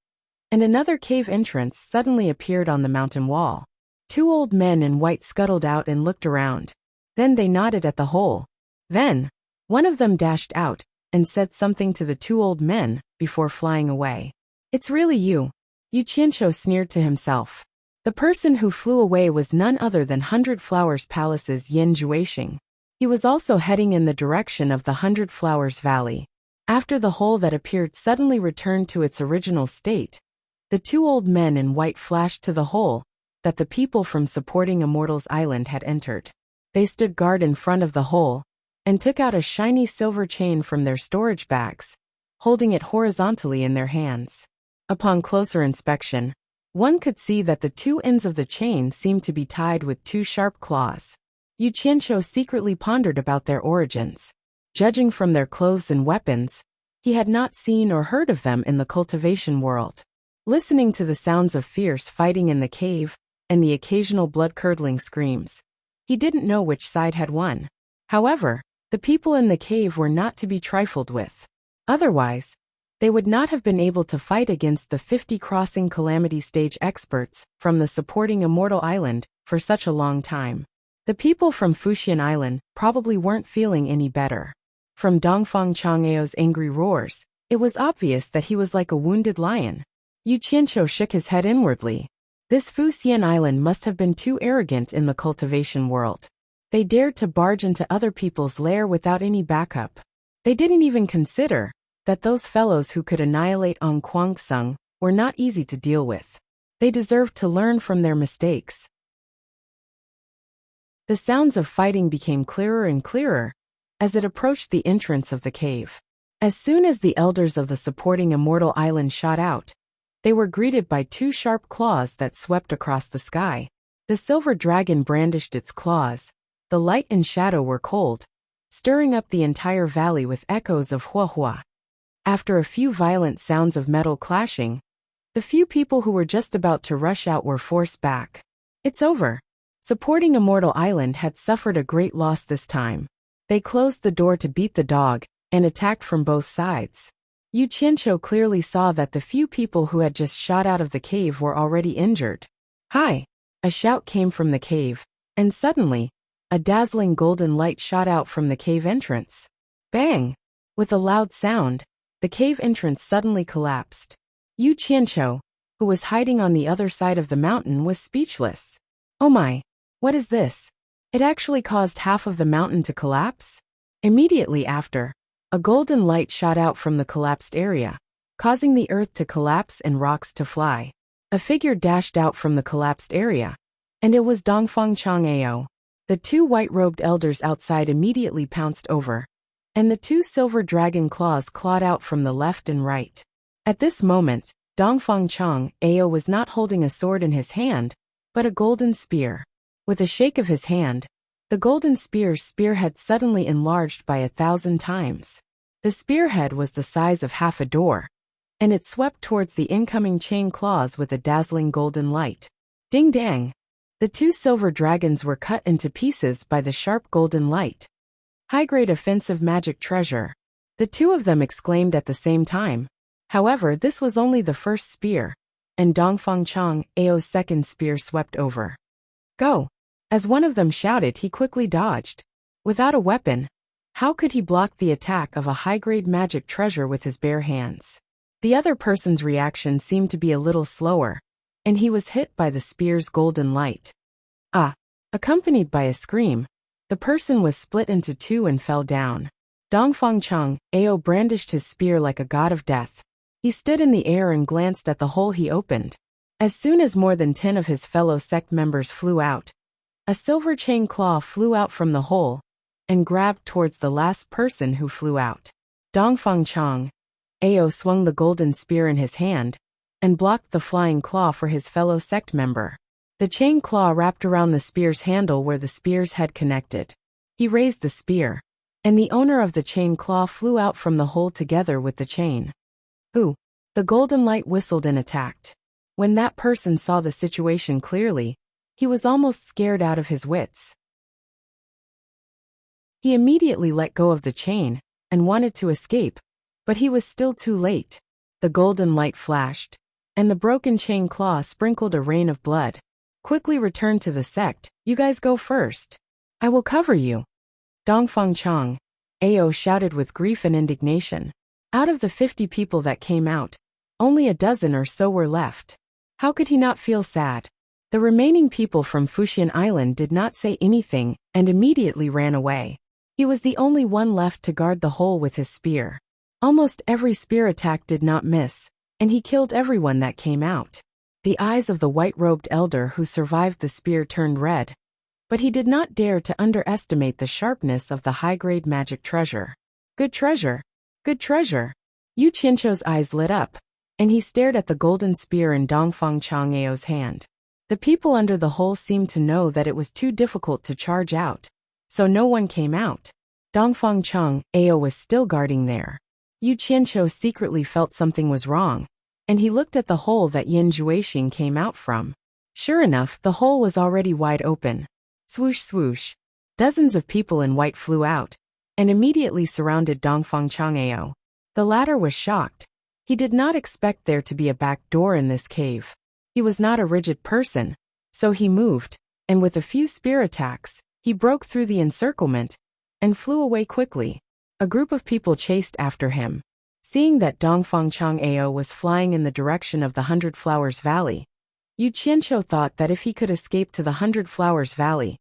and another cave entrance suddenly appeared on the mountain wall. Two old men in white scuttled out and looked around. Then they nodded at the hole. Then, one of them dashed out and said something to the two old men before flying away. "It's really you," Yu Qianqiu sneered to himself. The person who flew away was none other than Hundred Flowers Palace's Yin Juexing. He was also heading in the direction of the Hundred Flowers Valley. After the hole that appeared suddenly returned to its original state, the two old men in white flashed to the hole that the people from Supporting Immortals Island had entered. They stood guard in front of the hole and took out a shiny silver chain from their storage bags, holding it horizontally in their hands. Upon closer inspection, one could see that the two ends of the chain seemed to be tied with two sharp claws. Yu Qianqiu secretly pondered about their origins. Judging from their clothes and weapons, he had not seen or heard of them in the cultivation world. Listening to the sounds of fierce fighting in the cave and the occasional blood-curdling screams, he didn't know which side had won. However, the people in the cave were not to be trifled with. Otherwise, they would not have been able to fight against the 50 crossing calamity stage experts from the Supporting Immortal Island for such a long time. The people from Fuxian Island probably weren't feeling any better. From Dongfang Chang'eo's angry roars, it was obvious that he was like a wounded lion. Yu Qianqiu shook his head inwardly. This Fuxian Island must have been too arrogant in the cultivation world. They dared to barge into other people's lair without any backup. They didn't even consider that those fellows who could annihilate Ong Kwangsung were not easy to deal with. They deserved to learn from their mistakes. The sounds of fighting became clearer and clearer as it approached the entrance of the cave. As soon as the elders of the Supporting Immortal Island shot out, they were greeted by two sharp claws that swept across the sky. The silver dragon brandished its claws. The light and shadow were cold, stirring up the entire valley with echoes of hua hua. After a few violent sounds of metal clashing, the few people who were just about to rush out were forced back. It's over. Supporting Immortal Island had suffered a great loss this time. They closed the door to beat the dog and attacked from both sides. Yu Qianqiu clearly saw that the few people who had just shot out of the cave were already injured. "Hi!" A shout came from the cave, and suddenly, a dazzling golden light shot out from the cave entrance. Bang! With a loud sound, the cave entrance suddenly collapsed. Yu Qianqiu, who was hiding on the other side of the mountain, was speechless. "Oh my! What is this?" It actually caused half of the mountain to collapse. Immediately after, a golden light shot out from the collapsed area, causing the earth to collapse and rocks to fly. A figure dashed out from the collapsed area, and it was Dongfang Chang'eo. The two white-robed elders outside immediately pounced over, and the two silver dragon claws clawed out from the left and right. At this moment, Dongfang Chang'eo was not holding a sword in his hand, but a golden spear. With a shake of his hand, the golden spear's spearhead suddenly enlarged by 1,000 times. The spearhead was the size of half a door, and it swept towards the incoming chain claws with a dazzling golden light. Ding dang! The two silver dragons were cut into pieces by the sharp golden light. High-grade offensive magic treasure. The two of them exclaimed at the same time. However, this was only the first spear, and Dongfang Chang'eo's second spear swept over. "Go!" As one of them shouted, he quickly dodged. Without a weapon, how could he block the attack of a high-grade magic treasure with his bare hands? The other person's reaction seemed to be a little slower, and he was hit by the spear's golden light. Ah! Accompanied by a scream, the person was split into two and fell down. Dongfang Chang, Ao brandished his spear like a god of death. He stood in the air and glanced at the hole he opened. As soon as more than 10 of his fellow sect members flew out, a silver chain claw flew out from the hole and grabbed towards the last person who flew out. Dongfang Chang, Ao swung the golden spear in his hand and blocked the flying claw for his fellow sect member. The chain claw wrapped around the spear's handle where the spear's head connected. He raised the spear, and the owner of the chain claw flew out from the hole together with the chain. Who? The golden light whistled and attacked. When that person saw the situation clearly, he was almost scared out of his wits. He immediately let go of the chain and wanted to escape, but he was still too late. The golden light flashed, and the broken chain claw sprinkled a rain of blood. Quickly return to the sect, you guys go first. I will cover you. Dongfang Chang, Ao shouted with grief and indignation. Out of the 50 people that came out, only a dozen or so were left. How could he not feel sad? The remaining people from Fuxian Island did not say anything and immediately ran away. He was the only one left to guard the hole with his spear. Almost every spear attack did not miss, and he killed everyone that came out. The eyes of the white-robed elder who survived the spear turned red, but he did not dare to underestimate the sharpness of the high-grade magic treasure. Good treasure! Good treasure! Yu Qianqiu's eyes lit up, and he stared at the golden spear in Dongfang Chang Ao's hand. The people under the hole seemed to know that it was too difficult to charge out, so no one came out. Dongfang Chang, Ao was still guarding there. Yu Qianqiu secretly felt something was wrong, and he looked at the hole that Yin Juexing came out from. Sure enough, the hole was already wide open. Swoosh swoosh. Dozens of people in white flew out, and immediately surrounded Dongfang Chang Ao. The latter was shocked. He did not expect there to be a back door in this cave. He was not a rigid person, so he moved, and with a few spear attacks, he broke through the encirclement and flew away quickly. A group of people chased after him. Seeing that Dongfang Chang Ao was flying in the direction of the Hundred Flowers Valley, Yu Qianqiu thought that if he could escape to the Hundred Flowers Valley,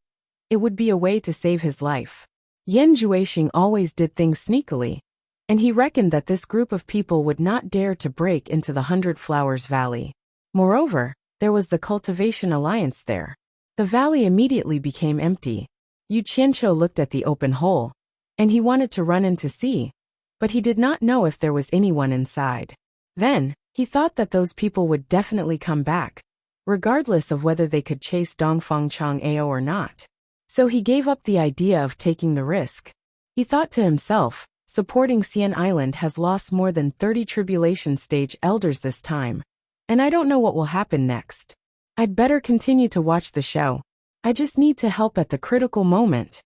it would be a way to save his life. Yin Juexing always did things sneakily, and he reckoned that this group of people would not dare to break into the Hundred Flowers Valley. Moreover, there was the Cultivation Alliance there. The valley immediately became empty. Yu Qianqiu looked at the open hole, and he wanted to run in to see, but he did not know if there was anyone inside. Then, he thought that those people would definitely come back, regardless of whether they could chase Dongfang Chang Ao or not. So he gave up the idea of taking the risk. He thought to himself, supporting Xian Island has lost more than 30 tribulation stage elders this time, and I don't know what will happen next. I'd better continue to watch the show. I just need to help at the critical moment.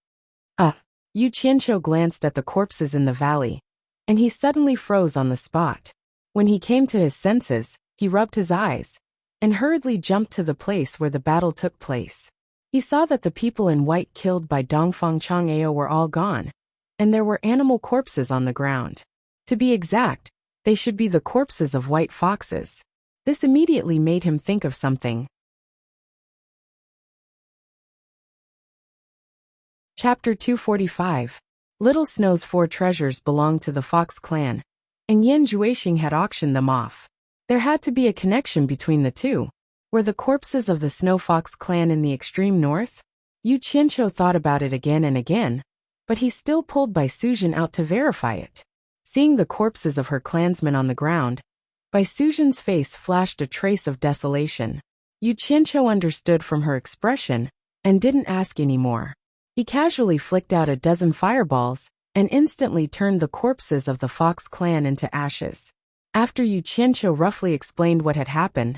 Yu Qianqiu glanced at the corpses in the valley, and he suddenly froze on the spot. When he came to his senses, he rubbed his eyes and hurriedly jumped to the place where the battle took place. He saw that the people in white killed by Dongfang Chang Ao were all gone, and there were animal corpses on the ground. To be exact, they should be the corpses of white foxes. This immediately made him think of something. Chapter 245. Little Snow's 4 treasures belonged to the Fox clan, and Yin Juexing had auctioned them off. There had to be a connection between the two. Were the corpses of the Snow Fox clan in the extreme north? Yu Qianqiu thought about it again and again, but he still pulled Bai Suzhen out to verify it. Seeing the corpses of her clansmen on the ground, Bai Suzhen's face flashed a trace of desolation. Yu Qianqiu understood from her expression and didn't ask any more. He casually flicked out a dozen fireballs and instantly turned the corpses of the Fox clan into ashes. After Yu Qianqiu roughly explained what had happened,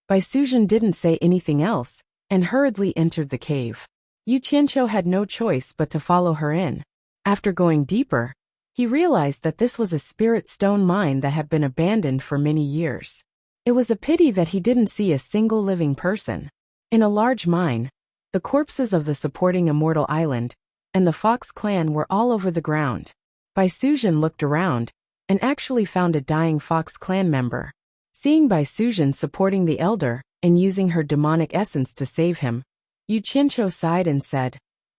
Bai Suzhen didn't say anything else and hurriedly entered the cave. Yu Qianqiu had no choice but to follow her in. After going deeper, he realized that this was a spirit stone mine that had been abandoned for many years. It was a pity that he didn't see a single living person. In a large mine, the corpses of the supporting Immortal Island and the Fox clan were all over the ground. Bai Suzhen looked around and actually found a dying Fox clan member. Seeing Bai Suzhen supporting the elder and using her demonic essence to save him, Yu Qianqiu sighed and said,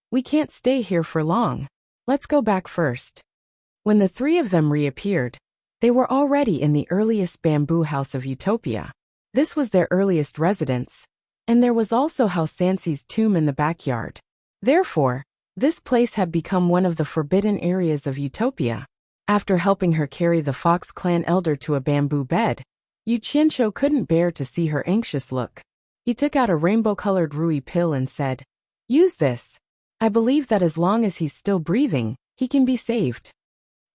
"We can't stay here for long. Let's go back first." When the three of them reappeared, they were already in the earliest bamboo house of Utopia. This was their earliest residence, and there was also House Sansi's tomb in the backyard. Therefore, this place had become one of the forbidden areas of Utopia. After helping her carry the Fox clan elder to a bamboo bed, Yu Qianqiu couldn't bear to see her anxious look. He took out a rainbow-colored Rui pill and said, "Use this. I believe that as long as he's still breathing, he can be saved."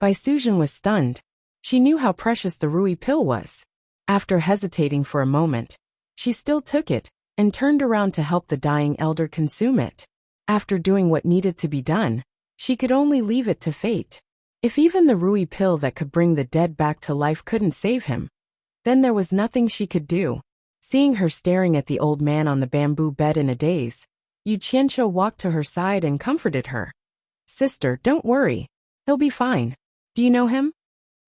Bai Suzhen was stunned. She knew how precious the Rui pill was. After hesitating for a moment, she still took it and turned around to help the dying elder consume it. After doing what needed to be done, she could only leave it to fate. If even the Rui pill that could bring the dead back to life couldn't save him, then there was nothing she could do. Seeing her staring at the old man on the bamboo bed in a daze, Yu Qianqiu walked to her side and comforted her. "Sister, don't worry. He'll be fine. Do you know him?"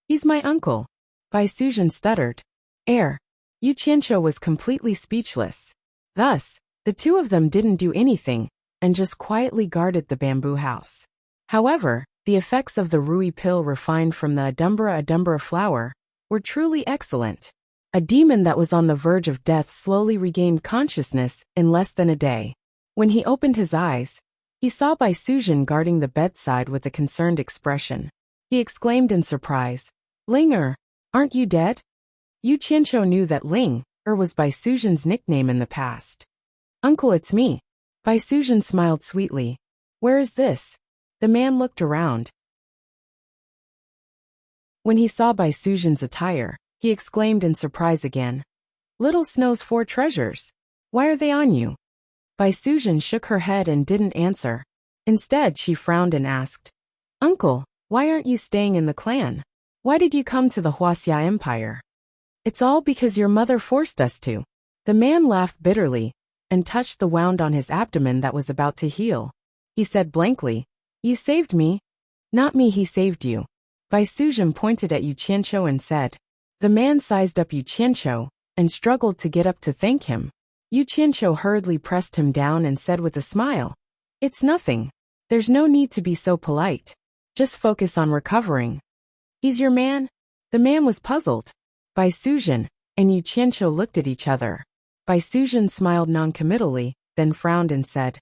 "He's my uncle." Bai Suzhen stuttered. Yu Qianqiu was completely speechless. Thus, the two of them didn't do anything, and just quietly guarded the bamboo house. However, the effects of the Rui pill refined from the adumbra flower were truly excellent. A demon that was on the verge of death slowly regained consciousness in less than a day. When he opened his eyes, he saw Bai Suzhen guarding the bedside with a concerned expression. He exclaimed in surprise, "Ling-er, aren't you dead?" Yu Qianqiu knew that Ling-er was Bai Suzhen's nickname in the past. "Uncle, it's me." Bai Suzhen smiled sweetly. "Where is this?" The man looked around. When he saw Bai Suzhen's attire, he exclaimed in surprise again, "Little Snow's 4 treasures. Why are they on you?" Bai Suzhen shook her head and didn't answer. Instead, she frowned and asked, "Uncle, why aren't you staying in the clan? Why did you come to the Huaxia Empire?" "It's all because your mother forced us to." The man laughed bitterly and touched the wound on his abdomen that was about to heal. He said blankly, "You saved me." "Not me, he saved you." Bai Suzhen pointed at Yu Qianqiu and said. The man sized up Yu Qianqiu and struggled to get up to thank him. Yu Qianqiu hurriedly pressed him down and said with a smile, "It's nothing. There's no need to be so polite. Just focus on recovering." "He's your man?" The man was puzzled. Bai Suzhen and Yu Qianqiu looked at each other. Bai Suzhen smiled noncommittally, then frowned and said,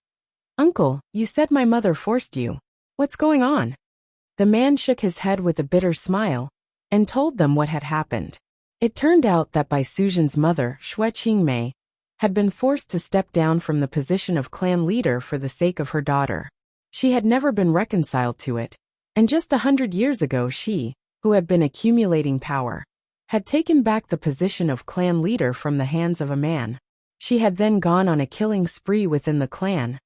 "Uncle, you said my mother forced you. What's going on?" The man shook his head with a bitter smile and told them what had happened. It turned out that Bai Suzhen's mother, Xue Qingmei, had been forced to step down from the position of clan leader for the sake of her daughter. She had never been reconciled to it, and just 100 years ago she, who had been accumulating power, had taken back the position of clan leader from the hands of a man. She had then gone on a killing spree within the clan,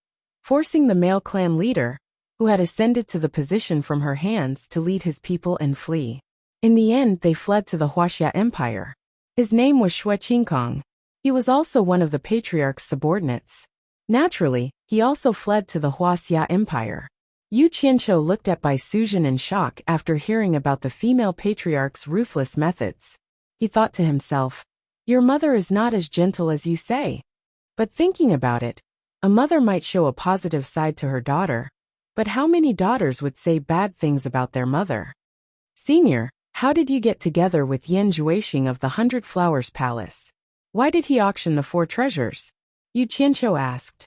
forcing the male clan leader, who had ascended to the position from her hands to lead his people and flee. In the end they fled to the Huaxia Empire. His name was Xue Qingkong. He was also one of the patriarch's subordinates. Naturally, he also fled to the Huaxia Empire. Yu Qianqiu looked at Bai Suzhen in shock after hearing about the female patriarch's ruthless methods. He thought to himself, "Your mother is not as gentle as you say." But thinking about it, a mother might show a positive side to her daughter, but how many daughters would say bad things about their mother? "Senior, how did you get together with Yan Juexing of the 100 Flowers Palace? Why did he auction the 4 treasures?" Yu Qianqiu asked.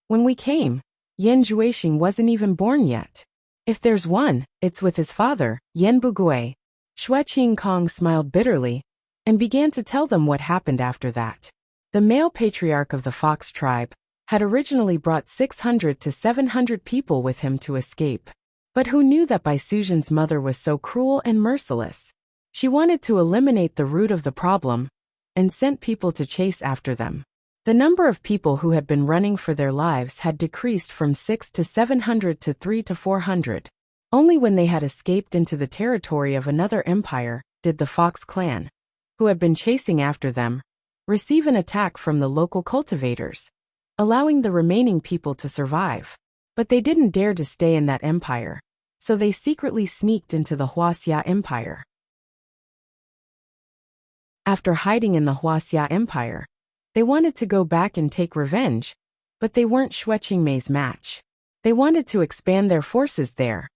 "When we came, Yan Juexing wasn't even born yet. If there's one, it's with his father, Yan Bugui." Xue Qingkong smiled bitterly and began to tell them what happened after that. The male patriarch of the Fox tribe had originally brought 600 to 700 people with him to escape. But who knew that Bai Suzhen's mother was so cruel and merciless? She wanted to eliminate the root of the problem and sent people to chase after them. The number of people who had been running for their lives had decreased from 6 to 700 to 3 to 400. Only when they had escaped into the territory of another empire did the Fox clan, who had been chasing after them, receive an attack from the local cultivators, allowing the remaining people to survive. But they didn't dare to stay in that empire, so they secretly sneaked into the Huaxia Empire. After hiding in the Huaxia Empire, they wanted to go back and take revenge, but they weren't Xue Qingmei's match. They wanted to expand their forces there,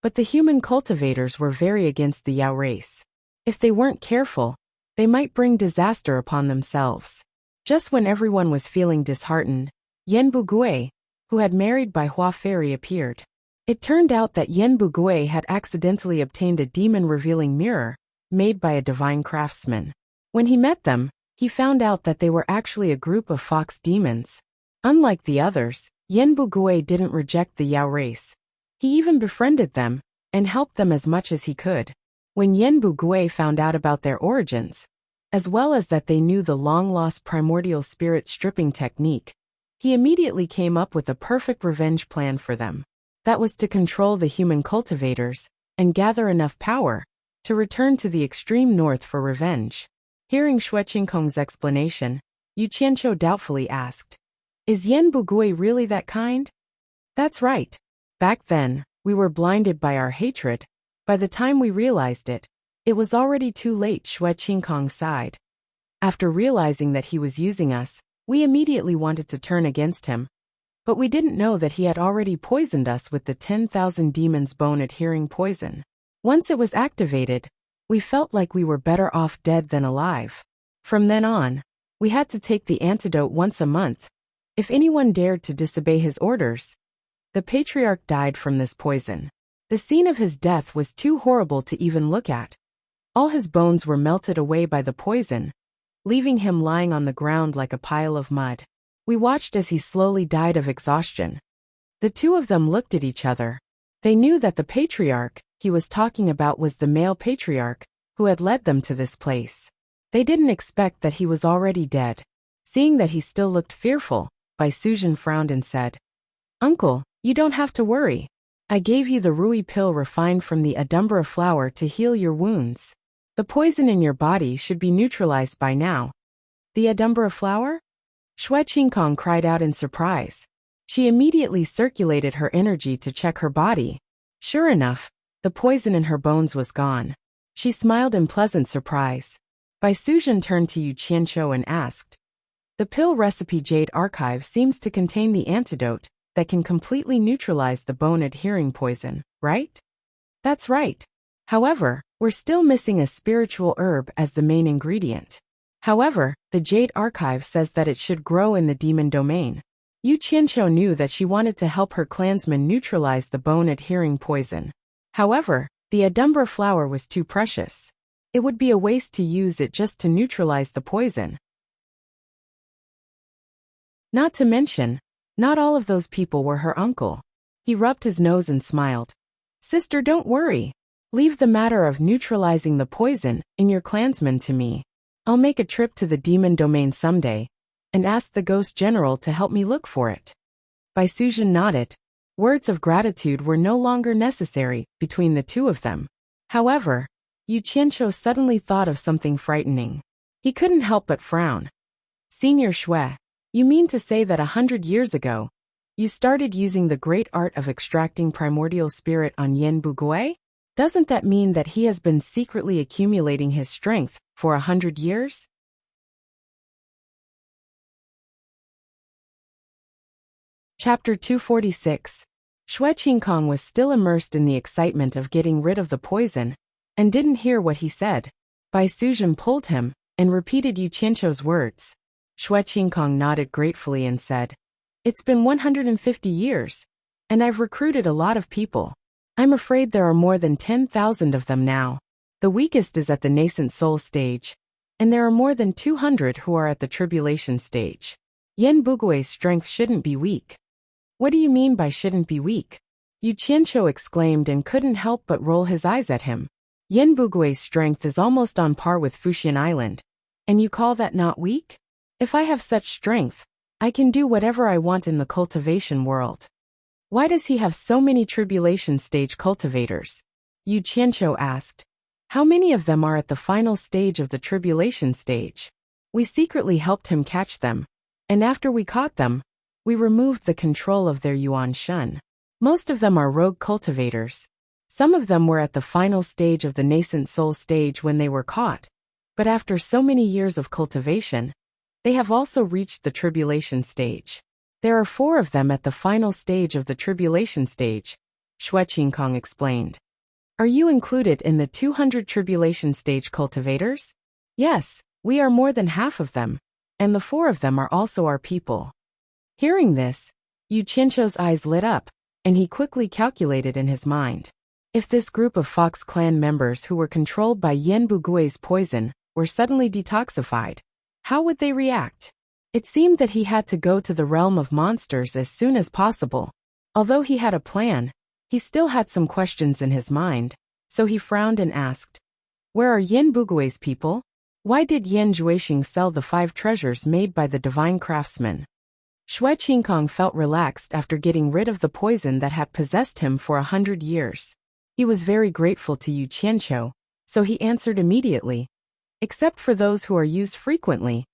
But the human cultivators were very against the Yao race. If they weren't careful, they might bring disaster upon themselves. Just when everyone was feeling disheartened, Yen Bugui, who had married by Hua Fairy, appeared. It turned out that Yen Bugui had accidentally obtained a demon-revealing mirror, made by a divine craftsman. When he met them, he found out that they were actually a group of fox demons. Unlike the others, Yen Bugui didn't reject the Yao race. He even befriended them, and helped them as much as he could. When Yen Bugui found out about their origins, as well as that they knew the long-lost primordial spirit stripping technique, he immediately came up with a perfect revenge plan for them. That was to control the human cultivators, and gather enough power to return to the extreme north for revenge. Hearing Xue Qingkong's explanation, Yu Qianqiu doubtfully asked, "Is Yen Bugui really that kind?" "That's right. Back then, we were blinded by our hatred. By the time we realized it, it was already too late," Xue Qingkong sighed. "After realizing that he was using us, we immediately wanted to turn against him. But we didn't know that he had already poisoned us with the 10,000 demons bone-adhering poison. Once it was activated, we felt like we were better off dead than alive. From then on, we had to take the antidote once a month. If anyone dared to disobey his orders, the patriarch died from this poison. The scene of his death was too horrible to even look at. All his bones were melted away by the poison, leaving him lying on the ground like a pile of mud. We watched as he slowly died of exhaustion. The two of them looked at each other. They knew that the patriarch he was talking about was the male patriarch who had led them to this place. They didn't expect that he was already dead. Seeing that he still looked fearful, Bai Suzhen frowned and said, "Uncle, you don't have to worry. I gave you the Rui pill refined from the Adumbra flower to heal your wounds. The poison in your body should be neutralized by now." "The Adumbra flower?" Xue Qingkong cried out in surprise. She immediately circulated her energy to check her body. Sure enough, the poison in her bones was gone. She smiled in pleasant surprise. Bai Suzhen turned to Yu Qianqiu and asked, "The pill recipe Jade Archive seems to contain the antidote that can completely neutralize the bone-adhering poison, right?" "That's right. However, we're still missing a spiritual herb as the main ingredient. However, the Jade Archive says that it should grow in the demon domain." Yu Qianqiu knew that she wanted to help her clansmen neutralize the bone-adhering poison. However, the Adumbra flower was too precious. It would be a waste to use it just to neutralize the poison. Not to mention, not all of those people were her uncle. He rubbed his nose and smiled. "Sister, don't worry. Leave the matter of neutralizing the poison in your clansmen to me. I'll make a trip to the demon domain someday and ask the ghost general to help me look for it." Bai Suzhen nodded. Words of gratitude were no longer necessary between the two of them. However, Yu Qianqiu suddenly thought of something frightening. He couldn't help but frown. "Senior Xue, you mean to say that 100 years ago, you started using the great art of extracting primordial spirit on Yen Bugui? Doesn't that mean that he has been secretly accumulating his strength for 100 years? Chapter 246. Xue Qingkong was still immersed in the excitement of getting rid of the poison, and didn't hear what he said. Bai Suzhen pulled him, and repeated Yu Qianqiu's words. Xue Qingkong nodded gratefully and said, "It's been 150 years, and I've recruited a lot of people. I'm afraid there are more than 10,000 of them now. The weakest is at the nascent soul stage, and there are more than 200 who are at the tribulation stage. Yen Bugui's strength shouldn't be weak." "What do you mean by shouldn't be weak?" Yu Qianqiu exclaimed and couldn't help but roll his eyes at him. "Yen Bugui's strength is almost on par with Fuxian Island, and you call that not weak? If I have such strength, I can do whatever I want in the cultivation world. Why does he have so many tribulation stage cultivators?" Yu Qianqiu asked. "How many of them are at the final stage of the tribulation stage?" "We secretly helped him catch them, and after we caught them, we removed the control of their Yuan Shun. Most of them are rogue cultivators. Some of them were at the final stage of the nascent soul stage when they were caught, but after so many years of cultivation, they have also reached the tribulation stage. There are 4 of them at the final stage of the tribulation stage," Xue Qingkong explained. Are you included in the 200 tribulation stage cultivators? Yes, we are more than half of them, and the 4 of them are also our people. Hearing this, Yu Qianqiu's eyes lit up, and he quickly calculated in his mind. If this group of Fox clan members who were controlled by Yan Bugui's poison were suddenly detoxified, how would they react? It seemed that he had to go to the realm of monsters as soon as possible. Although he had a plan, he still had some questions in his mind, so he frowned and asked, where are Yan Bugui's people? Why did Yan Juexing sell the 5 treasures made by the divine craftsman? Xue Qingkong felt relaxed after getting rid of the poison that had possessed him for 100 years. He was very grateful to Yu Qianqiu, so he answered immediately. Except for those who are used frequently,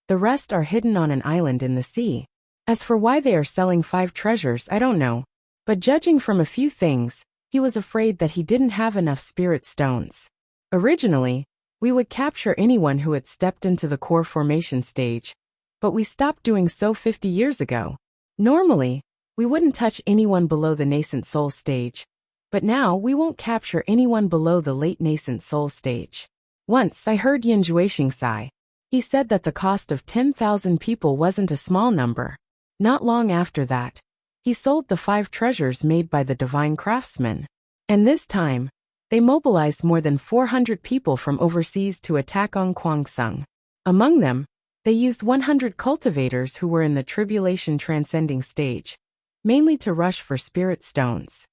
the rest are hidden on an island in the sea. As for why they are selling 5 treasures, I don't know. But judging from a few things, he was afraid that he didn't have enough spirit stones. Originally, we would capture anyone who had stepped into the core formation stage, but we stopped doing so 50 years ago. Normally, we wouldn't touch anyone below the nascent soul stage, but now we won't capture anyone below the late nascent soul stage. Once I heard Yan Juexing sigh. He said that the cost of 10,000 people wasn't a small number. Not long after that, he sold the 5 treasures made by the divine craftsman. And this time, they mobilized more than 400 people from overseas to attack on Kwangsung. Among them, they used 100 cultivators who were in the tribulation transcending stage, mainly to rush for spirit stones.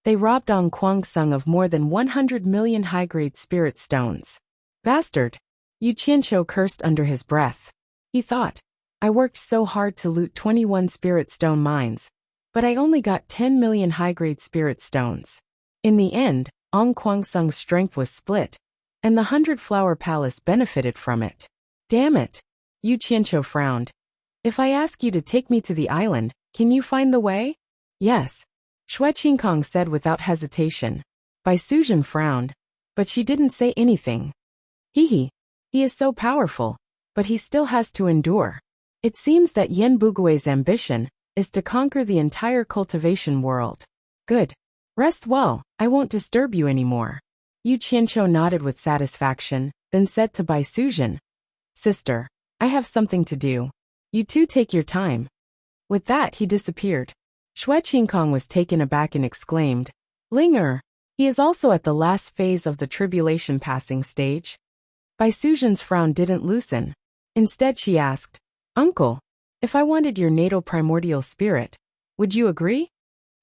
They robbed on Kwangsung of more than 100 million high-grade spirit stones. Bastard! Yu Qianqiu cursed under his breath. He thought, I worked so hard to loot 21 spirit stone mines, but I only got 10 million high-grade spirit stones. In the end, Ong Kwangsung's strength was split, and the 100-flower palace benefited from it. Damn it! Yu Qianqiu frowned. If I ask you to take me to the island, can you find the way? Yes, Xue Qingkong said without hesitation. Bai Suzhen frowned, but she didn't say anything. He is so powerful, but he still has to endure. It seems that Yan Bugui's ambition is to conquer the entire cultivation world. Good. Rest well, I won't disturb you anymore. Yu Qianqiu nodded with satisfaction, then said to Bai Suzhen, Sister, I have something to do. You two take your time. With that he disappeared. Xue Qingkong was taken aback and exclaimed, Linger, he is also at the last phase of the tribulation passing stage. Bai Suzhen's frown didn't loosen. Instead she asked, Uncle, if I wanted your natal primordial spirit, would you agree?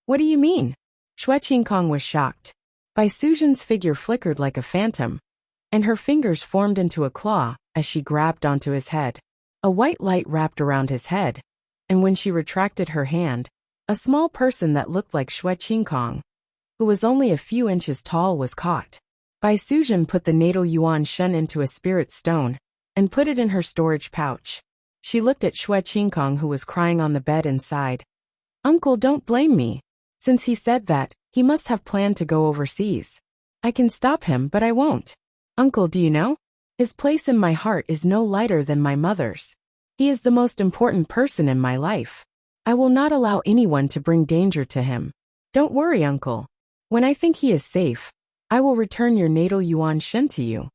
What do you mean? Xue Qingkong was shocked. Bai Suzhen's figure flickered like a phantom, and her fingers formed into a claw as she grabbed onto his head. A white light wrapped around his head, and when she retracted her hand, a small person that looked like Xue Qingkong, who was only a few inches tall, was caught. Bai Suzhen put the natal Yuan Shun into a spirit stone and put it in her storage pouch. She looked at Xue Qingkong, who was crying on the bed, and sighed. Uncle, don't blame me. Since he said that, he must have planned to go overseas. I can stop him, but I won't. Uncle, do you know? His place in my heart is no lighter than my mother's. He is the most important person in my life. I will not allow anyone to bring danger to him. Don't worry, Uncle. When I think he is safe, I will return your natal Yuan Shen to you.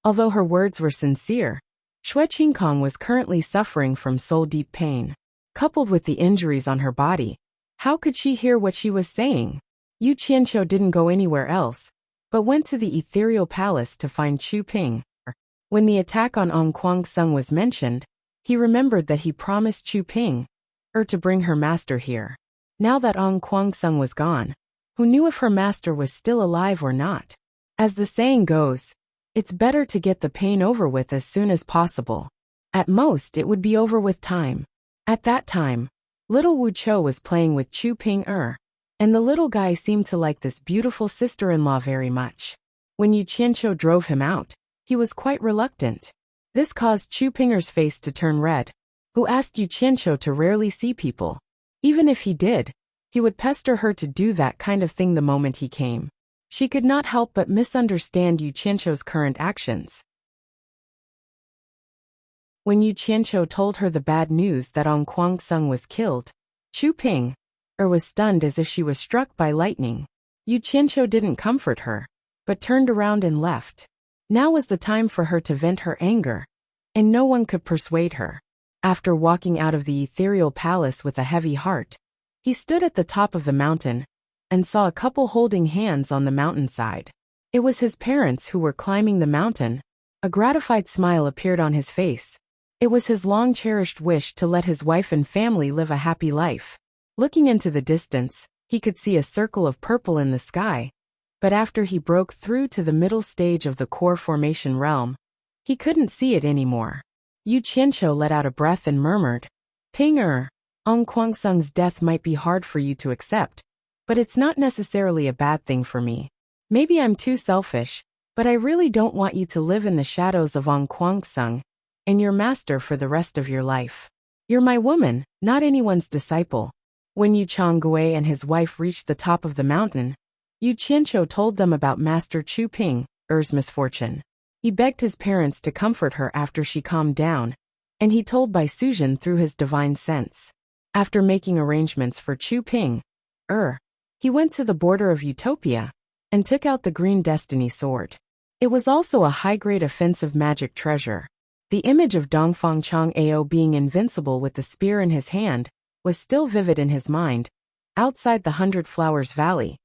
Although her words were sincere, Xue Qingkong was currently suffering from soul-deep pain. Coupled with the injuries on her body, how could she hear what she was saying? Yu Qianqiu didn't go anywhere else, but went to the ethereal palace to find Chu Ping. When the attack on Ong Kwangsung was mentioned, he remembered that he promised Chu Ping to bring her master here. Now that Ong Kwangsung was gone, who knew if her master was still alive or not? As the saying goes, it's better to get the pain over with as soon as possible. At most, it would be over with time. At that time, little Wu Chou was playing with Chu Ping and the little guy seemed to like this beautiful sister-in-law very much. When Yu Qianqiu drove him out, he was quite reluctant. This caused Chu Pinger's face to turn red, who asked Yu Qianqiu to rarely see people. Even if he did, he would pester her to do that kind of thing the moment he came. She could not help but misunderstand Yu Qianqiu's current actions. When Yu Qianqiu told her the bad news that Ong Kwangsung was killed, Chu Ping, was stunned as if she was struck by lightning. Yu Qianqiu didn't comfort her, but turned around and left. Now was the time for her to vent her anger, and no one could persuade her. After walking out of the ethereal palace with a heavy heart, he stood at the top of the mountain and saw a couple holding hands on the mountainside. It was his parents who were climbing the mountain. A gratified smile appeared on his face. It was his long-cherished wish to let his wife and family live a happy life. Looking into the distance, he could see a circle of purple in the sky, but after he broke through to the middle stage of the core formation realm, he couldn't see it anymore. Yu Qianqiu let out a breath and murmured, "Ping-er, Ong Kuangsung's death might be hard for you to accept, but it's not necessarily a bad thing for me. Maybe I'm too selfish, but I really don't want you to live in the shadows of Ong Kuangsung and your master for the rest of your life. You're my woman, not anyone's disciple." When Yu Chonggui and his wife reached the top of the mountain, Yu Qianqiu told them about Master Chu Ping-er's misfortune. He begged his parents to comfort her after she calmed down, and he told Bai Suzhen through his divine sense. After making arrangements for Chu Ping-er, he went to the border of Utopia and took out the green destiny sword. It was also a high-grade offensive magic treasure. The image of Dongfang Chang'ao being invincible with the spear in his hand was still vivid in his mind. Outside the Hundred Flowers Valley,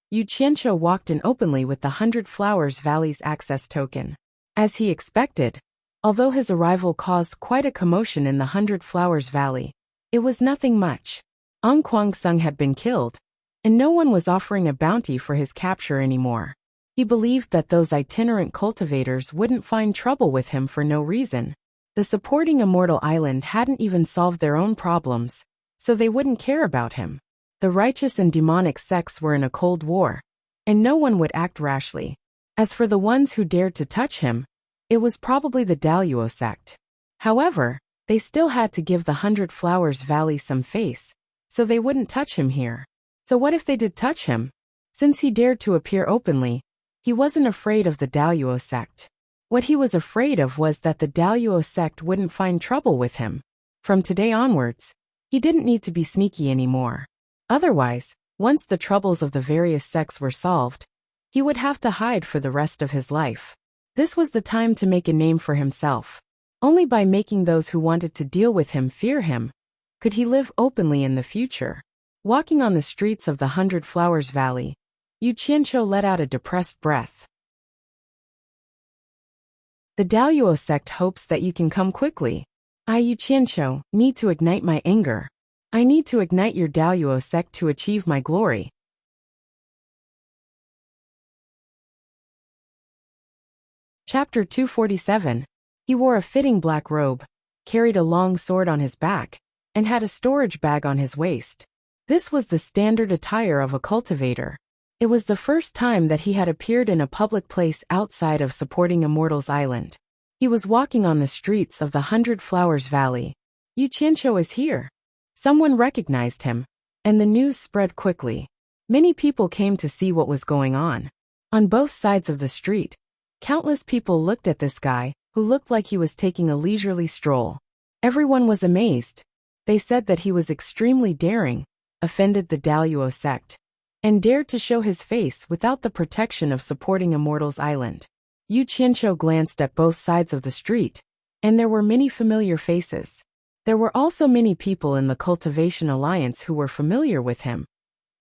Yu Qianqiu walked in openly with the Hundred Flowers Valley's access token. As he expected, although his arrival caused quite a commotion in the Hundred Flowers Valley, it was nothing much. Ong Kuangsung had been killed, and no one was offering a bounty for his capture anymore. He believed that those itinerant cultivators wouldn't find trouble with him for no reason. The supporting Immortal Island hadn't even solved their own problems, so they wouldn't care about him. The righteous and demonic sects were in a cold war, and no one would act rashly. As for the ones who dared to touch him, it was probably the Daluo sect. However, they still had to give the Hundred Flowers Valley some face, so they wouldn't touch him here. So what if they did touch him? Since he dared to appear openly, he wasn't afraid of the Daluo sect. What he was afraid of was that the Daluo sect wouldn't find trouble with him. From today onwards, he didn't need to be sneaky anymore. Otherwise, once the troubles of the various sects were solved, he would have to hide for the rest of his life. This was the time to make a name for himself. Only by making those who wanted to deal with him fear him could he live openly in the future. Walking on the streets of the Hundred Flowers Valley, Yu Qianqiu let out a depressed breath. The Daluo sect hopes that you can come quickly. I, Yu Qianqiu, need to ignite my anger. I need to ignite your Daluo sect to achieve my glory. Chapter 247. He wore a fitting black robe, carried a long sword on his back, and had a storage bag on his waist. This was the standard attire of a cultivator. It was the first time that he had appeared in a public place outside of supporting Immortals Island. He was walking on the streets of the Hundred Flowers Valley. Yu Qianqiu is here. Someone recognized him, and the news spread quickly. Many people came to see what was going on. On both sides of the street, countless people looked at this guy, who looked like he was taking a leisurely stroll. Everyone was amazed. They said that he was extremely daring, offended the Daluo sect, and dared to show his face without the protection of supporting Immortals Island. Yu Qianqiu glanced at both sides of the street, and there were many familiar faces. There were also many people in the Cultivation Alliance who were familiar with him,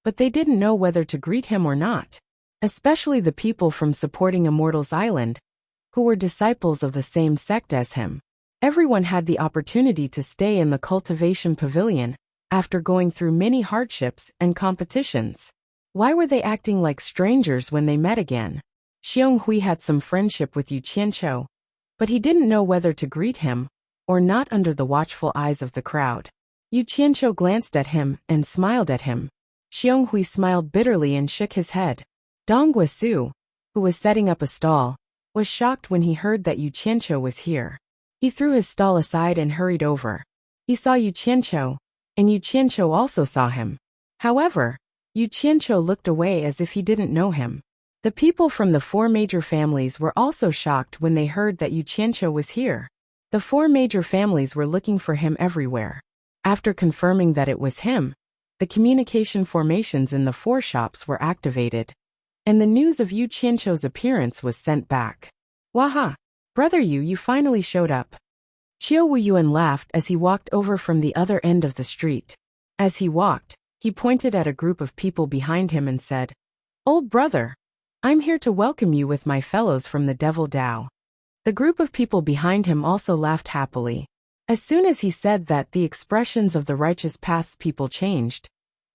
but they didn't know whether to greet him or not, especially the people from supporting Immortals Island, who were disciples of the same sect as him. Everyone had the opportunity to stay in the Cultivation Pavilion after going through many hardships and competitions. Why were they acting like strangers when they met again? Xiong Hui had some friendship with Yu Qianqiu, but he didn't know whether to greet him or not under the watchful eyes of the crowd. Yu Qianqiu glanced at him and smiled at him. Xiong Hui smiled bitterly and shook his head. Dong Guisu, who was setting up a stall, was shocked when he heard that Yu Qianqiu was here. He threw his stall aside and hurried over. He saw Yu Qianqiu, and Yu Qianqiu also saw him. However, Yu Qianqiu looked away as if he didn't know him. The people from the four major families were also shocked when they heard that Yu Qianqiu was here. The four major families were looking for him everywhere. After confirming that it was him, the communication formations in the four shops were activated, and the news of Yu Qianqiu's appearance was sent back. Waha! Brother Yu, you finally showed up. Qiu Wuyuan laughed as he walked over from the other end of the street. As he walked, he pointed at a group of people behind him and said, "Old brother, I'm here to welcome you with my fellows from the Devil Dao." The group of people behind him also laughed happily. As soon as he said that, the expressions of the righteous path's people changed,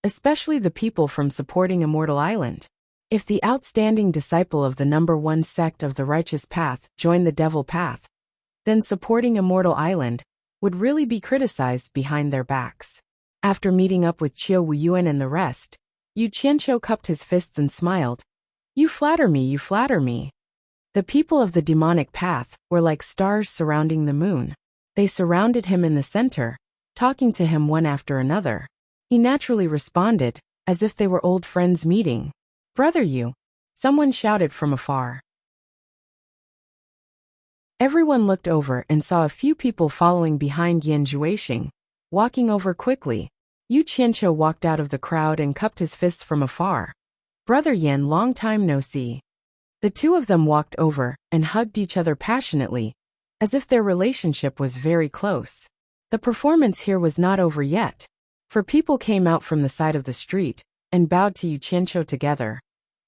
especially the people from supporting Immortal Island. If the outstanding disciple of the number one sect of the righteous path joined the devil path, then supporting Immortal Island would really be criticized behind their backs. After meeting up with Qiu Wuyuan and the rest, Yu Qianqiu cupped his fists and smiled. You flatter me, you flatter me." The people of the demonic path were like stars surrounding the moon. They surrounded him in the center, talking to him one after another. He naturally responded, as if they were old friends meeting. "Brother Yu," someone shouted from afar. Everyone looked over and saw a few people following behind Yan Zhuixing, walking over quickly. Yu Qianqiu walked out of the crowd and cupped his fists from afar. "Brother Yan, long time no see." The two of them walked over and hugged each other passionately, as if their relationship was very close. The performance here was not over yet, for people came out from the side of the street and bowed to Yu Qianqiu together.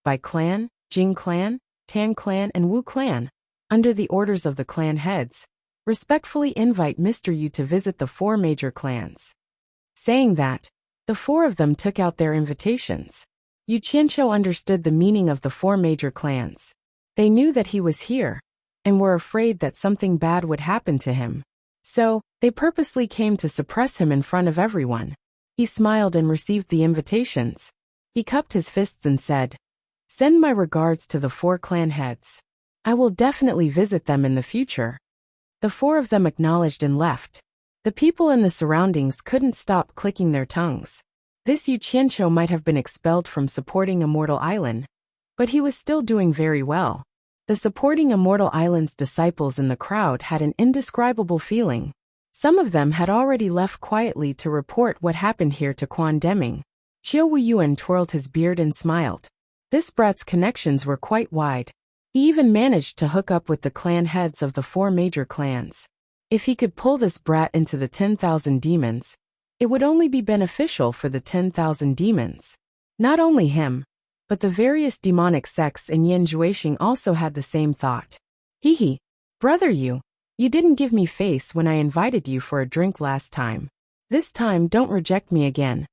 By clan, Jing clan, Tan clan and Wu clan, under the orders of the clan heads, respectfully invite Mr. Yu to visit the four major clans. Saying that, the four of them took out their invitations. Yu Qianqiu understood the meaning of the four major clans. They knew that he was here, and were afraid that something bad would happen to him. So, they purposely came to suppress him in front of everyone. He smiled and received the invitations. He cupped his fists and said, "Send my regards to the four clan heads. I will definitely visit them in the future." The four of them acknowledged and left. The people in the surroundings couldn't stop clicking their tongues. This Yu Qianqiu might have been expelled from supporting Immortal Island, but he was still doing very well. The supporting Immortal Island's disciples in the crowd had an indescribable feeling. Some of them had already left quietly to report what happened here to Quan Deming. Qiu Wuyuan twirled his beard and smiled. This brat's connections were quite wide. He even managed to hook up with the clan heads of the four major clans. If he could pull this brat into the 10,000 demons, it would only be beneficial for the 10,000 demons. Not only him, but the various demonic sects in Yan Zhuixing also had the same thought. Hee, brother you didn't give me face when I invited you for a drink last time. This time don't reject me again.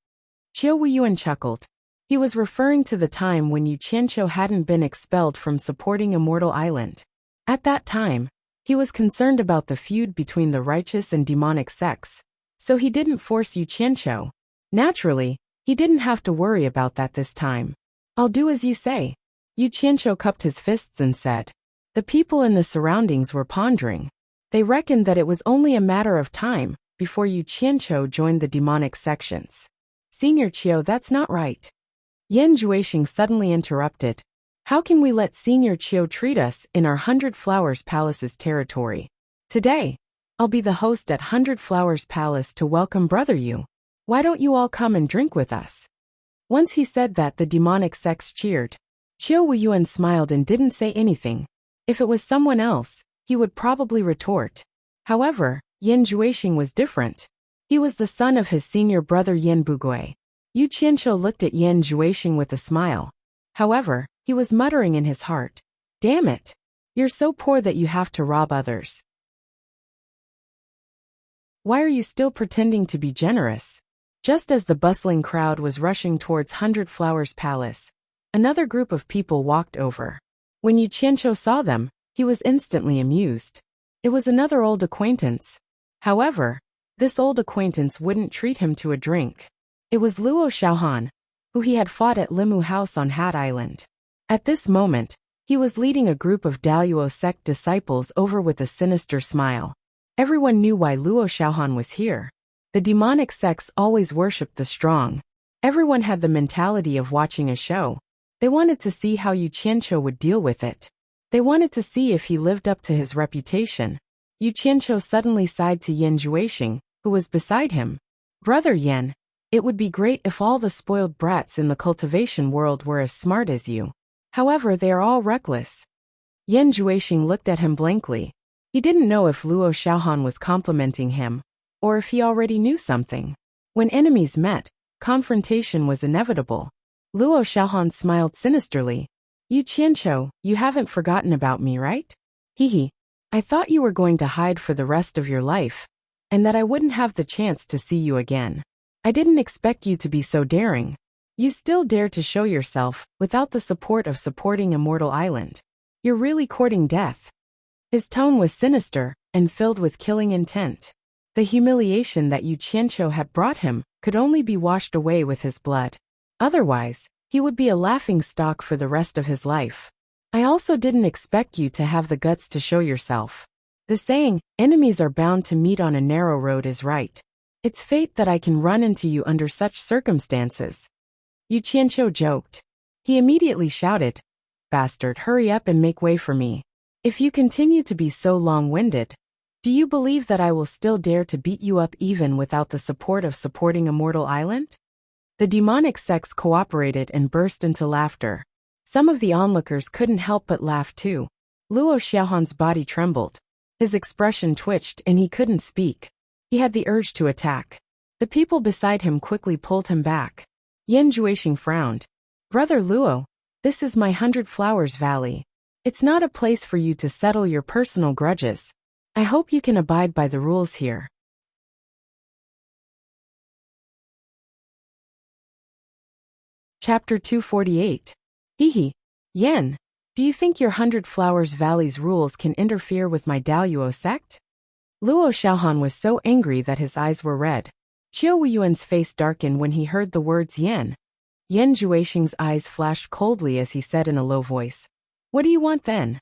Qiu Wuyuan chuckled. He was referring to the time when Yu Qianqiu hadn't been expelled from supporting Immortal Island. At that time, he was concerned about the feud between the righteous and demonic sects, so he didn't force Yu Qianqiu. Naturally, he didn't have to worry about that this time. "I'll do as you say." Yu Qianqiu cupped his fists and said. The people in the surroundings were pondering. They reckoned that it was only a matter of time before Yu Qianqiu joined the demonic sections. "Senior Qiu, that's not right." Yan Zhuixing suddenly interrupted. "How can we let Senior Qiu treat us in our 100 Flowers Palace's territory? Today, I'll be the host at 100 Flowers Palace to welcome Brother Yu. Why don't you all come and drink with us?" Once he said that, the demonic sects cheered. Qiu Wuyuan smiled and didn't say anything. If it was someone else, he would probably retort. However, Yan Zhuixing was different. He was the son of his senior brother Yan Bugui. Yu Qianqiu looked at Yan Zhuixing with a smile. However, he was muttering in his heart, "Damn it! You're so poor that you have to rob others. Why are you still pretending to be generous?" Just as the bustling crowd was rushing towards 100 Flowers Palace, another group of people walked over. When Yu Qianqiu saw them, he was instantly amused. It was another old acquaintance. However, this old acquaintance wouldn't treat him to a drink. It was Luo Xiaohan, who he had fought at Limu House on Hat Island. At this moment, he was leading a group of Daluo sect disciples over with a sinister smile. Everyone knew why Luo Xiaohan was here. The demonic sects always worshipped the strong. Everyone had the mentality of watching a show. They wanted to see how Yu Qianqiu would deal with it. They wanted to see if he lived up to his reputation. Yu Qianqiu suddenly sighed to Yan Zhuixing, who was beside him. "Brother Yan, It would be great if all the spoiled brats in the cultivation world were as smart as you. However, they are all reckless. Yan Juexing looked at him blankly. He didn't know if Luo Xiaohan was complimenting him, or if he already knew something. When enemies met, confrontation was inevitable. Luo Xiaohan smiled sinisterly. You Qianqiu, you haven't forgotten about me, right? Hehe. I thought you were going to hide for the rest of your life, and that I wouldn't have the chance to see you again. I didn't expect you to be so daring. You still dare to show yourself, without the support of supporting Immortal Island. You're really courting death. His tone was sinister, and filled with killing intent. The humiliation that Yu Qianqiu had brought him could only be washed away with his blood. Otherwise, he would be a laughing stock for the rest of his life. I also didn't expect you to have the guts to show yourself. The saying, enemies are bound to meet on a narrow road is right. It's fate that I can run into you under such circumstances. Yu Qianqiu joked. He immediately shouted, Bastard, hurry up and make way for me. If you continue to be so long-winded, do you believe that I will still dare to beat you up even without the support of supporting Immortal Island? The demonic sects cooperated and burst into laughter. Some of the onlookers couldn't help but laugh too. Luo Xiaohan's body trembled. His expression twitched and he couldn't speak. He had the urge to attack. The people beside him quickly pulled him back. Yan Juexing frowned. Brother Luo, this is my 100 Flowers Valley. It's not a place for you to settle your personal grudges. I hope you can abide by the rules here. Chapter 248. Hehe. Yan, do you think your 100 Flowers Valley's rules can interfere with my Daluo sect? Luo Xiaohan was so angry that his eyes were red. Qiu Wuyuan's face darkened when he heard the words Yan. Yan Juexing's eyes flashed coldly as he said in a low voice. What do you want then?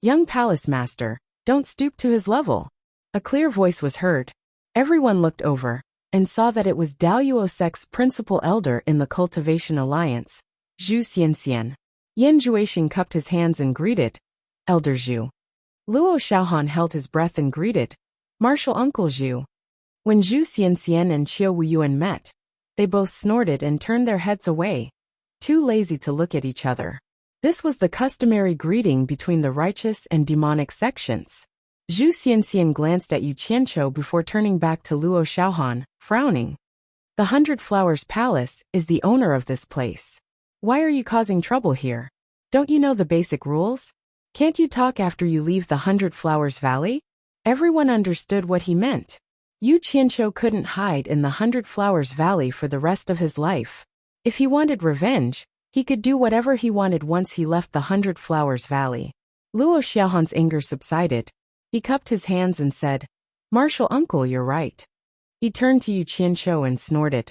Young Palace Master, don't stoop to his level. A clear voice was heard. Everyone looked over, and saw that it was Daluo sect's principal elder in the Cultivation Alliance, Zhu Xianxian. Yan Juexing cupped his hands and greeted, Elder Zhu. Luo Xiaohan held his breath and greeted, Martial Uncle Zhu. When Zhu Xianxian and Qiu Wuyuan met, they both snorted and turned their heads away, too lazy to look at each other. This was the customary greeting between the righteous and demonic sections. Zhu Xianxian glanced at Yu Qianqiu before turning back to Luo Xiaohan, frowning. The 100 Flowers Palace is the owner of this place. Why are you causing trouble here? Don't you know the basic rules? Can't you talk after you leave the 100 Flowers Valley? Everyone understood what he meant. Yu Qianqiu couldn't hide in the 100 Flowers Valley for the rest of his life. If he wanted revenge, he could do whatever he wanted once he left the 100 Flowers Valley. Luo Xiaohan's anger subsided. He cupped his hands and said, Martial Uncle, you're right. He turned to Yu Qianqiu and snorted.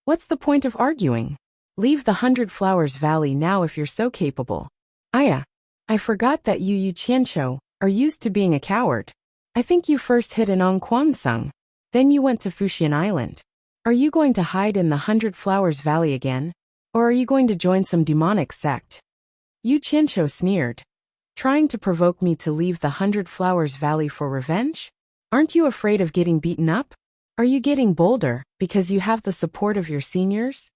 What's the point of arguing? Leave the 100 Flowers Valley now if you're so capable. I forgot that you Yu Qianqiu are used to being a coward. I think you first hid in Ongquangsung. Then you went to Fuxian Island. Are you going to hide in the 100 Flowers Valley again? Or are you going to join some demonic sect? Yu Qianqiu sneered. Trying to provoke me to leave the 100 Flowers Valley for revenge? Aren't you afraid of getting beaten up? Are you getting bolder because you have the support of your seniors?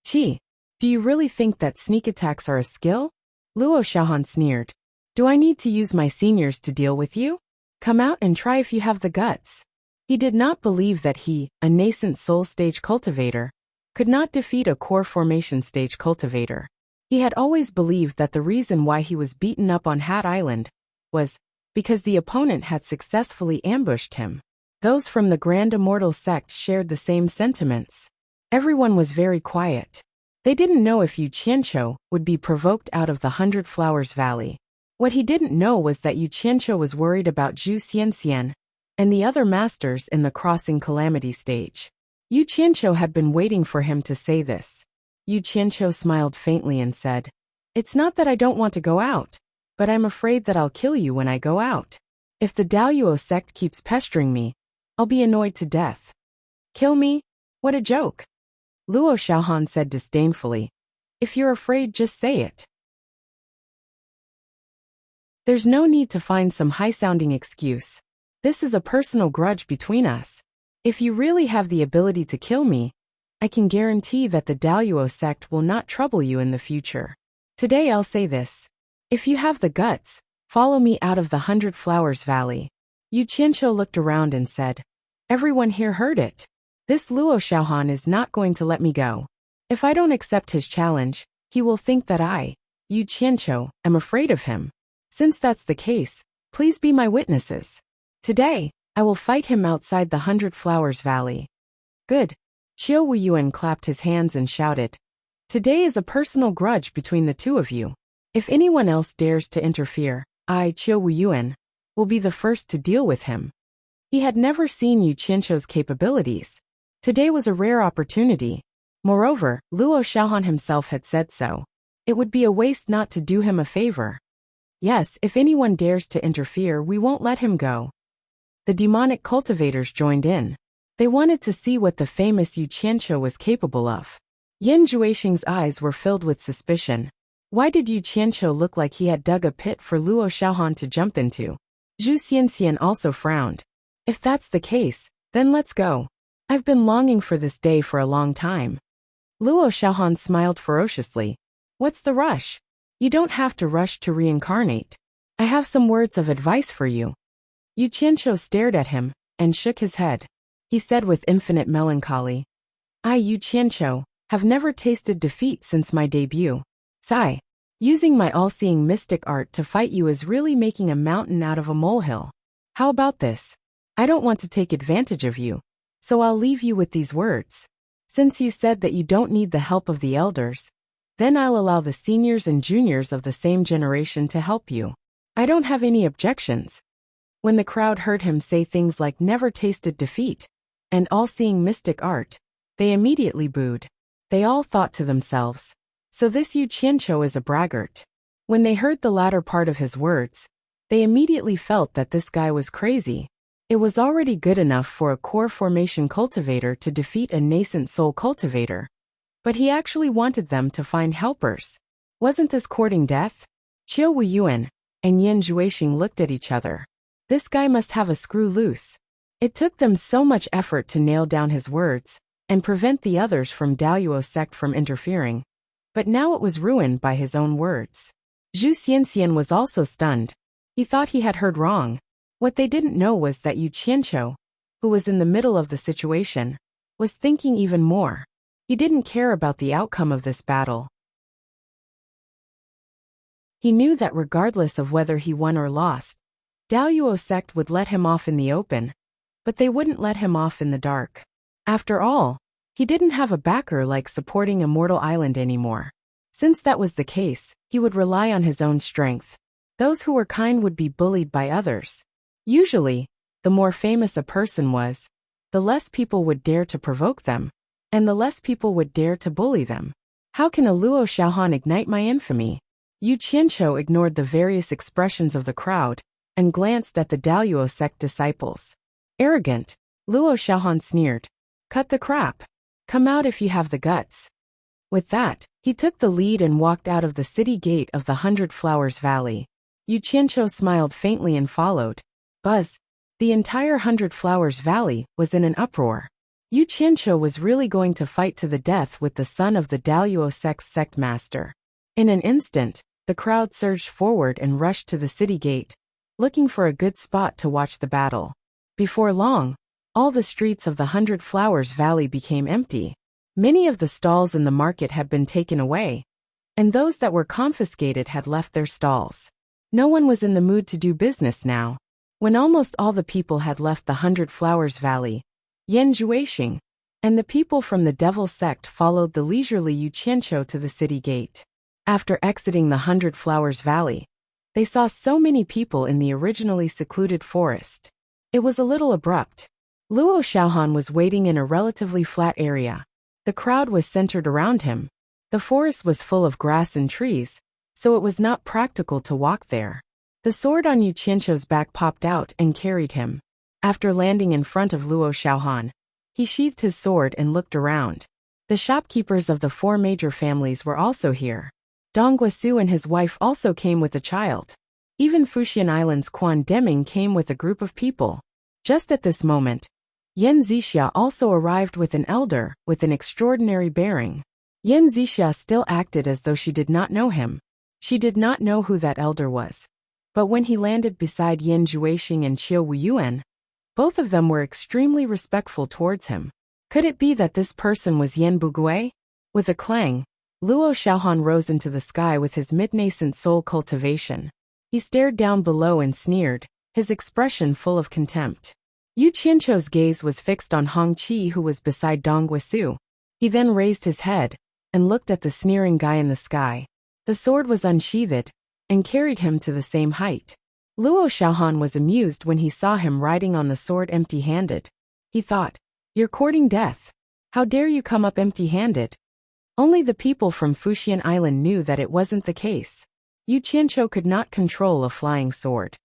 Qi, do you really think that sneak attacks are a skill? Luo Xiaohan sneered. Do I need to use my seniors to deal with you? Come out and try if you have the guts. He did not believe that he, a nascent soul stage cultivator, could not defeat a core formation stage cultivator. He had always believed that the reason why he was beaten up on Hat Island was because the opponent had successfully ambushed him. Those from the Grand Immortal sect shared the same sentiments. Everyone was very quiet. They didn't know if Yu Qianqiu would be provoked out of the 100 Flowers Valley. What he didn't know was that Yu Qianqiu was worried about Zhu Xianxian and the other masters in the Crossing Calamity stage. Yu Qianqiu had been waiting for him to say this. Yu Qianqiu smiled faintly and said, It's not that I don't want to go out, but I'm afraid that I'll kill you when I go out. If the Daluo sect keeps pestering me, I'll be annoyed to death. Kill me? What a joke. Luo Xiaohan said disdainfully. If you're afraid, just say it. There's no need to find some high-sounding excuse. This is a personal grudge between us. If you really have the ability to kill me, I can guarantee that the Daluo sect will not trouble you in the future. Today I'll say this. If you have the guts, follow me out of the 100 Flowers Valley. Yu Qianqiu looked around and said. Everyone here heard it. This Luo Xiaohan is not going to let me go. If I don't accept his challenge, he will think that I, Yu Qianqiu, am afraid of him. Since that's the case, please be my witnesses. Today, I will fight him outside the 100 Flowers Valley. Good. Qiu Wuyuan clapped his hands and shouted. Today is a personal grudge between the two of you. If anyone else dares to interfere, I, Qiu Wuyuan, will be the first to deal with him. He had never seen Yu Qianqiu's capabilities. Today was a rare opportunity. Moreover, Luo Xiaohan himself had said so. It would be a waste not to do him a favor. Yes, if anyone dares to interfere, we won't let him go. The demonic cultivators joined in. They wanted to see what the famous Yu Qianqiu was capable of. Yan Zhuixing's eyes were filled with suspicion. Why did Yu Qianqiu look like he had dug a pit for Luo Xiaohan to jump into? Zhu Xianxian also frowned. If that's the case, then let's go. I've been longing for this day for a long time. Luo Xiaohan smiled ferociously. What's the rush? You don't have to rush to reincarnate. I have some words of advice for you. Yu Qianqiu stared at him and shook his head. He said with infinite melancholy. I, Yu Qianqiu, have never tasted defeat since my debut. Sigh. Using my all-seeing mystic art to fight you is really making a mountain out of a molehill. How about this? I don't want to take advantage of you, so I'll leave you with these words. Since you said that you don't need the help of the elders, then I'll allow the seniors and juniors of the same generation to help you. I don't have any objections. When the crowd heard him say things like never tasted defeat and all-seeing mystic art, they immediately booed. They all thought to themselves, so this Yu Qianqiu is a braggart. When they heard the latter part of his words, they immediately felt that this guy was crazy. It was already good enough for a core formation cultivator to defeat a nascent soul cultivator. But he actually wanted them to find helpers. Wasn't this courting death? Qiu Wuyuan and Yan Zhuixing looked at each other. This guy must have a screw loose. It took them so much effort to nail down his words and prevent the others from Daluo sect from interfering. But now it was ruined by his own words. Zhu Xianxian was also stunned. He thought he had heard wrong. What they didn't know was that Yu Qianqiu, who was in the middle of the situation, was thinking even more. He didn't care about the outcome of this battle. He knew that regardless of whether he won or lost, Daluo sect would let him off in the open, but they wouldn't let him off in the dark. After all, he didn't have a backer like supporting Immortal Island anymore. Since that was the case, he would rely on his own strength. Those who were kind would be bullied by others. Usually, the more famous a person was, the less people would dare to provoke them, and the less people would dare to bully them. How can a Luo Xiaohan ignite my infamy? Yu Qianqiu ignored the various expressions of the crowd and glanced at the Daluo sect disciples. Arrogant, Luo Xiaohan sneered. Cut the crap. Come out if you have the guts. With that, he took the lead and walked out of the city gate of the 100 Flowers Valley. Yu Qianqiu smiled faintly and followed. Buzz. The entire 100 Flowers Valley was in an uproar. Yu Qianqiu was really going to fight to the death with the son of the Daluo sect's sect master. In an instant, the crowd surged forward and rushed to the city gate, looking for a good spot to watch the battle. Before long, all the streets of the 100 Flowers Valley became empty. Many of the stalls in the market had been taken away, and those that were confiscated had left their stalls. No one was in the mood to do business now. When almost all the people had left the 100 Flowers Valley, Yan Zhuixing and the people from the Devil sect followed the leisurely Yu Qianqiu to the city gate. After exiting the 100 Flowers Valley, they saw so many people in the originally secluded forest. It was a little abrupt. Luo Xiaohan was waiting in a relatively flat area. The crowd was centered around him. The forest was full of grass and trees, so it was not practical to walk there. The sword on Yu Qianqiu's back popped out and carried him. After landing in front of Luo Xiaohan, he sheathed his sword and looked around. The shopkeepers of the 4 major families were also here. Dong Guosu and his wife also came with a child. Even Fuxian Island's Quan Deming came with a group of people. Just at this moment, Yan Zixia also arrived with an elder, with an extraordinary bearing. Yan Zixia still acted as though she did not know him. She did not know who that elder was. But when he landed beside Yan Juexing and Qiu Wuyuan, both of them were extremely respectful towards him. Could it be that this person was Yan Bugui? With a clang, Luo Xiaohan rose into the sky with his mid-nascent soul cultivation. He stared down below and sneered, his expression full of contempt. Yu Qianqiu's gaze was fixed on Hong Qi, who was beside Dong Guisu. He then raised his head and looked at the sneering guy in the sky. The sword was unsheathed and carried him to the same height. Luo Xiaohan was amused when he saw him riding on the sword empty-handed. He thought, "You're courting death. How dare you come up empty-handed?" Only the people from Fuxian Island knew that it wasn't the case. Yu Qianqiu could not control a flying sword.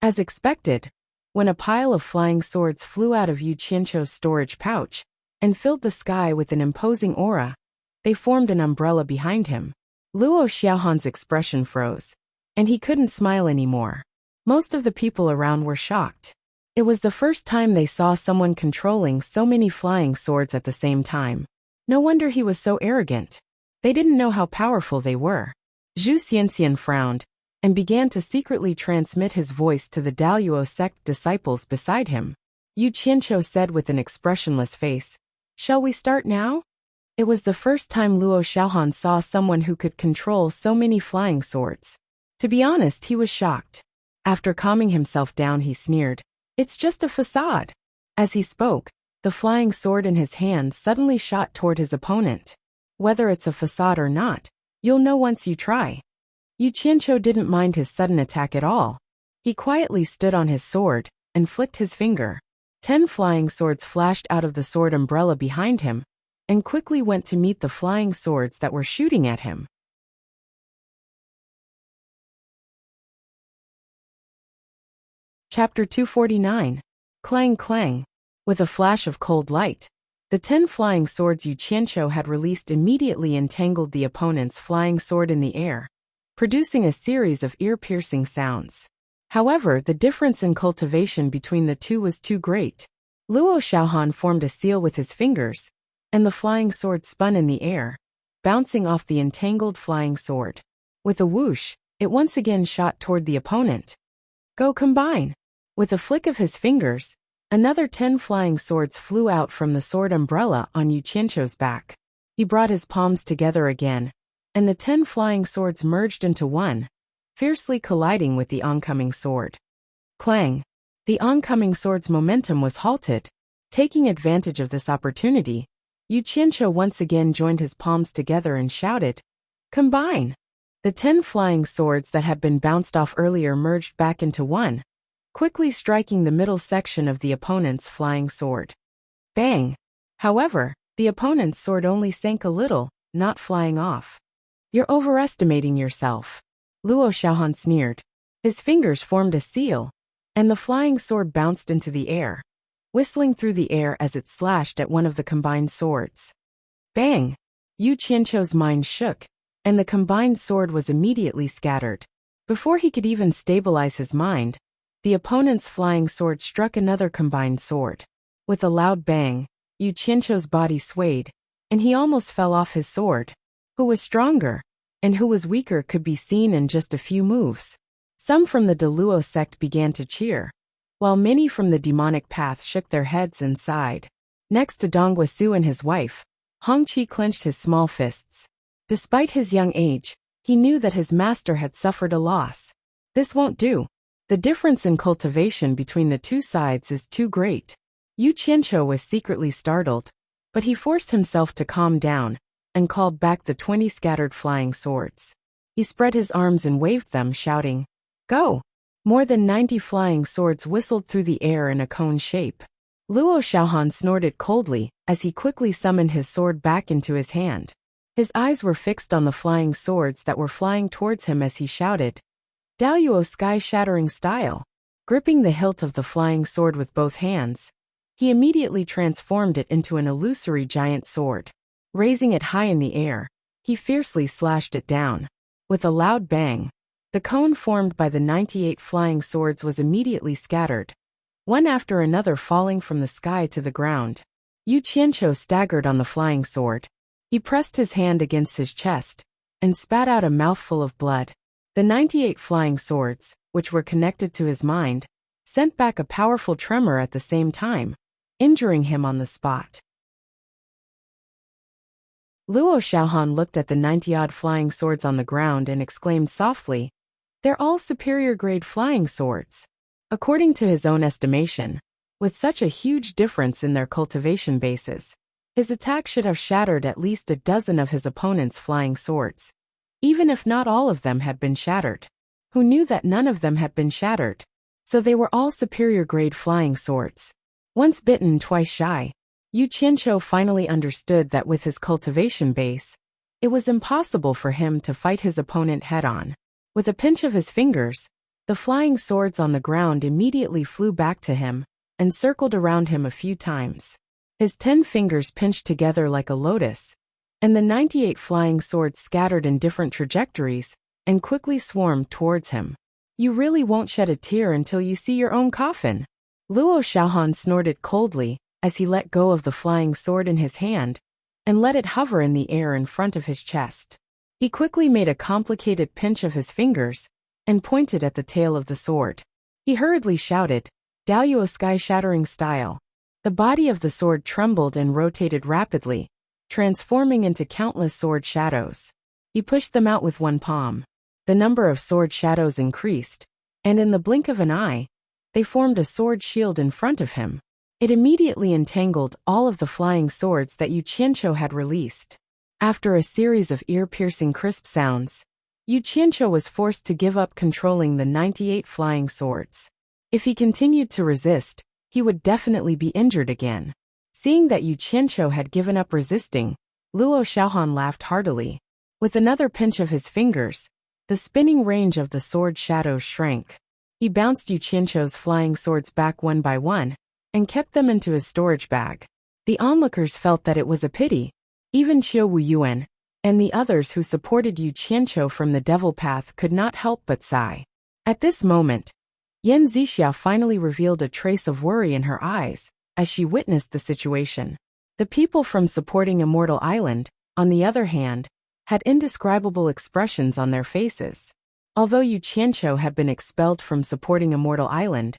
As expected, when a pile of flying swords flew out of Yu Qianqiu's storage pouch and filled the sky with an imposing aura, they formed an umbrella behind him. Luo Xiaohan's expression froze, and he couldn't smile anymore. Most of the people around were shocked. It was the first time they saw someone controlling so many flying swords at the same time. No wonder he was so arrogant. They didn't know how powerful they were. Zhu Xianxian frowned and began to secretly transmit his voice to the Daluo sect disciples beside him. Yu Qianqiu said with an expressionless face, "Shall we start now?" It was the first time Luo Xiaohan saw someone who could control so many flying swords. To be honest, he was shocked. After calming himself down, he sneered, "It's just a facade." As he spoke, the flying sword in his hand suddenly shot toward his opponent. Whether it's a facade or not, you'll know once you try. Yu Qianqiu didn't mind his sudden attack at all. He quietly stood on his sword and flicked his finger. 10 flying swords flashed out of the sword umbrella behind him and quickly went to meet the flying swords that were shooting at him. Chapter 249. Clang Clang. With a flash of cold light, the 10 flying swords Yu Qianqiu had released immediately entangled the opponent's flying sword in the air, producing a series of ear-piercing sounds. However, the difference in cultivation between the two was too great. Luo Xiaohan formed a seal with his fingers, and the flying sword spun in the air, bouncing off the entangled flying sword. With a whoosh, it once again shot toward the opponent. "Go combine!" With a flick of his fingers, another 10 flying swords flew out from the sword umbrella on Yu Qianqiu's back. He brought his palms together again, and the 10 flying swords merged into one, fiercely colliding with the oncoming sword. Clang! The oncoming sword's momentum was halted. Taking advantage of this opportunity, Yu Qianqiu once again joined his palms together and shouted, "Combine!" The 10 flying swords that had been bounced off earlier merged back into one, quickly striking the middle section of the opponent's flying sword. Bang! However, the opponent's sword only sank a little, not flying off. "You're overestimating yourself," Luo Xiaohan sneered. His fingers formed a seal, and the flying sword bounced into the air, whistling through the air as it slashed at one of the combined swords. Bang! Yu Qianqiu's mind shook, and the combined sword was immediately scattered. Before he could even stabilize his mind, the opponent's flying sword struck another combined sword. With a loud bang, Yu Qianqiu's body swayed, and he almost fell off his sword. Who was stronger and who was weaker could be seen in just a few moves. Some from the Daluo sect began to cheer, while many from the demonic path shook their heads and sighed. Next to Dong Guisu and his wife, Hong Qi clenched his small fists. Despite his young age, he knew that his master had suffered a loss. This won't do. The difference in cultivation between the two sides is too great. Yu Qianqiu was secretly startled, but he forced himself to calm down and called back the 20 scattered flying swords. He spread his arms and waved them, shouting, "Go!" More than 90 flying swords whistled through the air in a cone shape. Luo Xiaohan snorted coldly as he quickly summoned his sword back into his hand. His eyes were fixed on the flying swords that were flying towards him as he shouted, "Daluo sky-shattering style!" Gripping the hilt of the flying sword with both hands, he immediately transformed it into an illusory giant sword. Raising it high in the air, he fiercely slashed it down. With a loud bang, the cone formed by the 98 flying swords was immediately scattered. one after another falling from the sky to the ground. Yu Qianqiu staggered on the flying sword. He pressed his hand against his chest and spat out a mouthful of blood. The 98 flying swords, which were connected to his mind, sent back a powerful tremor at the same time, injuring him on the spot. Luo Xiaohan looked at the 90-odd flying swords on the ground and exclaimed softly, "They're all superior-grade flying swords." According to his own estimation, with such a huge difference in their cultivation bases, his attack should have shattered at least a dozen of his opponent's flying swords, even if not all of them had been shattered. Who knew that none of them had been shattered? So they were all superior-grade flying swords. Once bitten, twice shy. Yu Qianqiu finally understood that with his cultivation base, it was impossible for him to fight his opponent head-on. With a pinch of his fingers, the flying swords on the ground immediately flew back to him and circled around him a few times. His 10 fingers pinched together like a lotus, and the 98 flying swords scattered in different trajectories and quickly swarmed towards him. "You really won't shed a tear until you see your own coffin." Luo Xiaohan snorted coldly as he let go of the flying sword in his hand and let it hover in the air in front of his chest. He quickly made a complicated pinch of his fingers and pointed at the tail of the sword. He hurriedly shouted, "Daoyuo sky-shattering style." The body of the sword trembled and rotated rapidly, transforming into countless sword shadows. He pushed them out with one palm. The number of sword shadows increased, and in the blink of an eye, they formed a sword shield in front of him. It immediately entangled all of the flying swords that Yu Qianqiu had released. After a series of ear-piercing crisp sounds, Yu Qianqiu was forced to give up controlling the 98 flying swords. If he continued to resist, he would definitely be injured again. Seeing that Yu Qianqiu had given up resisting, Luo Xiaohan laughed heartily. With another pinch of his fingers, the spinning range of the sword shadows shrank. He bounced Yu Qianqiu's flying swords back one by one and kept them into his storage bag. The onlookers felt that it was a pity. Even Qiu Wuyuan and the others who supported Yu Qianqiu from the devil path could not help but sigh. At this moment, Yan Zixia finally revealed a trace of worry in her eyes as she witnessed the situation. The people from supporting Immortal Island, on the other hand, had indescribable expressions on their faces. Although Yu Qianqiu had been expelled from supporting Immortal Island,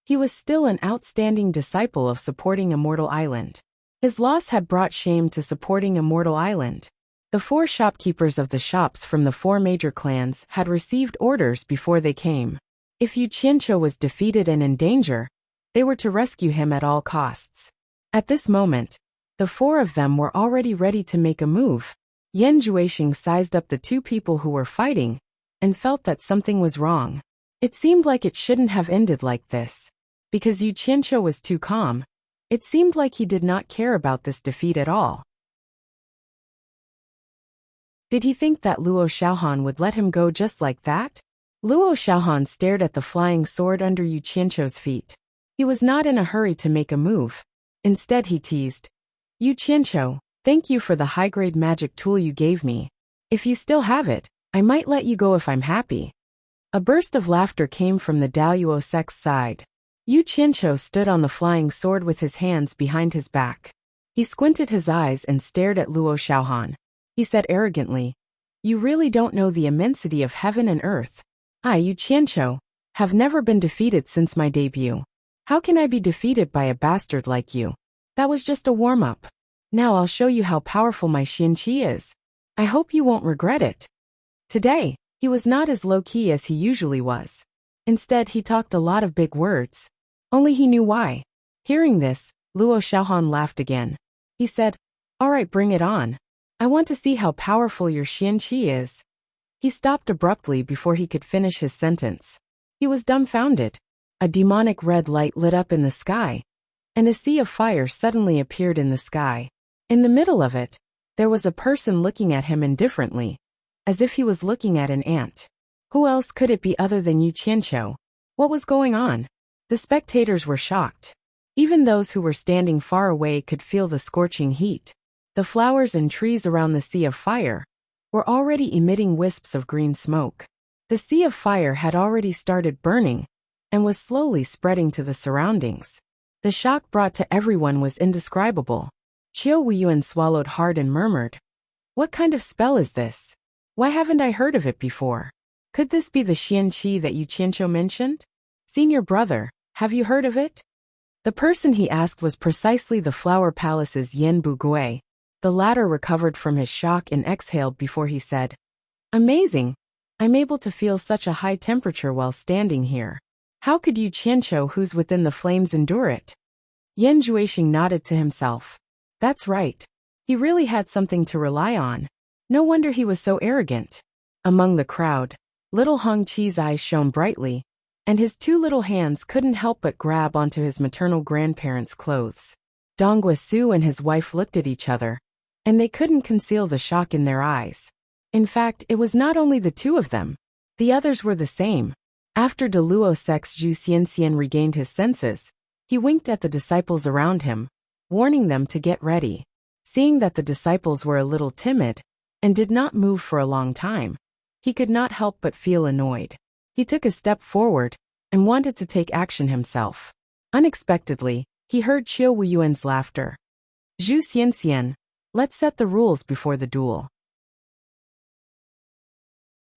he was still an outstanding disciple of supporting Immortal Island. His loss had brought shame to supporting Immortal Island. The 4 shopkeepers of the shops from the 4 major clans had received orders before they came. If Yu Qianqiu was defeated and in danger, they were to rescue him at all costs. At this moment, the 4 of them were already ready to make a move. Yan Juexing sized up the 2 people who were fighting and felt that something was wrong. It seemed like it shouldn't have ended like this. Because Yu Qianqiu was too calm, it seemed like he did not care about this defeat at all. Did he think that Luo Xiaohan would let him go just like that? Luo Xiaohan stared at the flying sword under Yu Qianqiu's feet. He was not in a hurry to make a move. Instead he teased, "Yu Qianqiu, thank you for the high-grade magic tool you gave me. If you still have it, I might let you go if I'm happy." A burst of laughter came from the Daoyuo sect's side. Yu Qianqiu stood on the flying sword with his hands behind his back. He squinted his eyes and stared at Luo Xiaohan. He said arrogantly, "You really don't know the immensity of heaven and earth. I, Yu Qianqiu, have never been defeated since my debut. How can I be defeated by a bastard like you? That was just a warm-up. Now I'll show you how powerful my Xianqi is. I hope you won't regret it." Today, he was not as low-key as he usually was. Instead, he talked a lot of big words. Only he knew why. Hearing this, Luo Xiaohan laughed again. He said, "All right, bring it on. I want to see how powerful your Xianqi is." He stopped abruptly before he could finish his sentence. He was dumbfounded. A demonic red light lit up in the sky, and a sea of fire suddenly appeared in the sky. In the middle of it, there was a person looking at him indifferently, as if he was looking at an ant. Who else could it be other than Yu Qianqiu? What was going on? The spectators were shocked. Even those who were standing far away could feel the scorching heat. The flowers and trees around the sea of fire were already emitting wisps of green smoke. The sea of fire had already started burning, and was slowly spreading to the surroundings. The shock brought to everyone was indescribable. Qiu Wuyuan swallowed hard and murmured, "What kind of spell is this? Why haven't I heard of it before? Could this be the Xian Qi that Yu Qianqiu mentioned? Senior brother, have you heard of it?" The person he asked was precisely the Flower Palace's Yen Bugui. The latter recovered from his shock and exhaled before he said, "Amazing! I'm able to feel such a high temperature while standing here. How could Yu Qianqiu who's within the flames endure it?" Yan Juixing nodded to himself. That's right. He really had something to rely on. No wonder he was so arrogant. Among the crowd, little Hong Qi's eyes shone brightly, and his two little hands couldn't help but grab onto his maternal grandparents' clothes. Dong Guisu and his wife looked at each other, and they couldn't conceal the shock in their eyes. In fact, it was not only the two of them. The others were the same. After De Luo Sec's Zhu Xianxian regained his senses, he winked at the disciples around him, warning them to get ready. Seeing that the disciples were a little timid and did not move for a long time, he could not help but feel annoyed. He took a step forward and wanted to take action himself. Unexpectedly, he heard Qiu Wuyuan's laughter. "Zhu Xianxian, let's set the rules before the duel.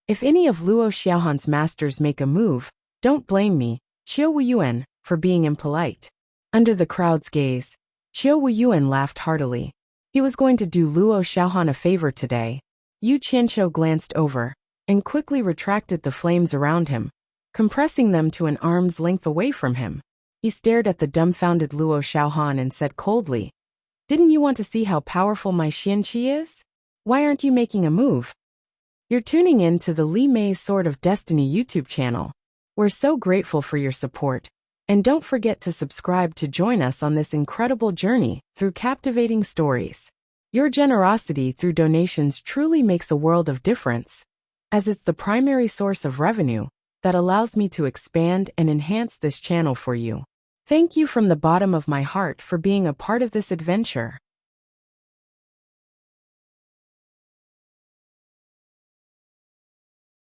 If any of Luo Xiaohan's masters make a move, don't blame me, Qiu Wuyuan, for being impolite." Under the crowd's gaze, Qiu Wuyuan laughed heartily. He was going to do Luo Xiaohan a favor today. Yu Qianqiu glanced over and quickly retracted the flames around him, compressing them to an arm's length away from him. He stared at the dumbfounded Luo Xiaohan and said coldly, "Didn't you want to see how powerful my Xian Qi is? Why aren't you making a move?" You're tuning in to the Li Mei's Sword of Destiny YouTube channel. We're so grateful for your support. And don't forget to subscribe to join us on this incredible journey through captivating stories. Your generosity through donations truly makes a world of difference, as it's the primary source of revenue that allows me to expand and enhance this channel for you. Thank you from the bottom of my heart for being a part of this adventure.